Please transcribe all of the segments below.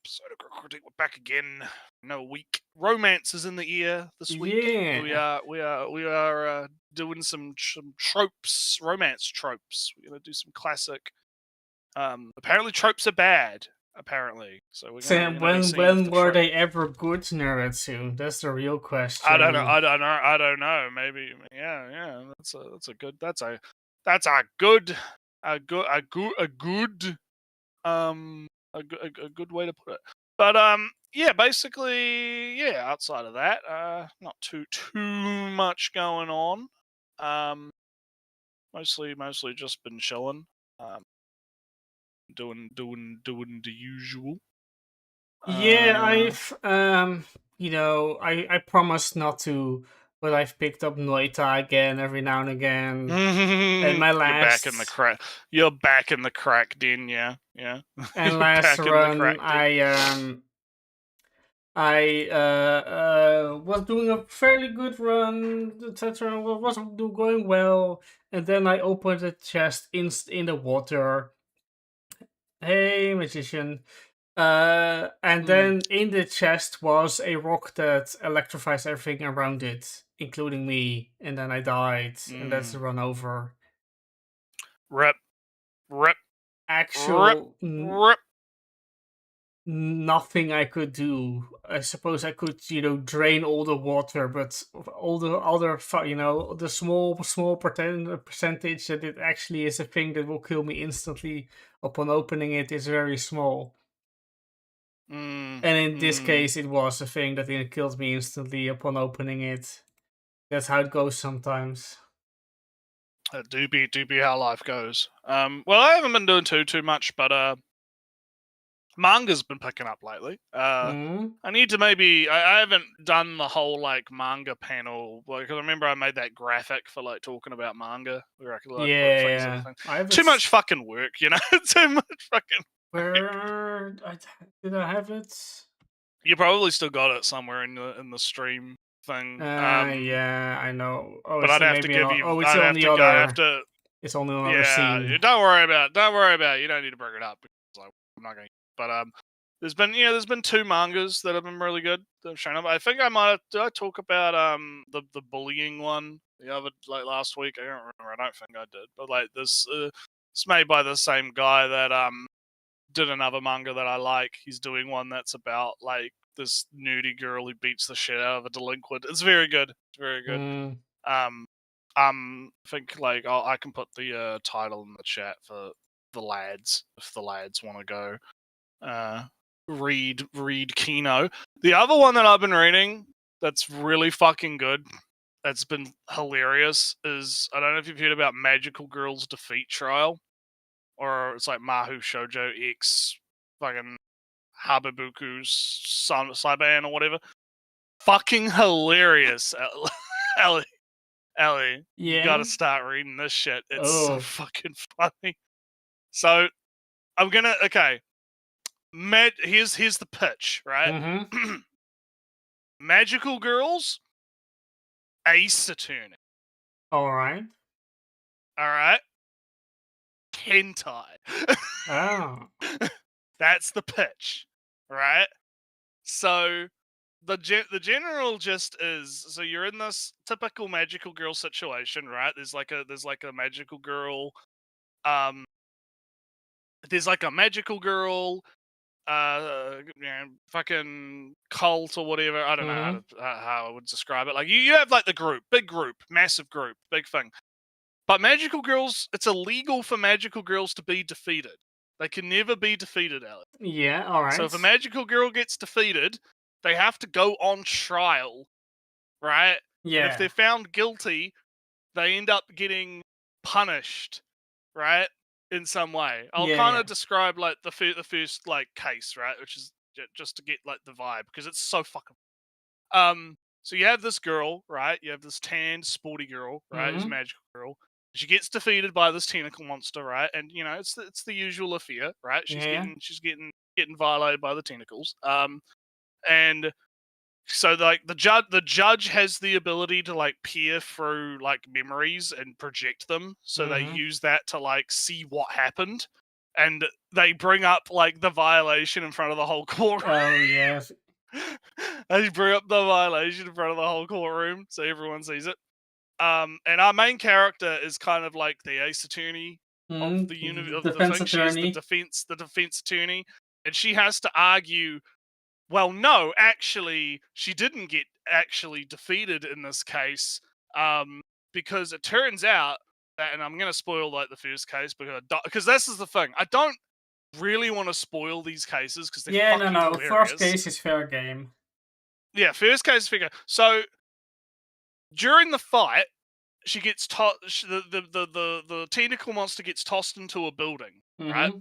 episode of Girl Critique. We're back again. Another week. Romance is in the ear this week. Yeah. We are doing some tropes, romance tropes. We're gonna do some classic. Apparently tropes are bad. Apparently, so we're Sam, gonna be when seeing if when the were trope. they ever good, Naratsu? That's the real I don't know. question. I don't know. Maybe. Yeah. That's a good. That's a good. A good. A good way to put it. But yeah, basically, yeah. Outside of that, not too much going on. Mostly just been chilling. Um, doing the usual. Yeah, Uh, I promised not to, but I've picked up Noita again every now and again. And my you're back in the last crack. You're back in the crack den, yeah. and You're last back in the run, crack den. I was doing a fairly good run, etc. Wasn't going well, and then I opened a chest in the water. Hey, magician. And Mm, then in the chest was a rock that electrifies everything around it, including me. And then I died, and that's the mm. run over. Rip, rip, rip, Actual rip. nothing I could do. I suppose I could, drain all the water, but all the other, the small percentage that it actually is a thing that will kill me instantly upon opening it is very small. Mm, And in this mm. case, it was a thing that it killed me instantly upon opening it. That's how it goes sometimes. Do be how life goes. Well, I haven't been doing too much, but manga's been picking up lately. Mm? I need to maybe. I haven't done the whole like manga panel because I remember I made that graphic for like talking about manga where I could like put Yeah, things yeah. in. I have Too it. much fucking work, you know. Too much fucking. Did I have it? You probably still got it somewhere in the stream thing. Yeah, I know. Oh, But it's I'd have to maybe. give you. Oh, it's I'd on have the to. I have other. to. It's only on another Yeah, scene. don't worry about it. Don't worry about it. You don't need to bring it up because I'm not going to. But there's been two mangas that have been really good that have shown up. I think I might have, did I talk about the bullying one the other like last week? I don't remember. I don't think I did. But like this, it's made by the same guy that did another manga that I like. He's doing one that's about like this nudie girl who beats the shit out of a delinquent. It's very good. It's very good. Mm. Um, I think like I can put the title in the chat for the lads if the lads want to go read Kino. The other one that I've been reading that's really fucking good, that's been hilarious, is I don't know if you've heard about Magical Girls Defeat Trial, or it's like Mahu Shoujo X fucking Habibuku's Saiban or whatever. Fucking hilarious, Ellie, you Yeah. gotta start reading this shit. It's so Oh. fucking funny. So I'm gonna here's the pitch, right? Mm-hmm. Magical girls, Ace Attorney. All right. All right, hentai. Oh. That's the pitch, right? So the general gist is so you're in this typical magical girl situation, right? There's like a magical girl. Um, there's like a magical girl fucking cult or whatever. I don't know Mm-hmm. how I would describe it. Like you have like the group, big group, massive group, big thing. But magical girls, it's illegal for magical girls to be defeated. They can never be defeated, Alex. Yeah. All So if a right. magical girl gets defeated, they have to go on trial, right? And if they're Yeah. found guilty, they end up getting punished, right? In some way. I'll Yeah. kind Yeah. of describe like the first like case, right? Which is just to get like the vibe because it's so fucking. So you have this girl, right? You have this tanned, sporty girl, right? Who's a Mm-hmm. magical girl. She gets defeated by this tentacle monster, right? And you know it's the usual affair, right? She's Yeah. getting violated by the tentacles. And so like the judge has the ability to like peer through like memories and project them, so they Mm-hmm. use that to like see what happened and they bring up like the violation in front of the whole courtroom. Oh yes. They bring up the violation in front of the whole courtroom so everyone sees it. And our main character is kind of like the ace attorney of the of the Defense thing. She's attorney. the defense attorney, and she has to argue. Well, no, actually, she didn't get actually defeated in this case, because it turns out that, and I'm going to spoil like the first case because this is the thing. I don't really want to spoil these cases because they're Yeah, fucking no. hilarious. First case is fair game. Yeah, first case figure. So during the fight, she gets the tentacle monster gets tossed into a building, right?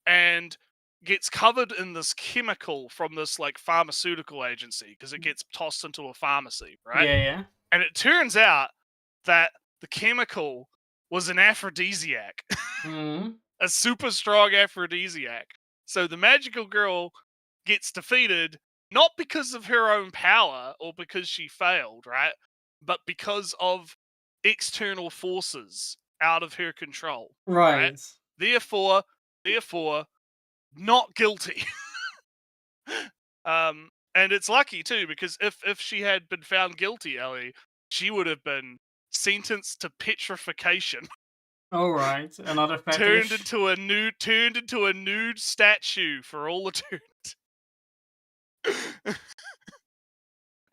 And gets covered in this chemical from this like pharmaceutical agency because it gets tossed into a pharmacy, right? Yeah. And it turns out that the chemical was an aphrodisiac, a super strong aphrodisiac. So the magical girl gets defeated not because of her own power or because she failed, right? But because of external forces out of her control. Right. Therefore, not guilty. And it's lucky too, because if she had been found guilty, Ellie, she would have been sentenced to petrification. All right. Another fetish. turned into a nude statue for all eternity.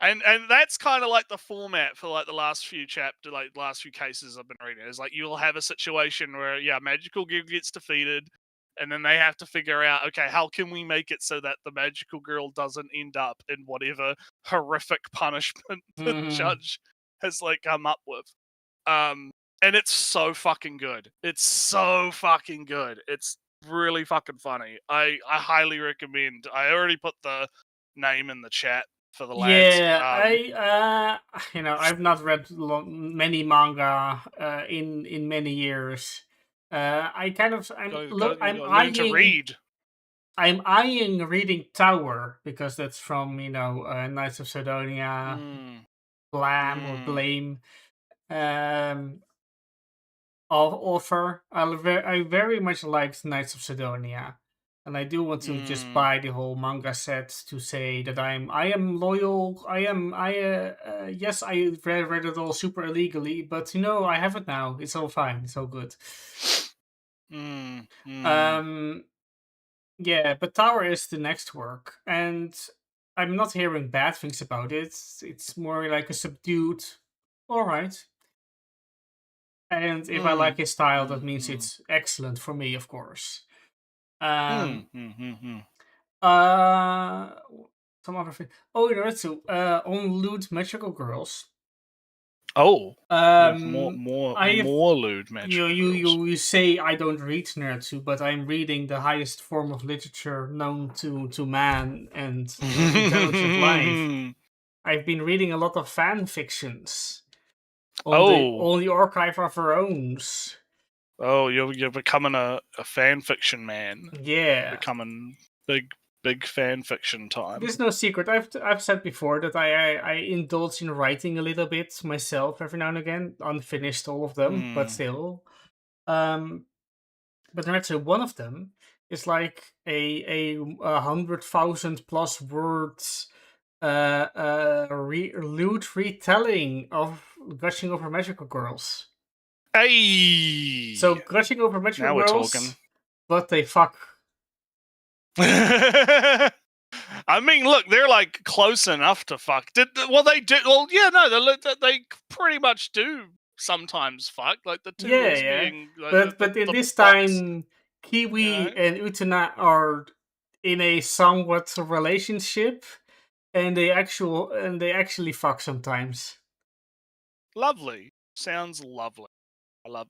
And that's kind of like the format for like the last few cases I've been reading. Is like you'll have a situation where magical girl gets defeated, and then they have to figure out, okay, how can we make it so that the magical girl doesn't end up in whatever horrific punishment the judge has like come up with. And it's so fucking good. It's so fucking good. It's really fucking funny. I highly recommend. I already put the name in the chat for the lads. Yeah, I've not read many manga in many years. I'm eyeing reading Tower because that's from Knights of Sidonia, Blam or Blame author. I very much liked Knights of Sidonia. And I do want to just buy the whole manga set to say that I am loyal. Yes, I read it all super illegally, but I have it now. It's all fine. It's all good. Yeah, but Tower is the next work, and I'm not hearing bad things about it. It's more like a subdued, all right. And if I like his style, that means it's excellent for me, of course. Some other thing. Oh, Naruto. On Lewd Magical Girls. Oh, more lewd magical girls. You say I don't read Naruto, but I'm reading the highest form of literature known to man and intelligent life. I've been reading a lot of fan fictions on the Archive of Our Owns. Oh, you're becoming a fan fiction man. Yeah. Becoming big fan fiction time. There's no secret. I've said before that I indulge in writing a little bit myself every now and again. Unfinished all of them, but still. But Naruto, one of them is like a 100,000 plus words lewd retelling of Gushing Over Magical Girls. Hey! So Gushing Over Magical Girls, we're talking. But they fuck. I mean, look, they're like close enough to fuck. They do. Well, yeah, no, they pretty much do sometimes fuck. Like the two being, like, but in this time, Kiwi and Utena are in a somewhat relationship, and they actually fuck sometimes. Lovely. Sounds lovely.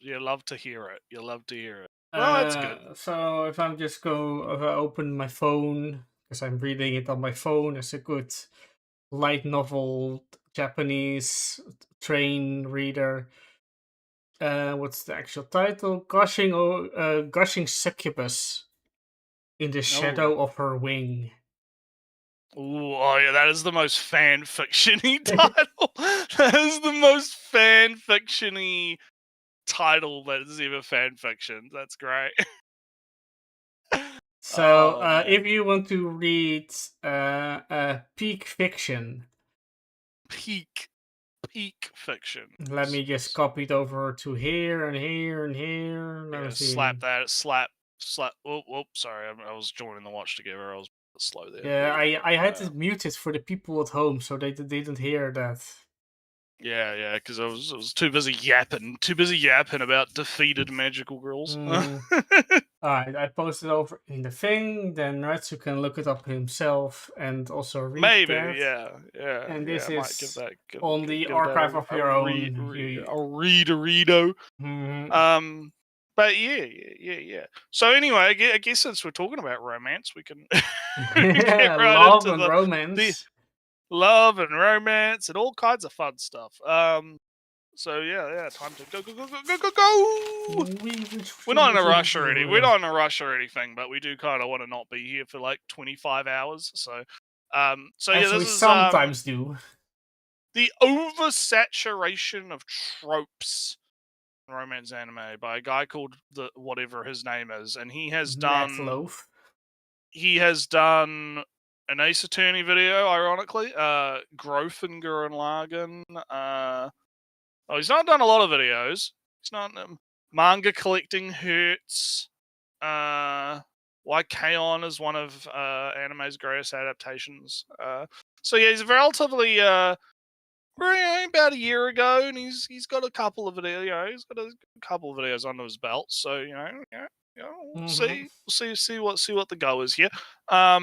You love to hear it. You love to hear it. Well, that's good. So if I open my phone, because I'm reading it on my phone as a good light novel Japanese train reader. What's the actual title? Gushing Succubus in the Shadow of Her Wing. Ooh, oh yeah, that is the most fan fiction-y title. That is the most fan fiction-y title that is ever fan fiction. That's great. So, man. if you want to read peak fiction, peak fiction. let me just copy it over to here and here and here. Let me Yeah, see. slap. Oh, sorry, I was joining the watch together. I was slow there. Yeah, I had it muted for the people at home, so they didn't hear that. Yeah, because I was too busy yapping about defeated magical girls. Alright, I posted over in the thing, then Ratsu can look it up himself and also read Maybe, that. yeah. And this I might is give on the that archive a, of your own. I'll read a reado. But yeah. So anyway, I guess since we're talking about romance, we can get right Love into and the romance. love and romance and all kinds of fun stuff. So yeah, time to go. We're not in a rush already. We're not in a rush or anything, but we do kind of want to not be here for like 25 hours. So yeah, As this we is sometimes do. the oversaturation of tropes in romance anime by a guy called whatever his name is, and he has done an Ace Attorney video, ironically. Growth and Gurren Lagann. He's not done a lot of videos. He's not manga collecting hurts. Why K-On! Is one of anime's greatest adaptations. So yeah, he's relatively about a year ago, and he's got a couple of videos. He's got a couple of videos under his belt. So we'll see what the go is here. I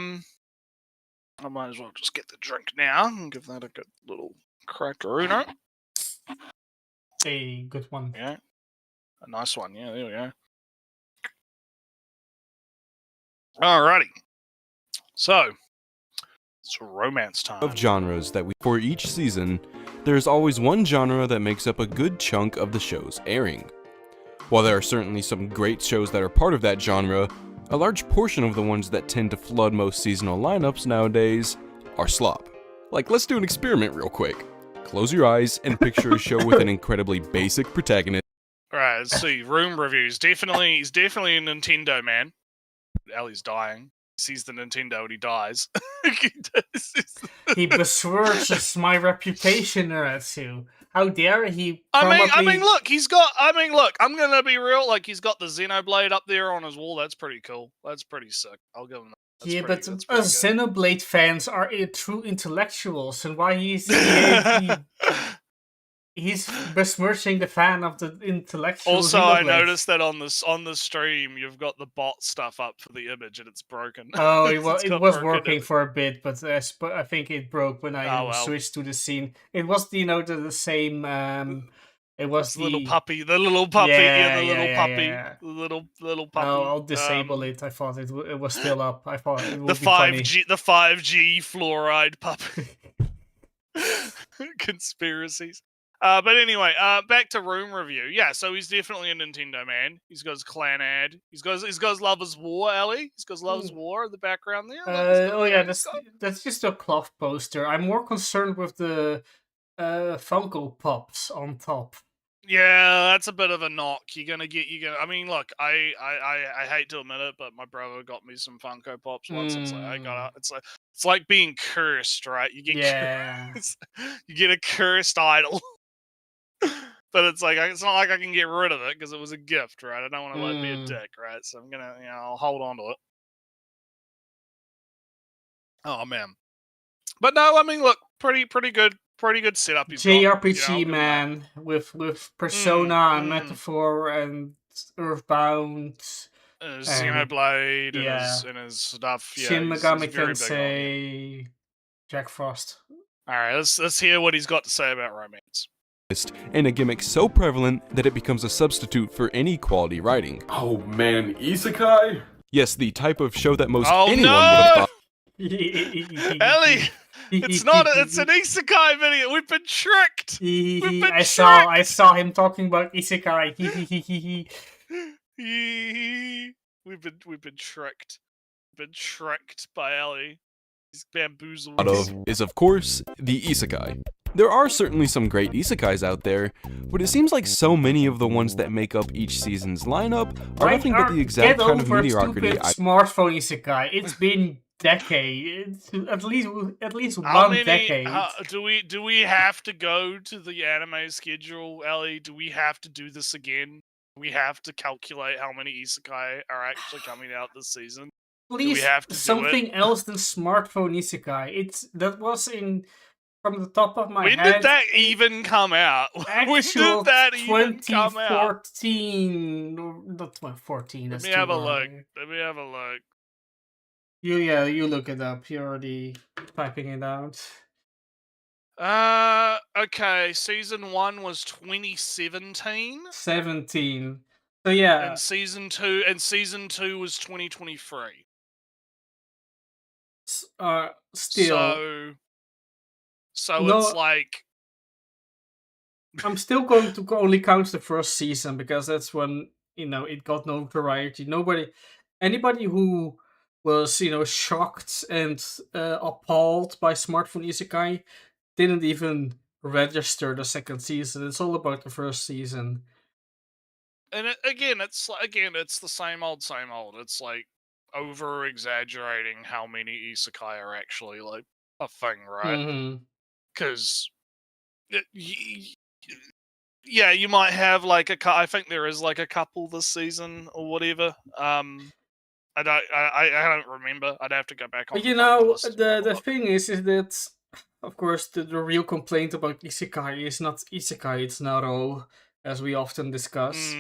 might as well just get the drink now and give that a good little crackerino. A good one. Yeah, a nice one. Yeah, there we go. Alrighty. So, it's romance time. Of genres that for each season, there's always one genre that makes up a good chunk of the show's airing. While there are certainly some great shows that are part of that genre, a large portion of the ones that tend to flood most seasonal lineups nowadays are slop. Like, let's do an experiment real quick. Close your eyes and picture a show with an incredibly basic protagonist. Alright, let's see. Room reviews. He's definitely a Nintendo man. Ellie's dying. He sees the Nintendo and he dies. He besmirches my reputation, Ratsu. How dare he? I mean, look, I'm gonna be real. Like, he's got the Xenoblade up there on his wall. That's pretty cool. That's pretty sick. I'll give him that. But us Xenoblade fans are true intellectuals, and why he's besmirching the fan of the intellectual. Also, I noticed that on the stream, you've got the bot stuff up for the image, and it's broken. Oh, it was working for a bit, but I think it broke when I switched to the scene. It was the same. It was the little puppy. The little puppy. Yeah, the little puppy. I'll disable it. I thought it was still up. I thought it would the 5G fluoride puppy. Conspiracies. But anyway, back to Room review. Yeah, so he's definitely a Nintendo man. He's got his clan ad. He's got his Lovers War, Ellie. He's got his Lovers War in the background there. That's just a cloth poster. I'm more concerned with the Funko Pops on top. Yeah, that's a bit of a knock. I mean, look, I hate to admit it, but my brother got me some Funko Pops once. It's like being cursed, right? You get a cursed idol. But it's not like I can get rid of it because it was a gift, right? I don't want to be a dick, right? So I'm gonna, I'll hold on to it. Oh man, but no, I mean, look, pretty good setup. JRPG man with Persona and Metaphor and Earthbound, Xenoblade, and his stuff. Yeah, Shin Megami Tensei, Jack Frost. All right, let's hear what he's got to say about romance. And a gimmick so prevalent that it becomes a substitute for any quality writing. Oh man, isekai? Yes, the type of show that most anyone would have thought. Ellie, it's an isekai video. We've been tricked. I saw him talking about isekai. We've been tricked. Been tricked by Ellie. He's bamboozled. Is of course the isekai. There are certainly some great isekais out there, but it seems like so many of the ones that make up each season's lineup are nothing but the exact Get kind of over mediocrity stupid smartphone isekai. It's been decades, at least How one many decade. do we have to go to the anime schedule, Ellie? Do we have to do this again? We have to calculate how many isekai are actually coming out this season. Please, have to do something else than smartphone isekai. That was in from the top of my When head. did that even come out? When Actual did that even come out? 2014, not 2014. Let That's me too have a look. early. Let me have a look. You look it up. You're already typing it out. Okay. Season 1 was 2017, 17. So yeah, and season 2 was 2023. still So No. it's like I'm still going to only count the first season because that's when it got notoriety. Anybody who was shocked and appalled by Smartphone Isekai didn't even register the second season. It's all about the first season. And it's the same old, same old. It's like over exaggerating how many isekai are actually like a thing, right? Mm-hmm. Because yeah, you might have like I think there is like a couple this season or whatever. I don't remember. I'd have to go back on. The thing is that, of course, the real complaint about isekai is not isekai, it's Naro, as we often discuss.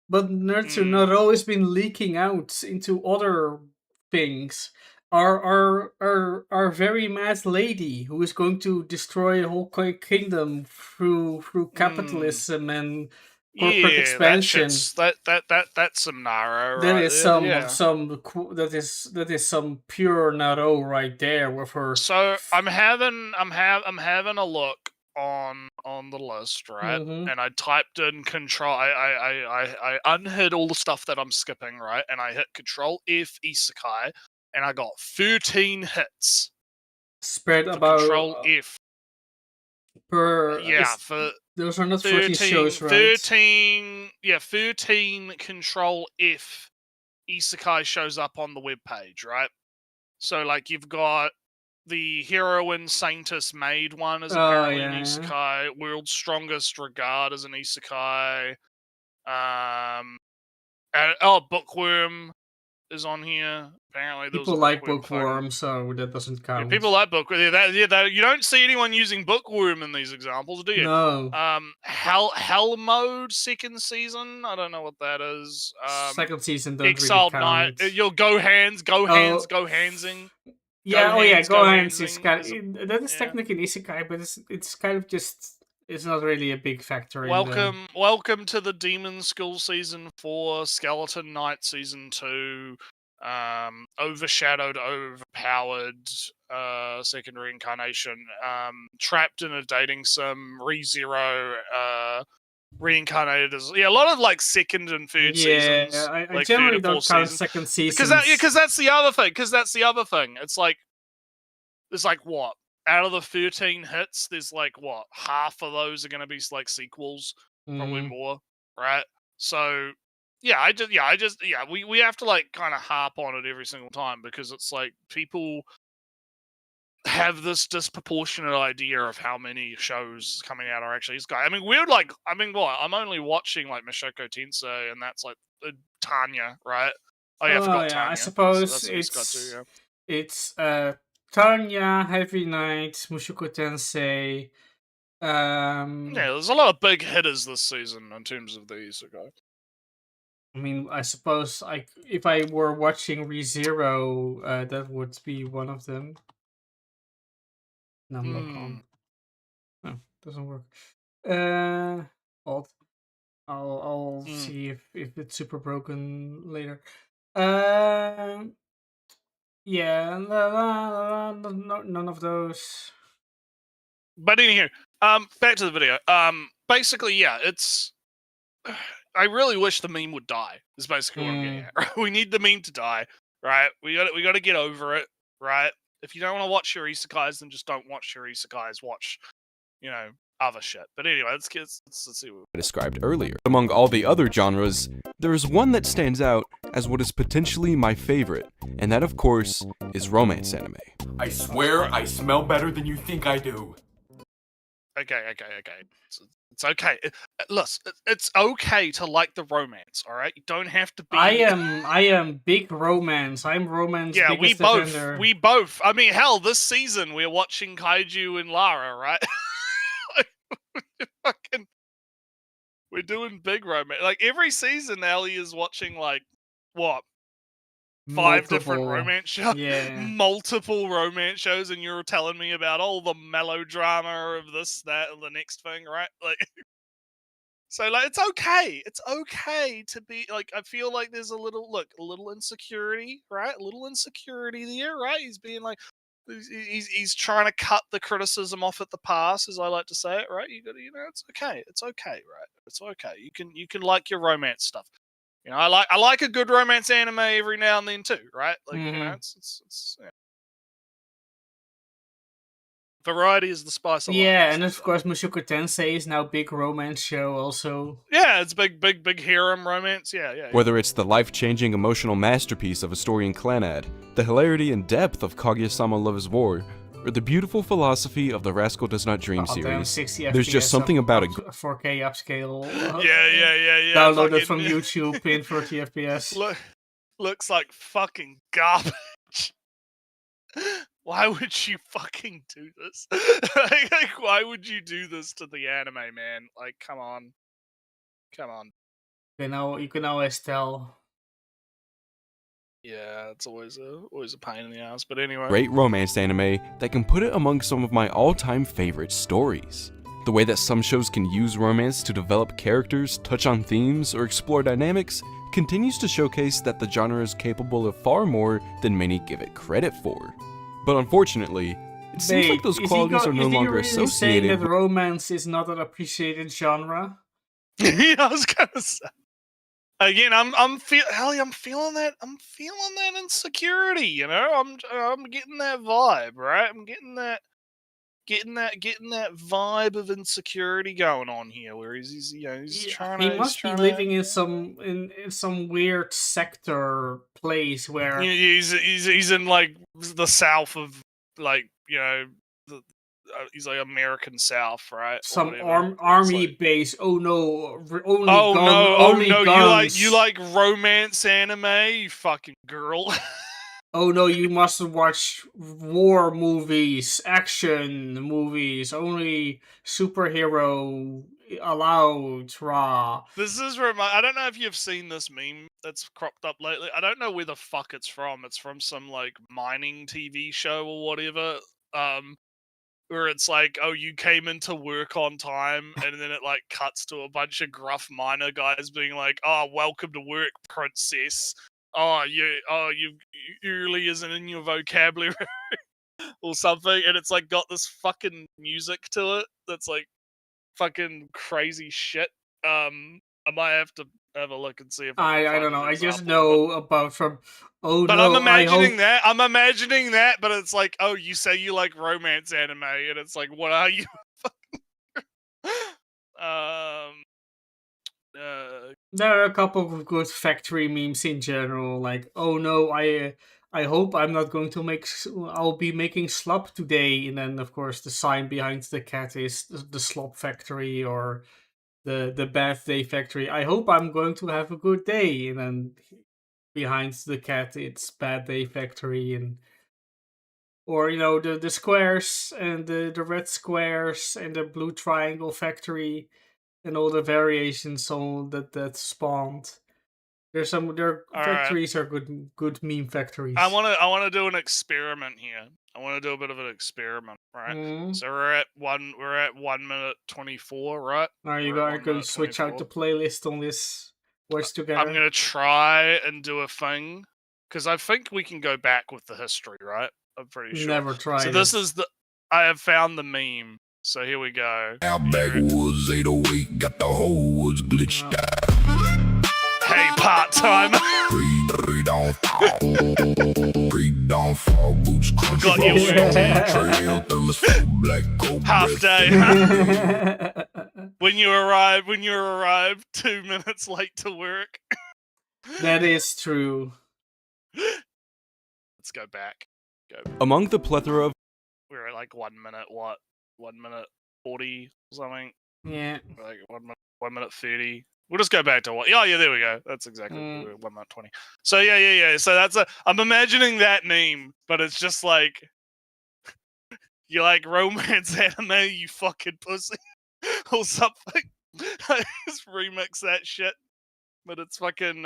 But Naro has been leaking out into other things. Our very mad lady who is going to destroy a whole kingdom through capitalism and corporate expansion. That's some Naro. That right is there, that is some pure Naro right there with her. So I'm having a look on the list, right? Mhm. And I typed in control. I unhid all the stuff that I'm skipping, right? And I hit Control F isekai, and I got 13 hits. Spread for about Control F. Per for those are not 13 shows, right? 13 Control F isekai shows up on the webpage, right? So like you've got the Heroine Saintess Maid one is apparently an isekai. World's Strongest Regard is an isekai. Bookworm is on here. Apparently, people like Bookworm, so that doesn't count. Yeah, people like Bookworm. You don't see anyone using Bookworm in these examples, do you? No. Hell Mode second season. I don't know what that is. Second season don't Exiled really count. Knight. You'll go Hansing. Yeah, Go Hands is that is technically an isekai, but it's kind of just. It's not really a big factor. Welcome to the Demon School season 4, Skeleton Knight season 2, Overshadowed, Overpowered, Second Reincarnation, Trapped in a Dating Sim, ReZero, Reincarnated as a lot of like second and third seasons. I generally don't count second seasons because that's the other thing. It's like there's like what? Out of the 13 hits, there's like what, half of those are going to be like sequels, probably more, right? So we have to like kind of harp on it every single time because it's like people have this disproportionate idea of how many shows coming out are actually isekai. I'm only watching like Mushoku Tensei, and that's like Tanya, right? Oh yeah, I forgot Tanya. I suppose it's Tanya, Heavy Knight, Mushoku Tensei. There's a lot of big hitters this season in terms of the isekai. I mean, I suppose if I were watching ReZero, that would be one of them. No, doesn't work. Alt. I'll see if it's super broken later. Yeah, none of those. But anywho, back to the video. Basically, yeah, it's. I really wish the meme would die. Is basically what I'm getting at. Right? We need the meme to die, right? We got to get over it, right? If you don't want to watch your isekais, then just don't watch your isekais. Watch other shit. But anyway, let's see. I described earlier. Among all the other genres, there is one that stands out as what is potentially my favorite, and that, of course, is romance anime. I swear I smell better than you think I do. Okay. It's okay. Listen, it's okay to like the romance. All right, you don't have to be. I am big romance. I'm romance. Yeah, biggest we both. defender. We both. I mean, hell, this season we're watching Kaiju and Lara, right? Fucking, we're doing big romance. Like every season, Ellie is watching like what? 5 different romance shows, multiple romance shows, and you're telling me about all the melodrama of this, that, and the next thing, right? Like, so like, it's okay to be like. I feel like there's a little insecurity, right? A little insecurity there, right? He's being like, he's trying to cut the criticism off at the pass, as I like to say it, right? You got to, it's okay, right? It's okay. You can like your romance stuff. I like a good romance anime every now and then too, right? Like it's variety is the spice of life. Yeah, and of course Mushoku Tensei is now big romance show also. Yeah, it's big harem romance. Yeah. Whether it's the life-changing emotional masterpiece of a story in Clannad, the hilarity and depth of Kaguya-sama Love is War, or the beautiful philosophy of the Rascal Does Not Dream series, there's just something about it. 4K upscale. Yeah. Download it from YouTube in 30 FPS. Looks like fucking garbage. Why would you fucking do this? Like, why would you do this to the anime, man? Like, come on. You can always tell. Yeah, it's always a pain in the ass. But anyway, great romance anime that can put it among some of my all-time favorite stories. The way that some shows can use romance to develop characters, touch on themes, or explore dynamics continues to showcase that the genre is capable of far more than many give it credit for. But unfortunately, it seems like those qualities are no longer associated. Saying that romance is not an appreciated genre? Yeah, I was gonna say. Again, I'm feeling that insecurity. I'm getting that vibe, right? I'm getting that vibe of insecurity going on here, where he's trying to. He must be living in some weird sector place where he's in like the south of like he's like American South, right? Some army base. Oh no! Only guns. You like romance anime, you fucking girl. Oh no! You must watch war movies, action movies. Only superhero allowed. Rah. This is I don't know if you've seen this meme that's cropped up lately. I don't know where the fuck it's from. It's from some like mining TV show or whatever. Where it's like, oh, you came into work on time, and then it like cuts to a bunch of gruff miner guys being like, "Oh, welcome to work, princess. You really isn't in your vocabulary," or something, and it's like got this fucking music to it that's like fucking crazy shit. I might have to have a look and see if I don't know. I just know about from. Oh but no! I'm imagining that. But it's like, oh, you say you like romance anime, and it's like, what are you? There are a couple of good factory memes in general. Like, oh no, I hope I'm not going to I'll be making slop today, and then of course the sign behind the cat is the slop factory or the bad day factory. I hope I'm going to have a good day, and then behind the cat it's bad day factory, and or the squares and the red squares and the blue triangle factory and all the variations on that spawned. Their factories are good meme factories. I wanna do an experiment here. I want to do a bit of an experiment, right? Mm. So we're at 1 minute 24, right? Are you going to switch out the playlist on this Watch Together? I'm gonna try and do a thing because I think we can go back with the history, right? I'm pretty sure. Never tried. So this is I have found the meme. So here we go. Our backwoods 808 got the whole woods glitched out. Hey, part time. Breathe on. straight down fall boots, crunch Got roll, you, stone Will. trail, thermos full black coat, Half breath day, filled. huh? When you arrive 2 minutes late to work. That is true. Let's go back. Among the plethora of We're at like 1 minute, 1 minute 40 or something. Yeah. Like 1 minute 30. We'll just go back to what? Oh yeah, there we go. That's exactly 1 minute 20. So yeah. So I'm imagining that meme, but it's just like you like romance anime, you fucking pussy, or something. I just remix that shit, but it's fucking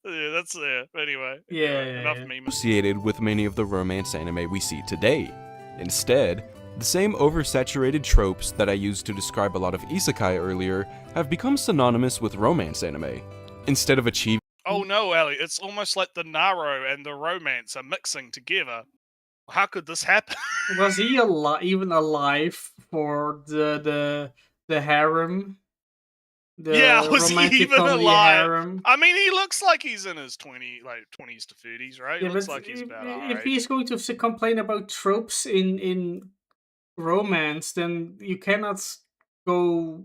yeah, that's anyway. Yeah. Enough memes. associated with many of the romance anime we see today. Instead, the same oversaturated tropes that I used to describe a lot of isekai earlier have become synonymous with romance anime. Instead of achieving Oh no, Ellie! It's almost like the Naro and the romance are mixing together. How could this happen? Was he even alive for the harem? The Yeah, was he romantic even comedy alive? harem? I mean, he looks like he's in his 20s to 30s, right? Yeah, He looks but like he's about our if age. he's going to complain about tropes in romance, then you cannot go,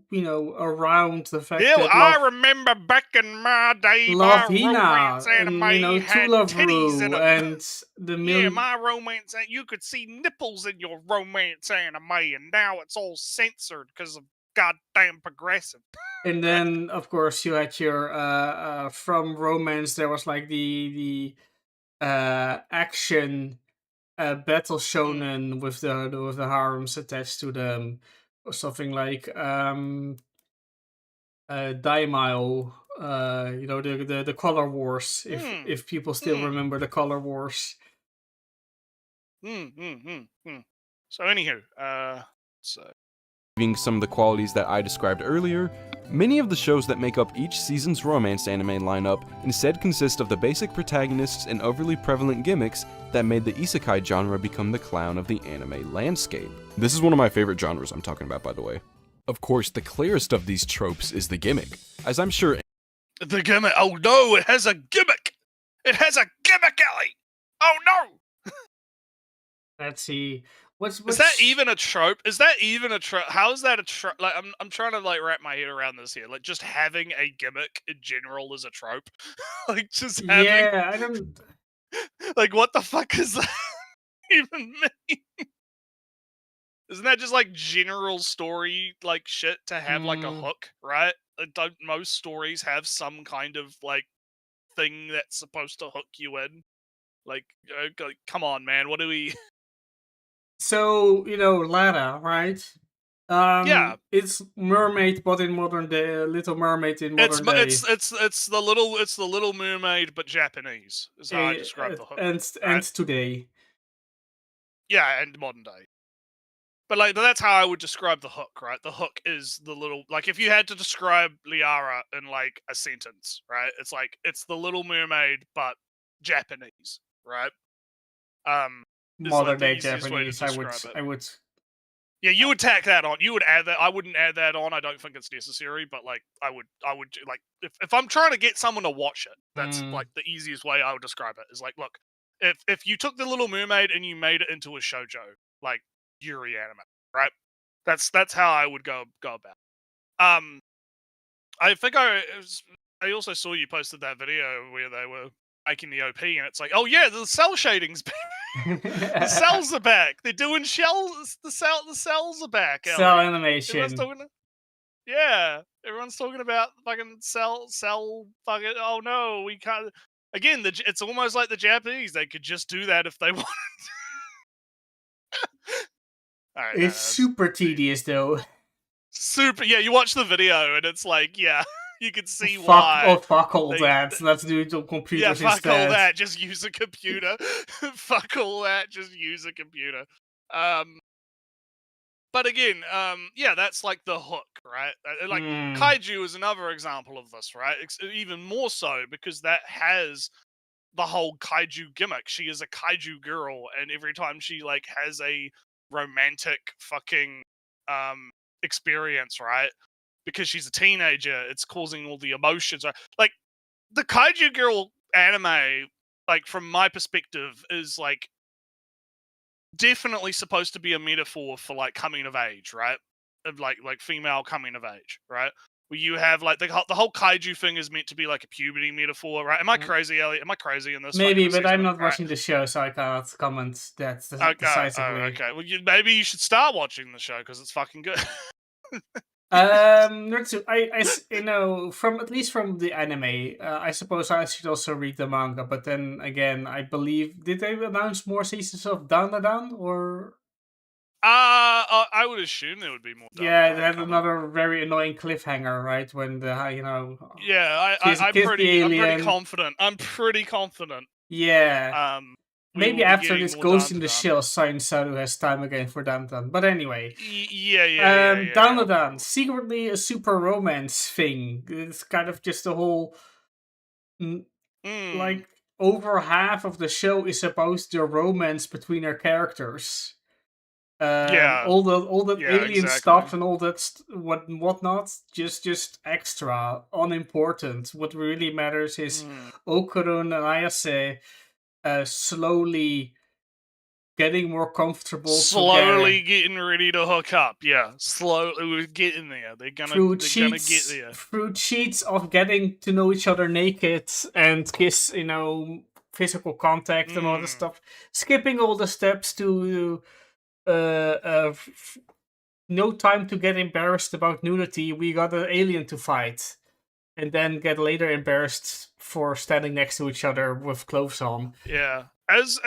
around the fact Yeah, that I remember back in my day, Love my Hina romance and anime True had Love titties in Ru 'em. and the Yeah, my romance, you could see nipples in your romance anime, and now it's all censored because of goddamn progressive. and then of course you had your from romance. There was like the action battle shonen with the harems attached to them, or something like Daimao. The Color Wars. If people still remember the Color Wars. So anywho, some of the qualities that I described earlier, many of the shows that make up each season's romance anime lineup instead consist of the basic protagonists and overly prevalent gimmicks that made the isekai genre become the clown of the anime landscape. This is one of my favorite genres I'm talking about, by the way. Of course, the clearest of these tropes is the gimmick, as I'm sure the gimmick. Oh no, it has a gimmick. It has a gimmick, Ellie. Oh no. Let's see. What's Is that even a trope? Is that even a trope? How is that a trope? Like, I'm trying to like wrap my head around this here. Like, just having a gimmick in general is a trope. Like, just having. Yeah, I don't. Like, what the fuck is that even mean? Isn't that just like general story like shit to have like a hook, right? Like, don't most stories have some kind of like thing that's supposed to hook you in? Like, come on, man. What do we? So Lada, right? Yeah, it's mermaid, but in modern day, Little Mermaid in modern day. It's the little mermaid, but Japanese is how I describe the hook. And today. Yeah, and modern day. But like that's how I would describe the hook, right? The hook is the little like if you had to describe Liara in like a sentence, right? It's like it's the Little Mermaid, but Japanese, right? Modern day like Japanese. I would. Yeah, you would tack that on. You would add that. I wouldn't add that on. I don't think it's necessary, but like I would like if I'm trying to get someone to watch it, that's like the easiest way I would describe it. Is like, look, if you took the Little Mermaid and you made it into a shoujo, like Yuri anime, right? That's how I would go about. I think I also saw you posted that video where they were making the OP, and it's like, oh yeah, the cell shading's back. The cells are back. They're doing shells. The cells are back. Cell animation. Everyone's talking about fucking cell. Fucking. Oh no, we can't. Again, it's almost like the Japanese. They could just do that if they wanted. All right, it's super tedious though. Super. Yeah, you watch the video and it's like, yeah. You can see why. Oh, fuck all that. Let's do it on computers instead. Yeah, fuck all that. Just use a computer. Fuck all that. Just use a computer. But again, yeah, that's like the hook, right? Like Kaiju is another example of this, right? Even more so because that has the whole Kaiju gimmick. She is a Kaiju girl, and every time she like has a romantic fucking experience, right? Because she's a teenager, it's causing all the emotions. Like the Kaiju Girl anime like from my perspective, is like definitely supposed to be a metaphor for like coming of age, right? Of like female coming of age, right? Where you have like the whole kaiju thing is meant to be like a puberty metaphor, right? Am I crazy, Elliot? Am I crazy in this? Maybe, fucking but I'm assessment? not Right. watching the show, so I cannot comment that decisively. Okay. Well, maybe you should start watching the show because it's fucking good. Natsu, you know, from at least from the anime, I suppose I should also read the manga. But then again, I believe did they announce more seasons of Dandadan or? I would assume there would be more. Yeah, they had another very annoying cliffhanger, right? When the you know. Yeah, kiss I'm the pretty alien. confident. I'm pretty confident. Yeah. We will Maybe be after getting this more goes in the Dandadan. shell, Science Saru has time again for Dandadan. But anyway. Yeah. Dandadan, secretly a super romance thing. It's kind of just a whole like over half of the show is supposed to romance between our characters. Yeah. All the Yeah, alien exactly. stuff and all that whatnot, just extra, unimportant. What really matters is Okurun and Ayase slowly getting more comfortable slowly together. getting ready to hook up. Yeah, slowly we're getting there. They're gonna get there through cheats of getting to know each other naked and kiss, you know, physical contact and all this stuff. Skipping all the steps to no time to get embarrassed about nudity. We got an alien to fight, and then get later embarrassed for standing next to each other with clothes on. Yeah. As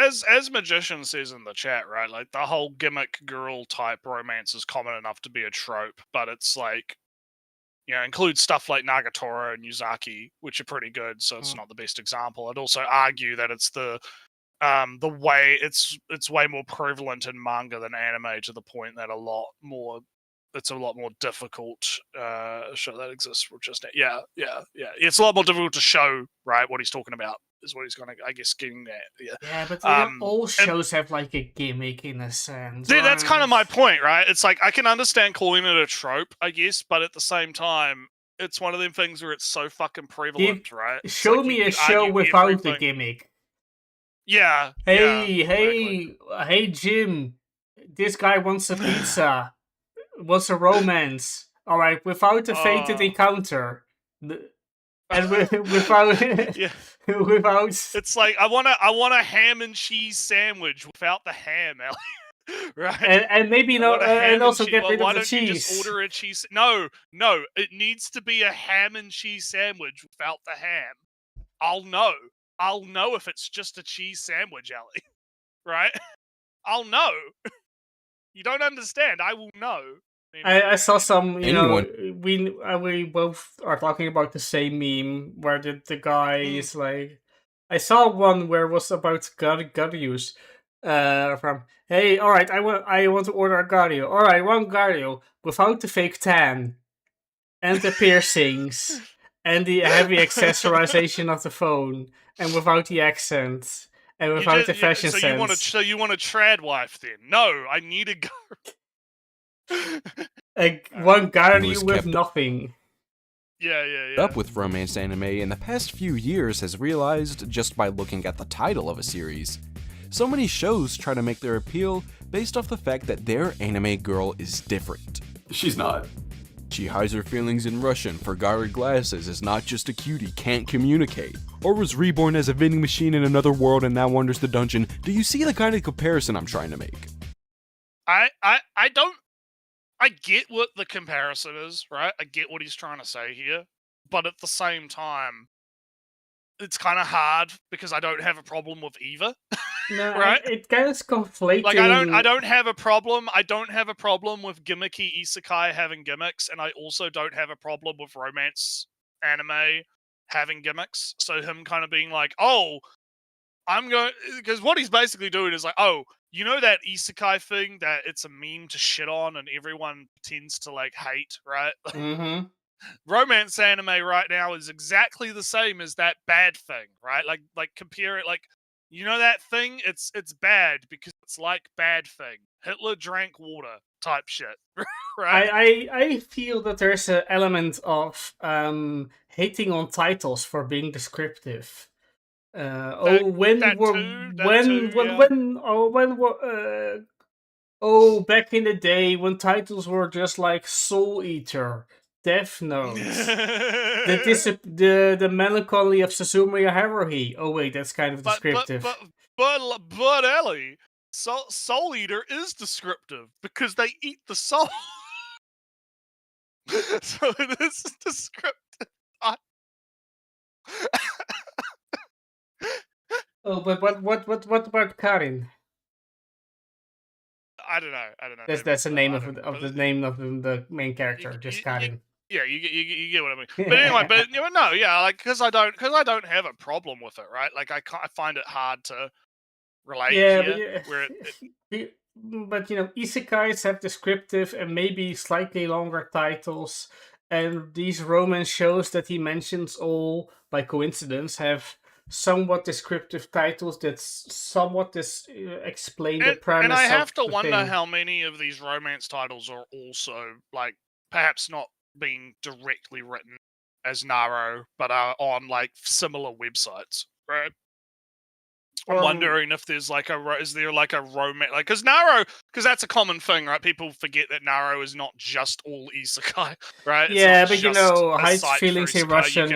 Magician says in the chat, right? Like the whole gimmick girl type romance is common enough to be a trope, but it's like, you know, includes stuff like Nagatoro and Yuzaki, which are pretty good. So it's not the best example. I'd also argue that it's the way it's way more prevalent in manga than anime, to the point that it's a lot more difficult show that exists for just yeah. It's a lot more difficult to show, right, what he's talking about is what he's gonna, I guess, getting at. Yeah, but all shows have like a gimmick in a sense. Right? That's kind of my point, right? It's like I can understand calling it a trope, I guess, but at the same time, it's one of them things where it's so fucking prevalent, right? Show me a show without the gimmick. Yeah. Hey, Jim. This guy wants a pizza. Wants a romance. All right, without a fated encounter, and without without. It's like I want a ham and cheese sandwich without the ham, Ellie. Right? And maybe and also get rid of the cheese. Why don't you just order a cheese? No, it needs to be a ham and cheese sandwich without the ham. I'll know if it's just a cheese sandwich, Ellie. Right? I'll know. You don't understand. I will know. I saw some, you know, we both are talking about the same meme where the guy is like, I saw one where it was about Garius, from, hey, all right, I want to order a Gario. All right, one Gario without the fake tan and the piercings and the heavy accessorization of the phone and without the accent and without the fashion sense. So you want a trad wife then? No, I need a Gario. One Gario with nothing. Yeah. Up with romance anime in the past few years has realized just by looking at the title of a series. So many shows try to make their appeal based off the fact that their anime girl is different. She's not. She hides her feelings in Russian, forgot her glasses, is not just a cutie, can't communicate, or was reborn as a vending machine in another world and now wanders the dungeon. Do you see the kind of comparison I'm trying to make? I get what the comparison is, right? I get what he's trying to say here, but at the same time, it's kind of hard because I don't have a problem with either. No, right? It kind of conflating. Like I don't have a problem. I don't have a problem with gimmicky isekai having gimmicks, and I also don't have a problem with romance anime having gimmicks. So him kind of being like, "Oh, I'm going," because what he's basically doing is like, "Oh, you know that isekai thing that it's a meme to shit on and everyone tends to like hate, right?" Mm-hmm. Romance anime right now is exactly the same as that bad thing, right? Like compare it, like, you know that thing? It's bad because it's like bad thing. Hitler drank water type shit, right? I feel that there's an element of hating on titles for being descriptive. When that were too, yeah. when were back in the day when titles were just like Soul Eater, Death Note, the Melancholy of Suzumiya Haruhi. Oh wait, that's kind of descriptive. But Ellie, Soul Eater is descriptive because they eat the soul. So it is descriptive. Oh, but what about Karin? I don't know. That's the name of the name of the main character, just Karin. Yeah, you get what I mean. But anyway, but no, yeah, like because I don't have a problem with it, right? Like I find it hard to relate here. But isekais have descriptive and maybe slightly longer titles, and these romance shows that he mentions all by coincidence have somewhat descriptive titles that somewhat explain the premise. And I have to the wonder thing. how many of these romance titles are also like perhaps not being directly written as Naro, but are on like similar websites, right? I'm wondering if there's like is there like a romance, like because that's a common thing, right? People forget that Naro is not just all isekai, right? Yeah, but Heights site Feelings for in isekai. Russian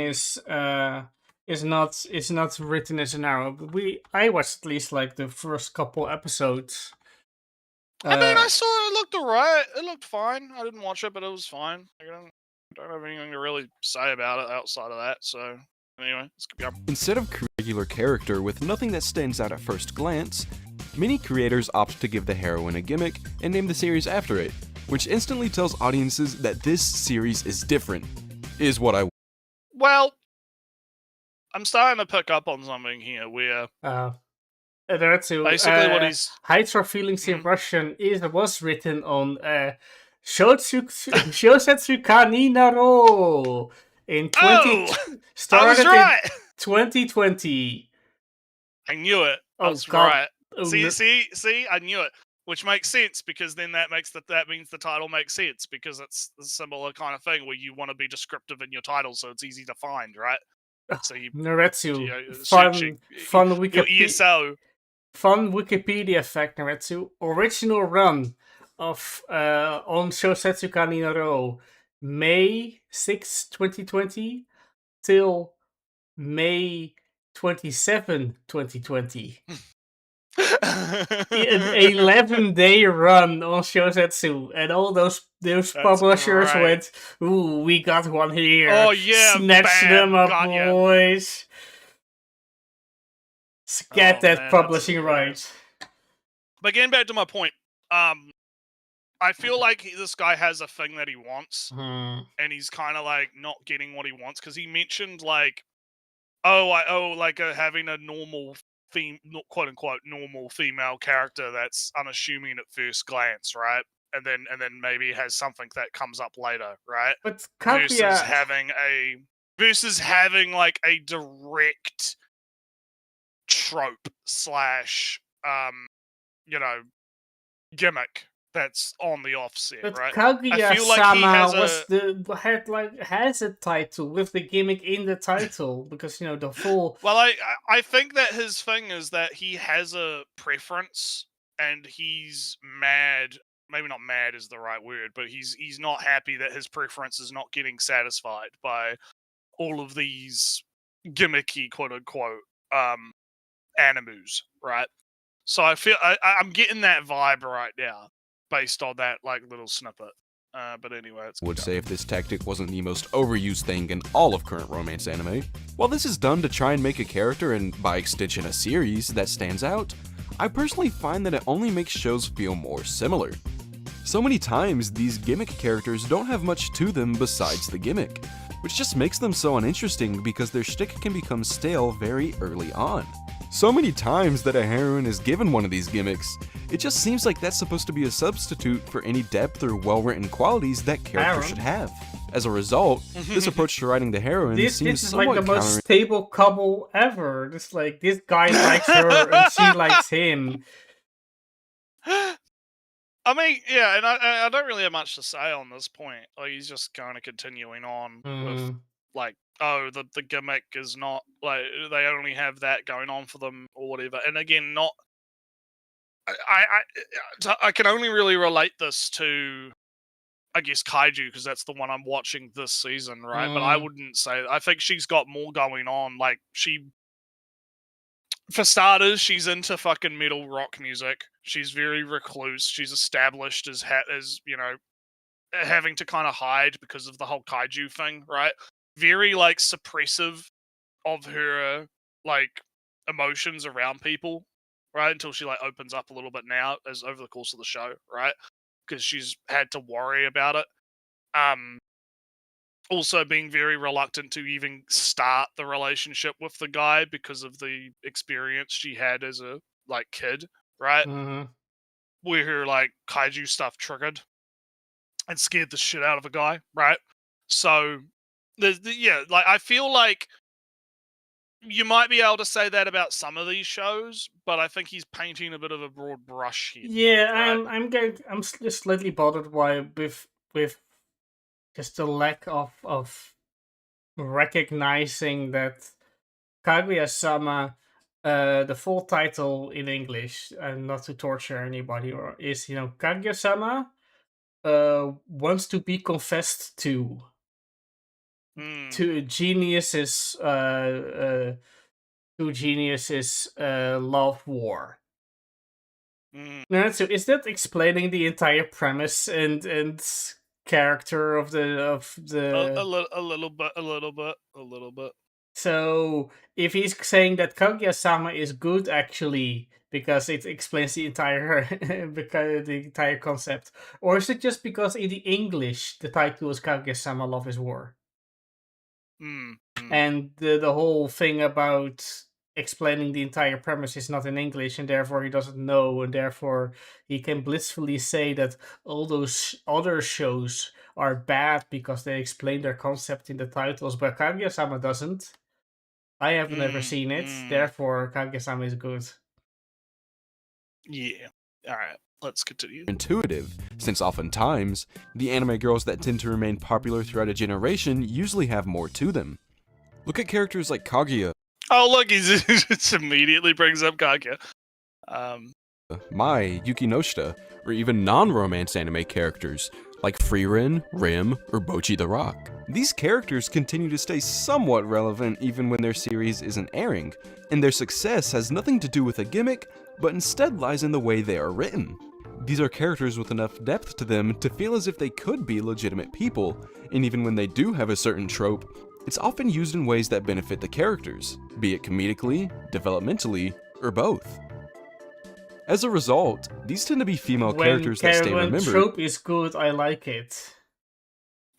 is not written as an arrow. But I watched at least like the first couple episodes. I mean, I saw it looked alright. It looked fine. I didn't watch it, but it was fine. I don't have anything to really say about it outside of that. So anyway, let's keep going. Instead of a regular character with nothing that stands out at first glance, many creators opt to give the heroine a gimmick and name the series after it, which instantly tells audiences that this series is different, is what I... Well, I'm starting to pick up on something here where... basically what he's... Heights or Feelings in Russian was written on Shosetsu Kaninaro in 2020. I knew it. I was right. See, I knew it. Which makes sense because then that means the title makes sense because it's a similar kind of thing where you want to be descriptive in your title so it's easy to find, right? So you Naretsu, fun Wikipedia fact, Naretsu. Original run of on Shosetsu Kaninaro, May 6, 2020 till May 27, 2020. An 11-day run on Shosetsu, and all those publishers went, "Ooh, we got one here. Oh yeah, snatch them up, boys." Get that publishing rights. But getting back to my point, I feel like this guy has a thing that he wants, and he's kind of like not getting what he wants because he mentioned like, having a normal quote unquote normal female character that's unassuming at first glance, right? And then maybe has something that comes up later, right? But versus having like a direct trope / gimmick that's on the offset, but right? Kaguya-sama has a title with the gimmick in the title because the full. Well, I think that his thing is that he has a preference and he's mad. Maybe not mad is the right word, but he's not happy that his preference is not getting satisfied by all of these gimmicky quote unquote animus, right? So I feel I'm getting that vibe right now based on that like little snippet. But anyway, would say if this tactic wasn't the most overused thing in all of current romance anime. While this is done to try and make a character and by extension a series that stands out, I personally find that it only makes shows feel more similar. So many times these gimmick characters don't have much to them besides the gimmick, which just makes them so uninteresting because their shtick can become stale very early on. So many times that a heroine is given one of these gimmicks, it just seems like that's supposed to be a substitute for any depth or well-written qualities that character should have. As a result, this approach to writing the heroine seems somewhat like the most stable couple ever. Just like this guy likes her and she likes him. I mean, yeah, and I don't really have much to say on this point. Like, he's just kind of continuing on with like the gimmick is not like they only have that going on for them or whatever. And again, not I can only really relate this to, I guess, Kaiju, because that's the one I'm watching this season, right? But I wouldn't say. I think she's got more going on. Like for starters, she's into fucking metal rock music. She's very recluse. She's established as having to kind of hide because of the whole Kaiju thing, right? Very like suppressive of her like emotions around people, right? Until she like opens up a little bit now as over the course of the show, right? Because she's had to worry about it. Also being very reluctant to even start the relationship with the guy because of the experience she had as a like kid, right? Where her like kaiju stuff triggered and scared the shit out of a guy, right? So like I feel like you might be able to say that about some of these shows, but I think he's painting a bit of a broad brush here. Yeah, right? I'm just slightly bothered why with just the lack of recognizing that Kaguya-sama, the full title in English, and not to torture anybody, or is Kaguya-sama wants to be confessed to geniuses two geniuses love war. Now, so is that explaining the entire premise and character of the a little bit. So if he's saying that Kaguya-sama is good actually because it explains the entire because the entire concept, or is it just because in the English the title is Kaguya-sama Love is War? And the whole thing about explaining the entire premise is not in English, and therefore he doesn't know, and therefore he can blissfully say that all those other shows are bad because they explain their concept in the titles, but Kaguya-sama doesn't. I have never seen it, therefore Kaguya-sama is good. Yeah. Alright, let's continue. Intuitive, since oftentimes, the anime girls that tend to remain popular throughout a generation usually have more to them. Look at characters like Kaguya. Oh look, he just immediately brings up Kaguya. Mai, Yukinoshita, or even non-romance anime characters like Frieren, Rim, or Bocchi the Rock. These characters continue to stay somewhat relevant even when their series isn't airing, and their success has nothing to do with a gimmick, but instead lies in the way they are written. These are characters with enough depth to them to feel as if they could be legitimate people, and even when they do have a certain trope, it's often used in ways that benefit the characters, be it comedically, developmentally, or both. As a result, these tend to be female characters that stay remembered. When trope is good, I like it.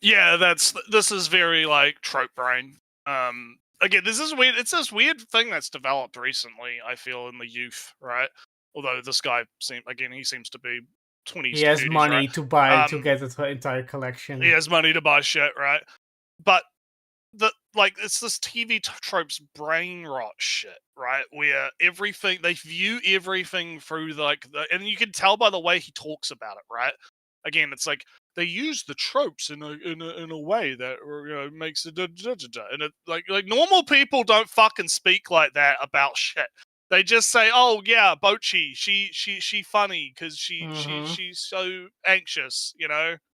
Yeah, this is very like trope brain. Again, this is weird. It's this weird thing that's developed recently, I feel, in the youth, right? Although this guy he seems to be 20s. He has 30s, money right? to buy to get the entire collection. He has money to buy shit, right? But it's this TV tropes brain rot shit, right? Where they view everything through and you can tell by the way he talks about it, right? Again, it's like they use the tropes in a way that makes it and it like normal people don't fucking speak like that about shit. They just say, "Oh yeah, Bocchi, she funny because she's so anxious,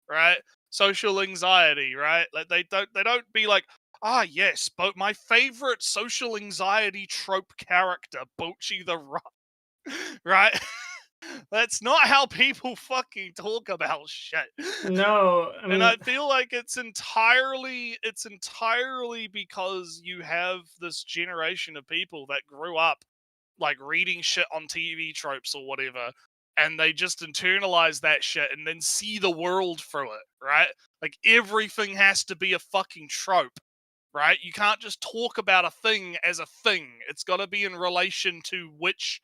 right? Social anxiety, right? Like they don't be like, ah yes, but my favorite social anxiety trope character, Bocchi the Rock," right? That's not how people fucking talk about shit. No, I mean, and I feel like it's entirely because you have this generation of people that grew up like reading shit on TV tropes or whatever, and they just internalize that shit and then see the world through it, right? Like everything has to be a fucking trope, right? You can't just talk about a thing as a thing. It's got to be in relation to which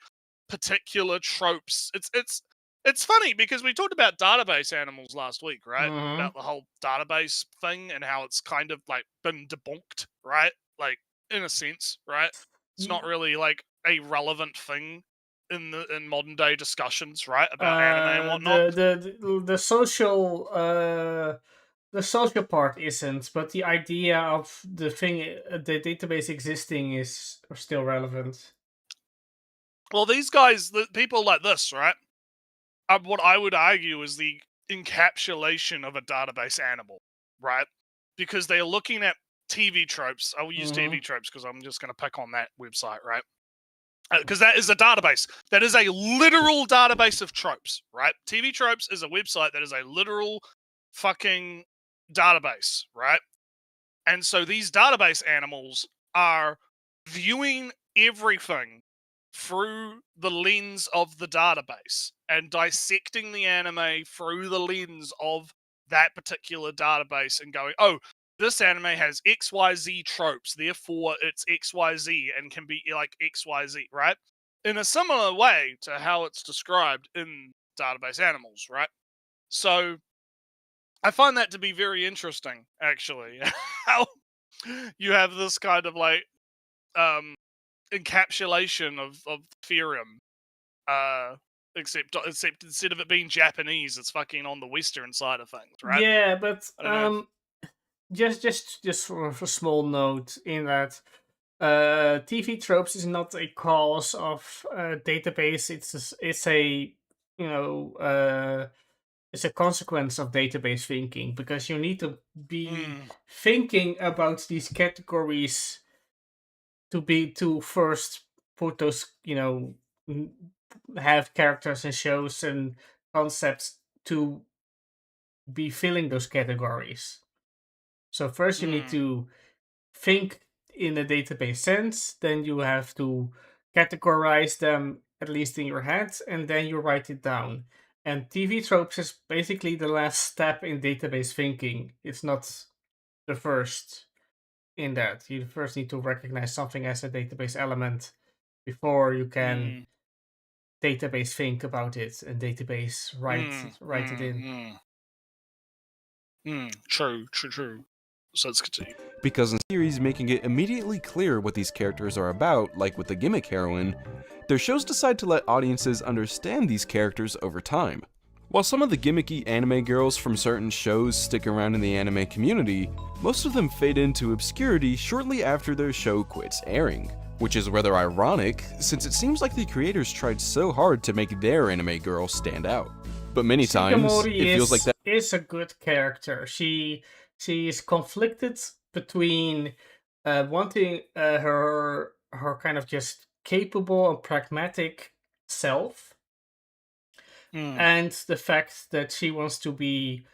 particular tropes. It's funny because we talked about database animals last week, right? About the whole database thing and how it's kind of like been debunked, right? Like in a sense, right? It's not really like a relevant thing in modern day discussions, right? About anime and whatnot. The social the social part isn't, but the idea of the database existing is still relevant. Well, these guys, people like this, right? What I would argue is the encapsulation of a database animal, right? Because they are looking at TV tropes. I'll use TV tropes because I'm just going to pick on that website, right? Because that is a database. That is a literal database of tropes, right? TV Tropes is a website that is a literal fucking database, right? And so these database animals are viewing everything through the lens of the database and dissecting the anime through the lens of that particular database and going, oh, this anime has XYZ tropes, therefore it's XYZ and can be like XYZ, right? In a similar way to how it's described in database animals, right? So I find that to be very interesting, actually. How you have this kind of like encapsulation of Therium, except instead of it being Japanese, it's fucking on the Western side of things, right? Yeah, but I don't know. just for a small note in that TV tropes is not a cause of database. It's a it's a consequence of database thinking, because you need to be thinking about these categories to first put those have characters and shows and concepts to be filling those categories. So first you need to think in a database sense, then you have to categorize them at least in your head, and then you write it down. And TV tropes is basically the last step in database thinking. It's not the first in that. You first need to recognize something as a database element before you can database think about it and database write it in. True. So let's continue. Because in series making it immediately clear what these characters are about, like with the gimmick heroine, their shows decide to let audiences understand these characters over time. While some of the gimmicky anime girls from certain shows stick around in the anime community, most of them fade into obscurity shortly after their show quits airing. Which is rather ironic, since it seems like the creators tried so hard to make their anime girl stand out. But many times, it feels like that is a good character. She is conflicted between wanting her kind of just capable and pragmatic self, and the fact that she wants to be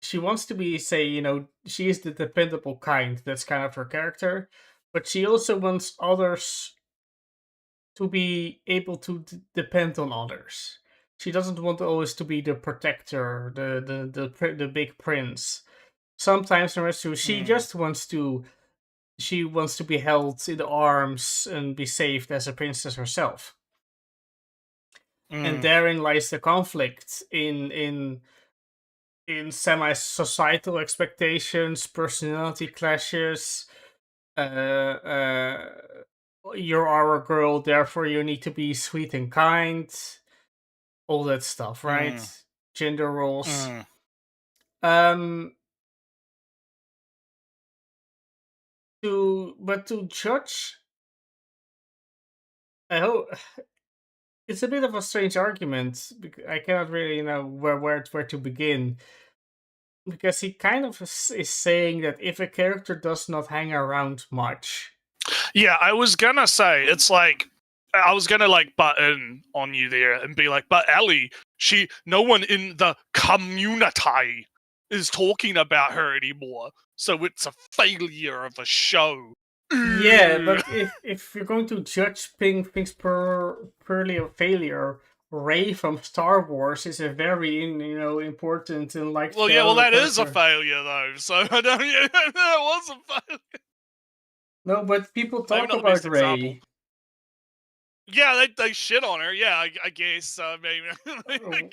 say, she is the dependable kind. That's kind of her character, but she also wants others to be able to depend on others. She doesn't want always to be the protector, the big prince. Sometimes she just wants to be held in the arms and be saved as a princess herself. And therein lies the conflict in semi-societal expectations, personality clashes. You're our girl, therefore you need to be sweet and kind. All that stuff, right? Gender roles. To judge, I hope it's a bit of a strange argument. Because I cannot really know where to begin, because he kind of is saying that if a character does not hang around much. Yeah, I was gonna say, it's like, I was gonna like butt in on you there and be like, but Ellie, no one in the community is talking about her anymore, so it's a failure of a show. Yeah, but if you're going to judge things purely a failure, Rey from Star Wars is a very important and like. Well, yeah, that is a failure though. So I don't. That was a failure. No, but people talk about Rey. Example. Yeah, they shit on her. Yeah, I guess maybe.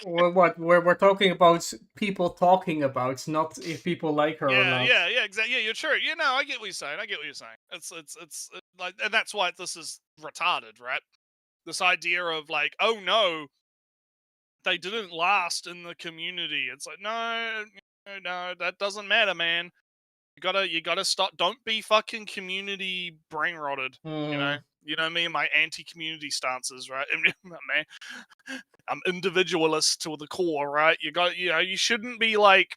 What we're talking about, people talking about, not if people like her or not. Yeah, exactly. Yeah, you're true. I get what you're saying. It's like, and that's why this is retarded, right? This idea of like, oh no, they didn't last in the community. It's like, no, that doesn't matter, man. You gotta stop. Don't be fucking community brain rotted. You know me and my anti-community stances, right? Man, I'm individualist to the core, right? You shouldn't be like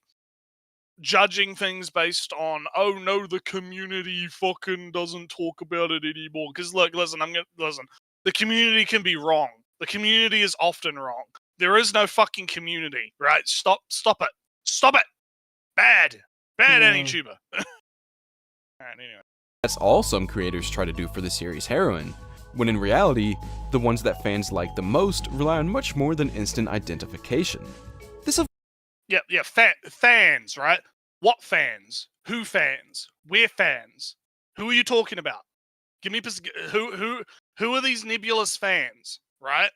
judging things based on, oh no, the community fucking doesn't talk about it anymore. Because look, listen, the community can be wrong. The community is often wrong. There is no fucking community, right? Stop it. Bad AnyTuber. Alright, anyway. That's all some creators try to do for the series' heroine, when in reality, the ones that fans like the most rely on much more than instant identification. This Fans, right? What fans? Who fans? Where fans? Who are you talking about? Give me who are these nebulous fans, right?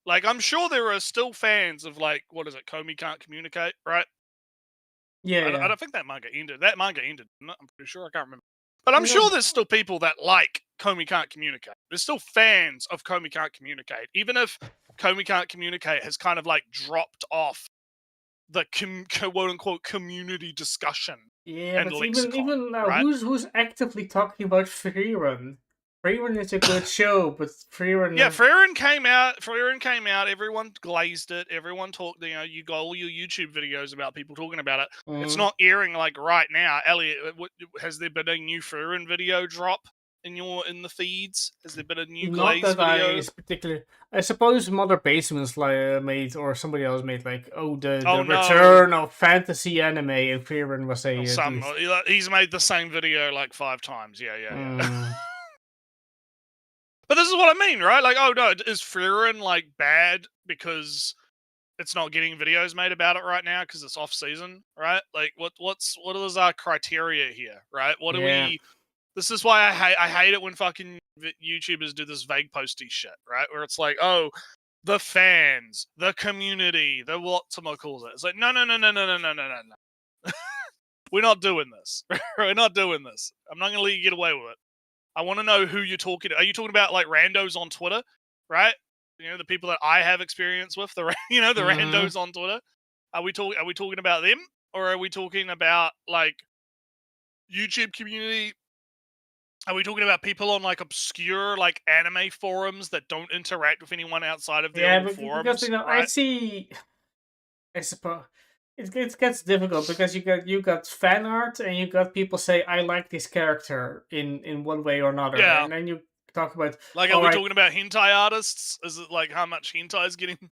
Like, I'm sure there are still fans of, like, what is it? Komi Can't Communicate, right? Yeah. I don't think that manga ended. That manga ended. I'm pretty sure. I can't remember. But I'm sure there's still people that like Komi Can't Communicate. There's still fans of Komi Can't Communicate, even if Komi Can't Communicate has kind of like dropped off the quote unquote community discussion. Yeah, and but lexicon, even now, right? who's actively talking about Freerun? Freerun is a good show, but Freerun. Yeah, Freerun came out. Everyone glazed it. Everyone talked. You got all your YouTube videos about people talking about it. It's not airing like right now. Elliot, has there been a new Freerun video drop in the feeds? Has there been a new glaze Not that video? I particularly. I suppose Mother Basements made, or somebody else made, like, the return of fantasy anime, and Freerun was a. He's made the same video like 5 times. Yeah. But this is what I mean, right? Like, oh no, is Freerun like bad because it's not getting videos made about it right now because it's off season, right? Like, what is our criteria here, right? What do we? This is why I hate it when fucking YouTubers do this vague posty shit, right? Where it's like, oh, the fans, the community, the whatchamacallit. It's like, no. We're not doing this. We're not doing this. I'm not gonna let you get away with it. I want to know who you're talking to. Are you talking about like randos on Twitter, right? The people that I have experience with, the randos on Twitter. Are we talking about them, or are we talking about like YouTube community? Are we talking about people on like obscure like anime forums that don't interact with anyone outside of their own forums? Because right? I suppose it gets difficult because you got fan art and you got people say, I like this character in one way or another, and then you talk about, like, are we talking about hentai artists? Is it like how much hentai is getting?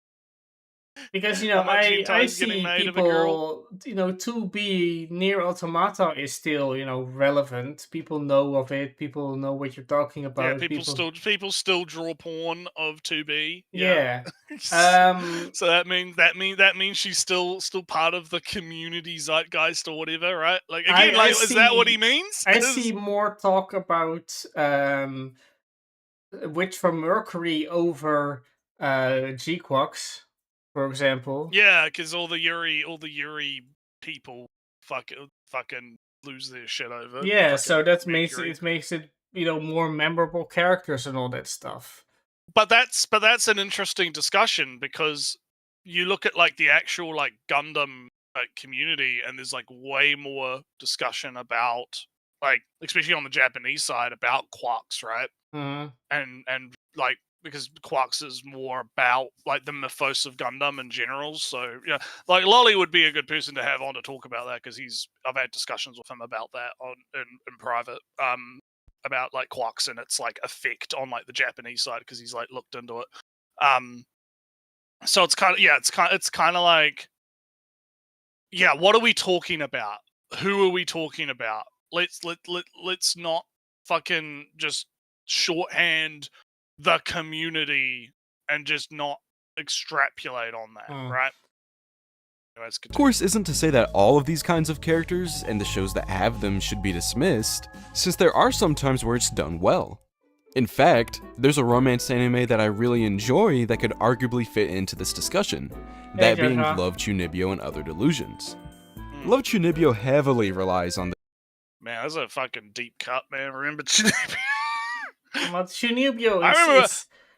Because I see people, 2B Nier Automata is still relevant. People know of it. People know what you're talking about. Yeah, people still draw porn of 2B. Yeah. So that means she's still part of the community zeitgeist or whatever, right? Like, again, is that what he means? I see more talk about Witch from Mercury over G-Quox, for example. Yeah, because all the Yuri people fucking lose their shit over. Yeah, so that makes it more memorable characters and all that stuff. But that's an interesting discussion, because you look at like the actual like Gundam community, and there's like way more discussion about, like, especially on the Japanese side, about Quox, right? And like, because Quox is more about like the mythos of Gundam in general. So yeah, like Lolly would be a good person to have on to talk about that, because I've had discussions with him about that in private, about like Quox and its like effect on like the Japanese side, because he's like looked into it. So it's kind of like, yeah, what are we talking about? Who are we talking about? Let's not fucking just shorthand the community and just not extrapolate on that, right? Anyways, of course, isn't to say that all of these kinds of characters and the shows that have them should be dismissed, since there are some times where it's done well. In fact, there's a romance anime that I really enjoy that could arguably fit into this discussion, that being Love Chunibyo and Other Delusions. Love Chunibyo heavily relies on the— Man, that's a fucking deep cut, man. Remember Chunibyo? Chunibyo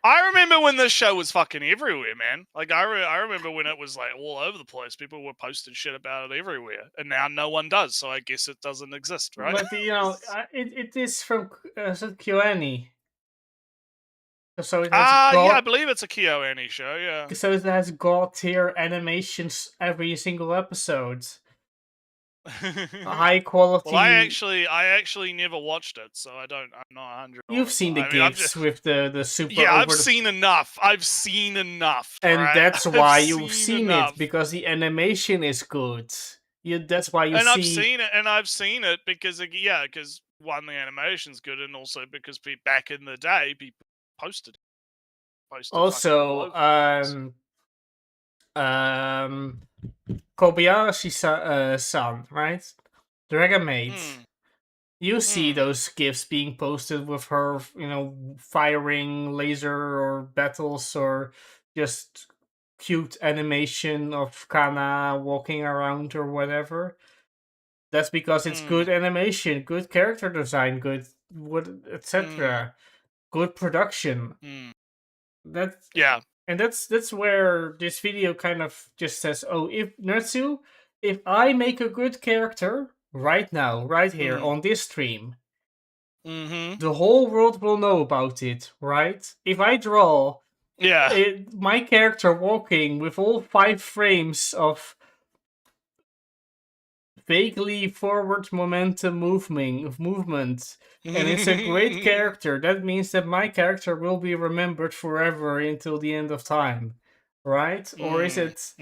I remember when this show was fucking everywhere, man. Like I remember when it was like all over the place. People were posting shit about it everywhere, and now no one does. So I guess it doesn't exist, right? But it is from KyoAni. So it has Yeah, I believe it's a KyoAni show. Yeah. So it has god tier animations every single episode. High quality. Well, I actually never watched it, so I'm not 100. You've seen the gifs with the super. Yeah, I've seen enough. I've seen enough, and right? that's why you've seen it, because the animation is good. That's why you see. And I've seen it because one, the animation's good, and also because back in the day people posted. Also, Kobayashi-san, right? Dragon Maid. You see those gifs being posted with her, firing laser or battles or just cute animation of Kana walking around or whatever. That's because it's good animation, good character design, good etc. Good production. And that's where this video kind of just says, oh, if Nertsu, if I make a good character right now, right here on this stream, the whole world will know about it, right? If I draw my character walking with all 5 frames of vaguely forward momentum movement, and it's a great character, that means that my character will be remembered forever until the end of time, right? Or is it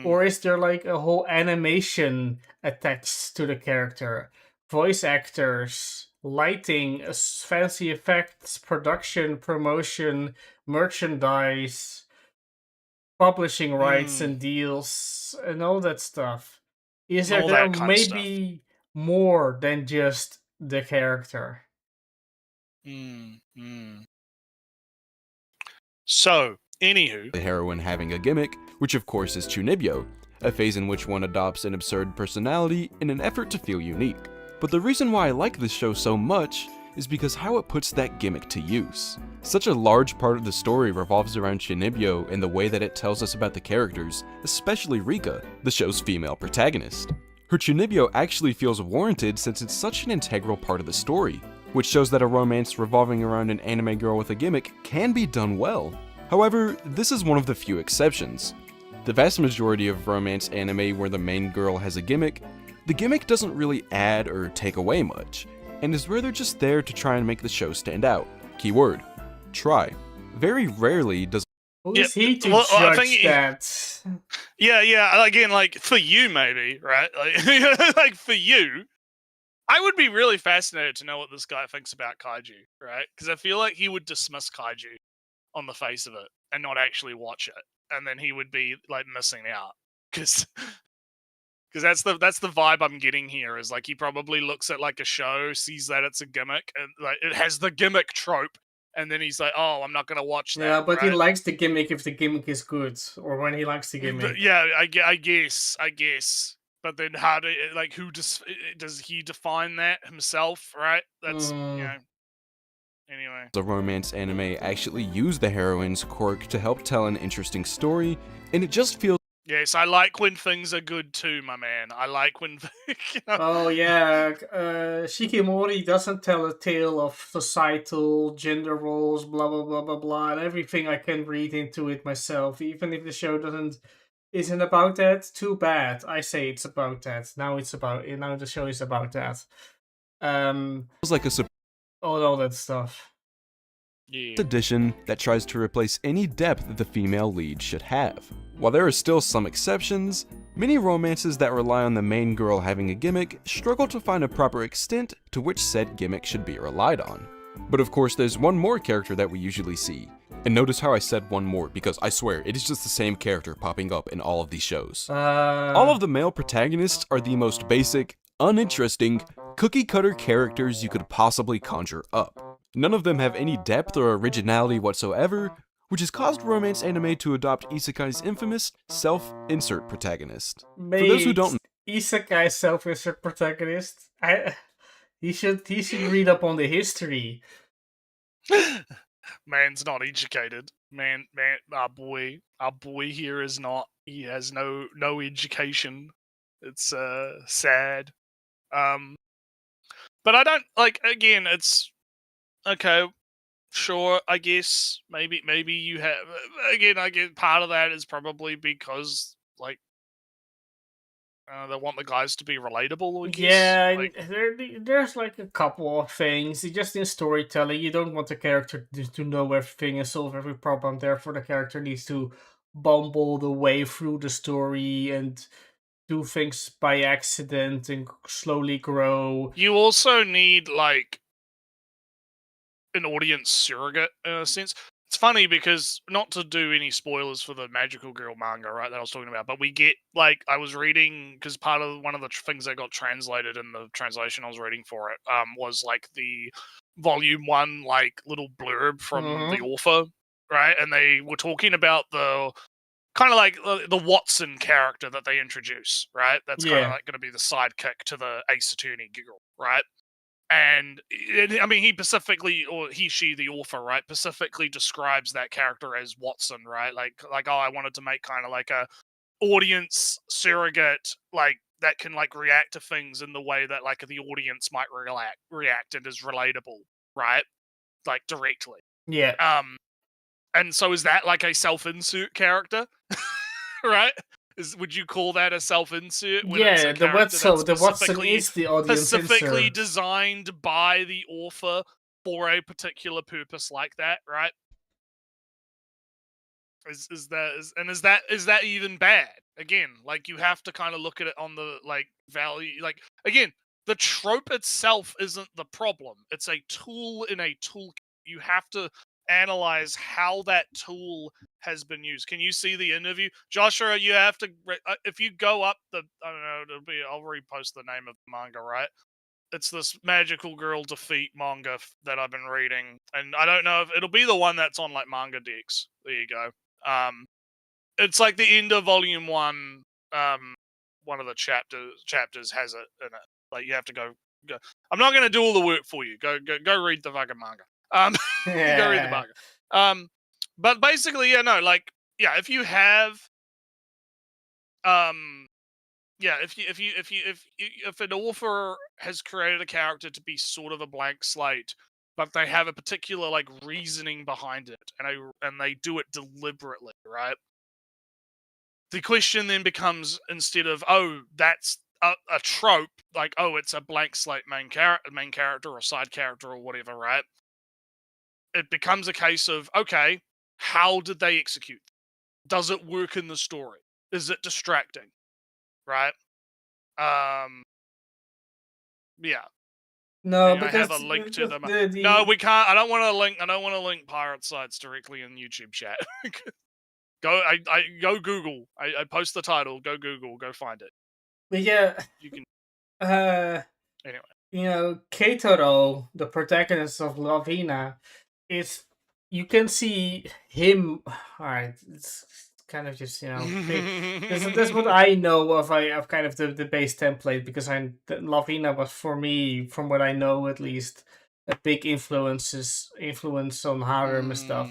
or is there like a whole animation attached to the character, voice actors, lighting, fancy effects, production, promotion, merchandise, publishing rights and deals, and all that stuff? Is there maybe more than just the character? So, anywho, the heroine having a gimmick, which of course is Chunibyo, a phase in which one adopts an absurd personality in an effort to feel unique. But the reason why I like this show so much is because how it puts that gimmick to use. Such a large part of the story revolves around Chunibyo and the way that it tells us about the characters, especially Rika, the show's female protagonist. Her Chunibyo actually feels warranted since it's such an integral part of the story, which shows that a romance revolving around an anime girl with a gimmick can be done well. However, this is one of the few exceptions. The vast majority of romance anime where the main girl has a gimmick, the gimmick doesn't really add or take away much, and is rather just there to try and make the show stand out. Keyword, try. Very rarely does. Who is he to judge that? Yeah. Again, like for you, maybe, right? Like for you, I would be really fascinated to know what this guy thinks about kaiju, right? Because I feel like he would dismiss kaiju on the face of it and not actually watch it, and then he would be like missing out because that's the vibe I'm getting here. Is like he probably looks at like a show, sees that it's a gimmick, and like it has the gimmick trope, and then he's like, "Oh, I'm not gonna watch that." Yeah, but right? he likes the gimmick if the gimmick is good, or when he likes the gimmick. Yeah, I guess. But then how do who does he define that himself? Right? That's Anyway, the romance anime actually use the heroine's quirk to help tell an interesting story, and it just feels. Yes, I like when things are good too, my man. I like when. Oh yeah, Shikimori doesn't tell a tale of societal gender roles, blah blah blah blah blah, and everything I can read into it myself. Even if the show isn't about that, too bad. I say it's about that. Now the show is about that. Feels like all that stuff. Yeah. Edition that tries to replace any depth that the female lead should have. While there are still some exceptions, many romances that rely on the main girl having a gimmick struggle to find a proper extent to which said gimmick should be relied on. But of course there's one more character that we usually see. And notice how I said one more, because I swear it is just the same character popping up in all of these shows. All of the male protagonists are the most basic, uninteresting, cookie-cutter characters you could possibly conjure up. None of them have any depth or originality whatsoever, which has caused romance anime to adopt Isekai's infamous self-insert protagonist. For those who don't know, Isekai self-insert protagonist, he should read up on the history. man's not educated. Man, our boy here is not. He has no education. It's sad. But I don't like. Again, it's okay. Sure, I guess maybe you have. Again, I get part of that is probably because like they want the guys to be relatable. I guess. Yeah, Like, there's like a couple of things. Just in storytelling, you don't want the character to know everything and solve every problem. Therefore, the character needs to bumble the way through the story and do things by accident and slowly grow. you also need like an audience surrogate in a sense. It's funny because not to do any spoilers for the Magical Girl manga, right, that I was talking about, but we get like I was reading because part of one of the things that got translated in the translation I was reading for it was like the volume 1 like little blurb from the author, right, and they were talking about the kind of like the Watson character that they introduce, right? That's kind of like going to be the sidekick to the Ace Attorney girl, right? And I mean, he specifically, or he, she, the author, right, specifically describes that character as Watson, right? Like, oh, I wanted to make kind of like a audience surrogate, like that can like react to things in the way that like the audience might react and is relatable, right? Like directly. Yeah. And so is that like a self-insert character, right? Would you call that a self-insert? When it's a the Watson is the audience specifically insert. designed by the author for a particular purpose like that, right? Is that even bad? Again, like you have to kind of look at it on the like value. Like again, the trope itself isn't the problem. It's a tool in a toolkit. You have to analyze how that tool has been used. Can you see the interview, Joshua? You have to if you go up the I don't know. I'll repost the name of the manga, right? It's this Magical Girl Defeat manga that I've been reading, and I don't know if it'll be the one that's on like Manga Dex. There you go. It's like the end of volume 1. One of the chapters has it in it. Like you have to go. I'm not going to do all the work for you. Go read the fucking manga. Go read the manga. But basically, if you have, if an author has created a character to be sort of a blank slate, but they have a particular like reasoning behind it, and they do it deliberately, right? The question then becomes, instead of that's a trope, like it's a blank slate main character or side character or whatever, right? It becomes a case of, okay, how did they execute? Does it work in the story? Is it distracting? Right? Yeah. No, I have a link to them. No, we can't. I don't want to link pirate sites directly in YouTube chat. I go Google. I post the title. Go Google. Go find it. But yeah, you can. Anyway, Keitaro, the protagonist of Love Hina, you can see him. All right, it's kind of just that's what I know of. Of kind of the base template, because Love Hina was, for me, from what I know at least, a big influence on harem and stuff.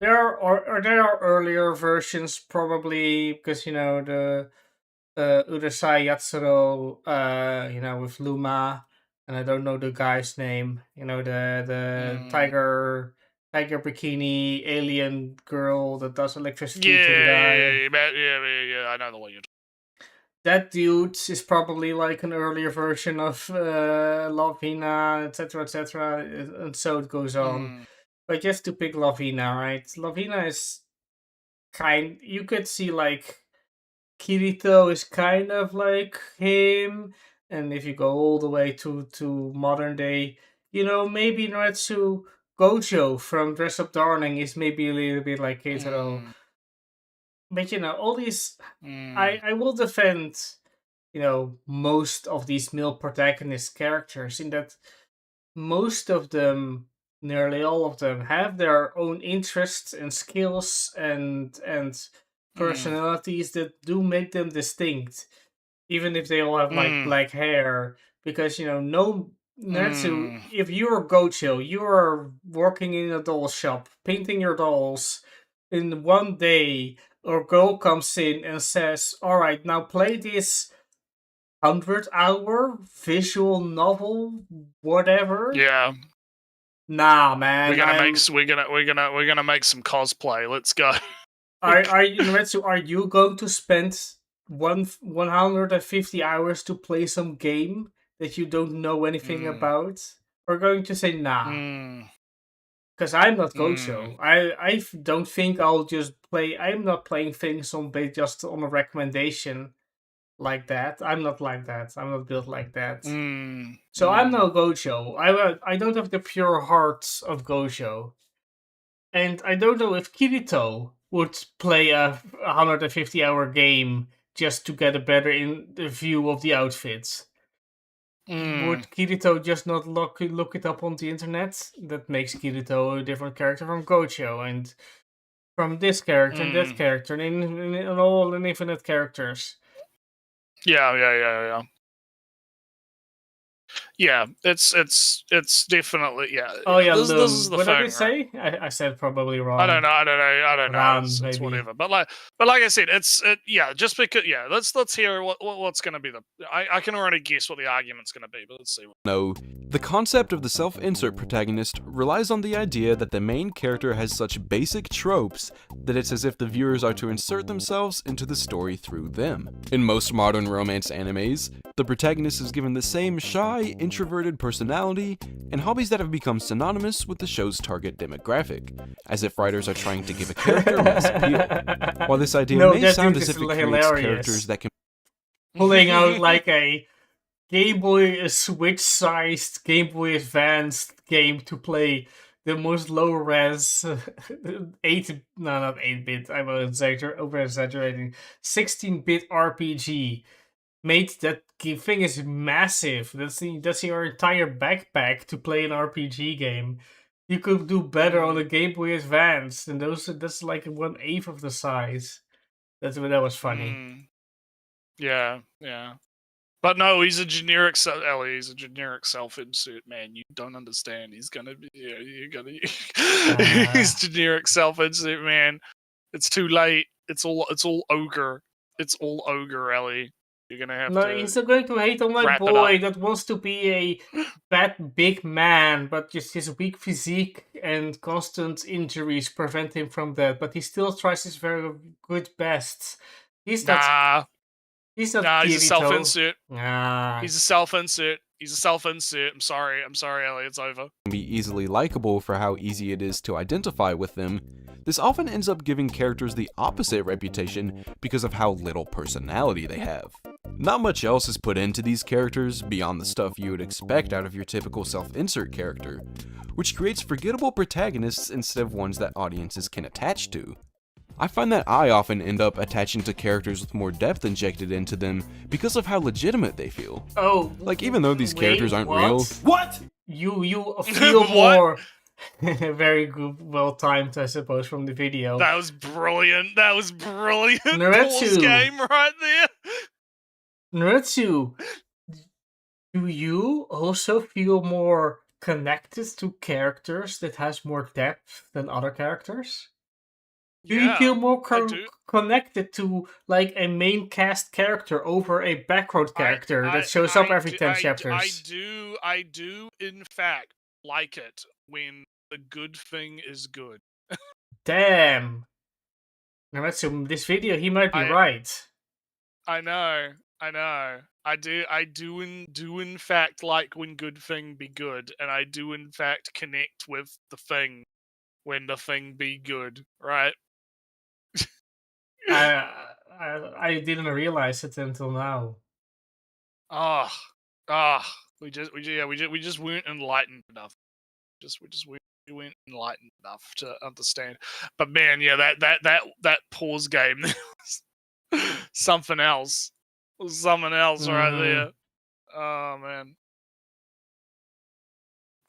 There are earlier versions probably, because the Urusei Yatsuro, with Luma, and I don't know the guy's name. The tiger bikini alien girl that does electricity to the guy. Yeah, I know the one you're talking. That dude is probably like an earlier version of Love Hina, etc., and so it goes on. But just to pick Love Hina, right? Love Hina is you could see like Kirito is kind of like him, and if you go all the way to modern day, maybe Naretsu Gojo from Dress Up Darling is maybe a little bit like Keitaro. But all these, I will defend, most of these male protagonist characters, in that most of them, nearly all of them, have their own interests and skills and personalities that do make them distinct, even if they all have like black hair, because Natsu, if you're Gocho, you're working in a doll shop, painting your dolls. In one day, a girl comes in and says, "Alright, now play this 100-hour visual novel, whatever." Yeah, Nah, man. we're gonna make some cosplay. Let's go. Natsu, are you going to spend 150 hours to play some game that you don't know anything about? Or going to say nah? Because I'm not Gocho. I don't think I'll just play. I'm not playing things just on a recommendation like that. I'm not like that. I'm not built like that. So I'm no Gocho. I don't have the pure heart of Gocho. And I don't know if Kirito would play a 150-hour game just to get a better view of the outfits. Would Kirito just not look it up on the internet? That makes Kirito a different character from Gocho, and from this character and that character, and all the infinite characters. Yeah. Yeah, it's definitely Oh yeah, This is the what thing, did I right? say? I said probably wrong. I don't know. Round, It's maybe. whatever. But like I said, just because let's hear what's going to be I can already guess what the argument's going to be, but let's see. No, the concept of the self-insert protagonist relies on the idea that the main character has such basic tropes that it's as if the viewers are to insert themselves into the story through them. In most modern romance animes, the protagonist is given the same shy, introverted personality and hobbies that have become synonymous with the show's target demographic, as if writers are trying to give a character mass appeal. While this idea may sound as if it creates characters that can pulling out like a Game Boy Switch-sized Game Boy Advanced game to play the most low-res 8-bit, I'm over-exaggerating, 16-bit RPG. Mate, that thing is massive. That's your entire backpack to play an RPG game. You could do better on a Game Boy Advance, and that's like 1/8 of the size. That was funny. Yeah. But no, he's a generic Ellie. He's a generic self-insert man. You don't understand. He's gonna be. He's generic self-insert man. It's too late. It's all ogre. It's all ogre, Ellie. You're gonna have to. No, he's going to hate on my boy that wants to be a fat big man, but just his weak physique and constant injuries prevent him from that. But he still tries his very good best. He's not. He's not. Nah, he's a self-insert. Nah. He's a self-insert. He's a self-insert. I'm sorry, Ellie. It's over. Be easily likable for how easy it is to identify with them. This often ends up giving characters the opposite reputation because of how little personality they have. Not much else is put into these characters beyond the stuff you would expect out of your typical self-insert character, which creates forgettable protagonists instead of ones that audiences can attach to. I find that I often end up attaching to characters with more depth injected into them because of how legitimate they feel. Oh, like even though these characters aren't real. What? You feel more. Very good, well timed, I suppose, from the video. That was brilliant. Naretsu. Pulse game right there. Naretsu, do you also feel more connected to characters that has more depth than other characters? Do you feel more connected to like a main cast character over a background character that shows up every 10 chapters? I do, in fact, like it when the good thing is good. Damn. Naretsu, this video, he might be right. I know. I do in fact like when good thing be good, and I do in fact connect with the thing when the thing be good, right? I didn't realize it until now. We just weren't enlightened enough. We weren't enlightened enough to understand. But man, yeah, that pause game was something else. Something else right there. Oh man.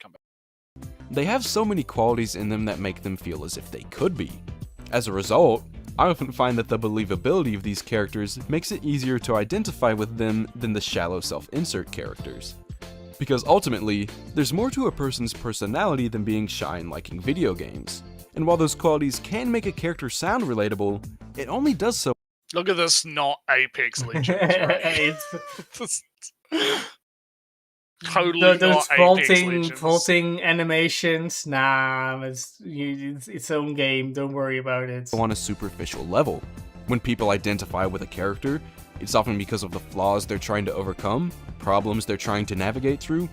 Come back. They have so many qualities in them that make them feel as if they could be. As a result, I often find that the believability of these characters makes it easier to identify with them than the shallow self-insert characters. Because ultimately, there's more to a person's personality than being shy and liking video games. And while those qualities can make a character sound relatable, it only does so. Look at this, not Apex Legends, right? It's Totally those not Apex vaulting Legends. animations. Nah, it's its own game. Don't worry about it. On a superficial level. When people identify with a character, it's often because of the flaws they're trying to overcome, problems they're trying to navigate through,